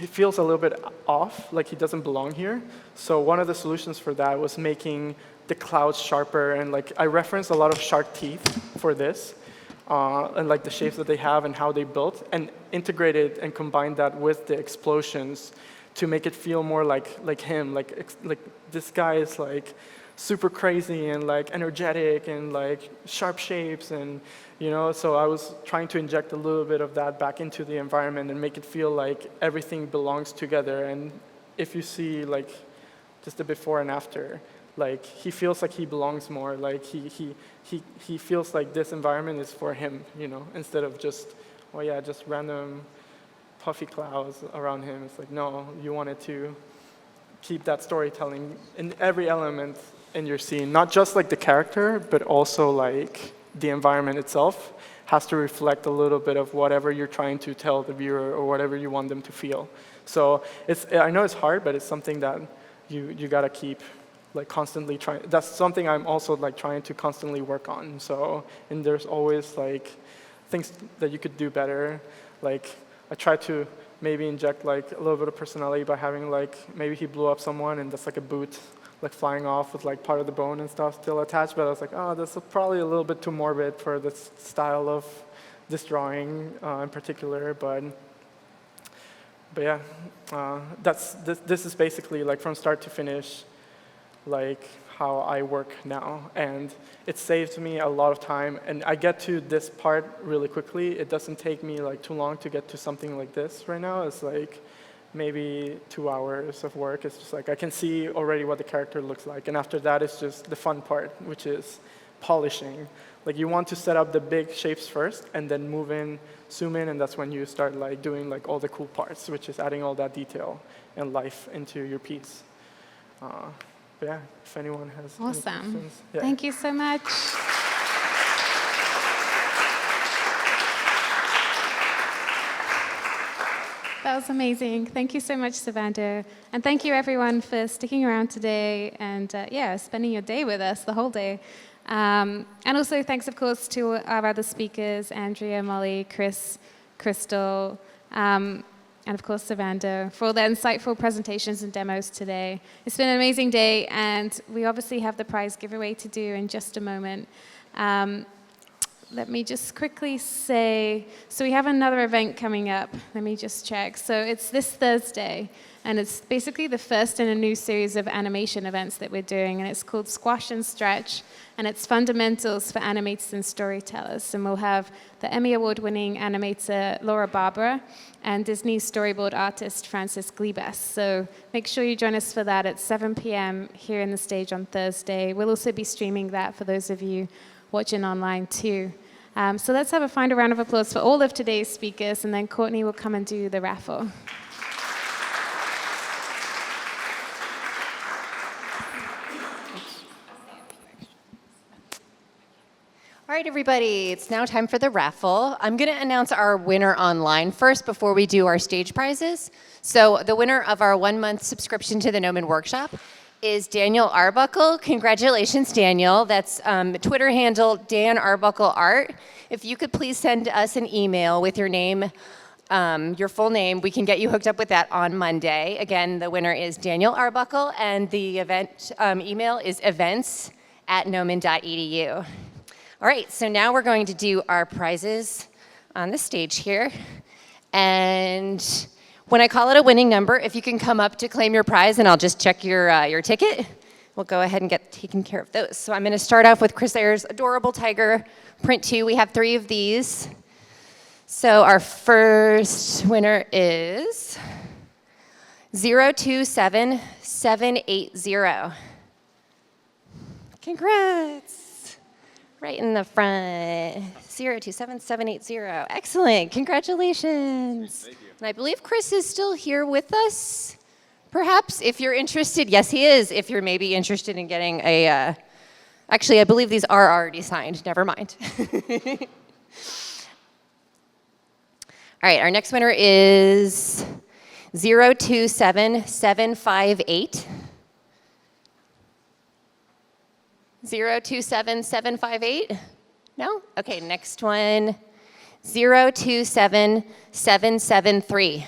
feels a little bit off, like he doesn't belong here. So one of the solutions for that was making the clouds sharper, and like I referenced a lot of shark teeth for this, and like the shapes that they have and how they built, and integrated and combined that with the explosions to make it feel more like him, like this guy is like super crazy and like energetic and like sharp shapes, and so I was trying to inject a little bit of that back into the environment and make it feel like everything belongs together. And if you see like just the before and after, like he feels like he belongs more, like he feels like this environment is for him, instead of just, oh yeah, just random puffy clouds around him. It's like, no, you wanted to keep that storytelling in every element in your scene, not just like the character, but also like the environment itself has to reflect a little bit of whatever you're trying to tell the viewer or whatever you want them to feel. So I know it's hard, but it's something that you gotta keep like constantly trying. That's something I'm also like trying to constantly work on. So, and there's always like things that you could do better. Like I try to maybe inject like a little bit of personality by having like, maybe he blew up someone and that's like a boot like flying off with like part of the bone and stuff still attached, but I was like, oh, that's probably a little bit too morbid for this style of this drawing in particular, but yeah, this is basically like from start to finish, like how I work now, and it saves me a lot of time, and I get to this part really quickly. It doesn't take me like too long to get to something like this right now. It's like maybe 2 hours of work. It's just like I can see already what the character looks like, and after that it's just the fun part, which is polishing. Like you want to set up the big shapes first and then zoom in, and that's when you start like doing like all the cool parts, which is adding all that detail and life into your piece. But yeah, if anyone has any questions. Yeah. Thank you so much. That was amazing. Thank you so much, Servando. And thank you, everyone, for sticking around today and, spending your day with us, the whole day. And also thanks, of course, to our other speakers, Andrea, Molly, Chris, Krystal, and, of course, Servando, for all their insightful presentations and demos today. It's been an amazing day, and we obviously have the prize giveaway to do in just a moment. Let me just quickly say, so we have another event coming up. Let me just check. So it's this Thursday, and it's basically the first in a new series of animation events that we're doing, and it's called Squash and Stretch, and it's fundamentals for animators and storytellers. And we'll have the Emmy Award-winning animator Laura Barbara and Disney storyboard artist Francis Glebas. So make sure you join us for that at 7 p.m. here in the stage on Thursday. We'll also be streaming that for those of you watching online too. So let's have a final round of applause for all of today's speakers, and then Courtney will come and do the raffle. All right, everybody, it's now time for the raffle. I'm going to announce our winner online first before we do our stage prizes. So the winner of our 1-month subscription to the Gnomon Workshop is Daniel Arbuckle. Congratulations, Daniel. That's Twitter handle Dan Arbuckle Art. If you could please send us an email with your name, your full name, we can get you hooked up with that on Monday. Again, the winner is Daniel Arbuckle, and the event email is events@gnomon.edu. All right, so now we're going to do our prizes on the stage here. And when I call it a winning number, if you can come up to claim your prize, and I'll just check your ticket, we'll go ahead and get taken care of those. So I'm going to start off with Chris Ayers' adorable tiger print 2. We have 3 of these. So our first winner is 027780. Congrats. Right in the front, 027780. Excellent, congratulations. Thank you. And I believe Chris is still here with us. Perhaps, if you're interested, yes, he is. If you're maybe interested in getting a, actually, I believe these are already signed. Never mind. All right, our next winner is 027758. 027758? No? Okay, next one. 027773.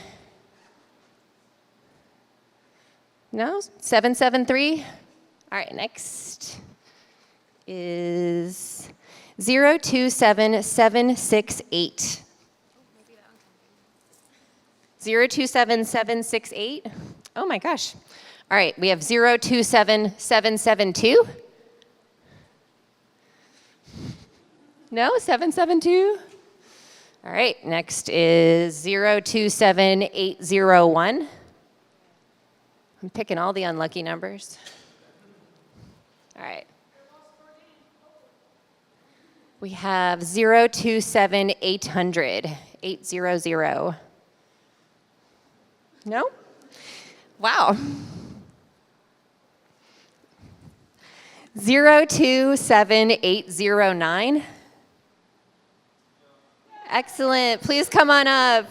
No? 773? All right, next is 027768. 027768? Oh my gosh. All right, we have 027772. No, 772? All right, next is 027801. I'm picking all the unlucky numbers. All right. We have 027800, 800. No? Wow. 027809. Excellent. Please come on up.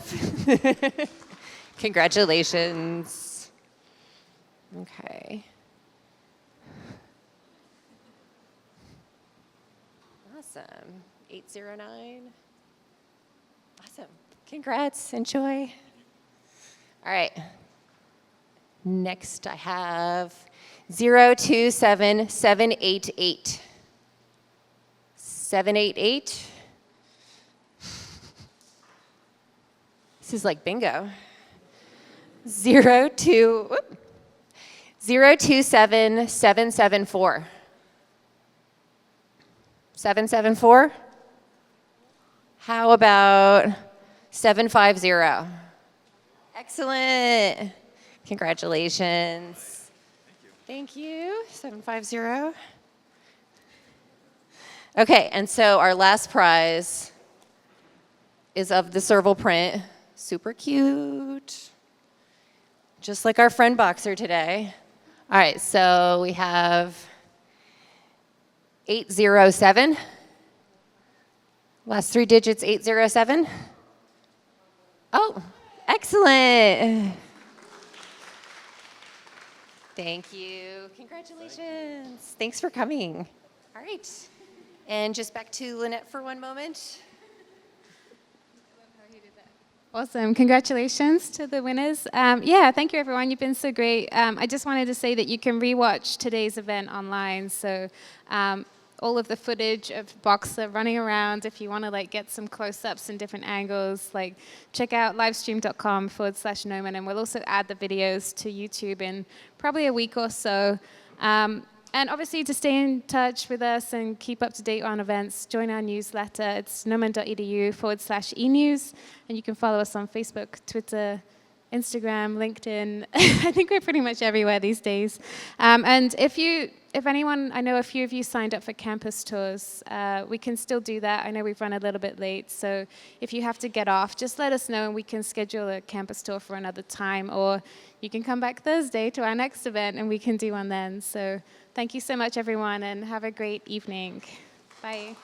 Congratulations. Okay. Awesome. 809. Awesome. Congrats. Enjoy. All right. Next, I have 027788. 788. This is like bingo. 027774. 774? How about 750? Excellent. Congratulations. Thank you. 750. Okay, and so our last prize is of the Serval print. Super cute. Just like our friend Boxer today. All right, so we have 807. Last 3 digits, 807. Oh, Excellent. Thank you. Congratulations. Thanks for coming. All right. And just back to Lynette for one moment. Awesome. Congratulations to the winners. Yeah, thank you, everyone. You've been so great. I just wanted to say that you can rewatch today's event online. So all of the footage of Boxer running around, if you want to get some close-ups and different angles, check out livestream.com/Gnomon, and we'll also add the videos to YouTube in probably a week or so. And obviously, to stay in touch with us and keep up to date on events, join our newsletter. It's gnomon.edu/enews. And you can follow us on Facebook, Twitter, Instagram, LinkedIn. I think we're pretty much everywhere these days. And if anyone, I know a few of you signed up for campus tours. We can still do that. I know we've run a little bit late. So if you have to get off, just let us know and we can schedule a campus tour for another time. Or you can come back Thursday to our next event and we can do one then. So thank you so much, everyone, and have a great evening. Bye.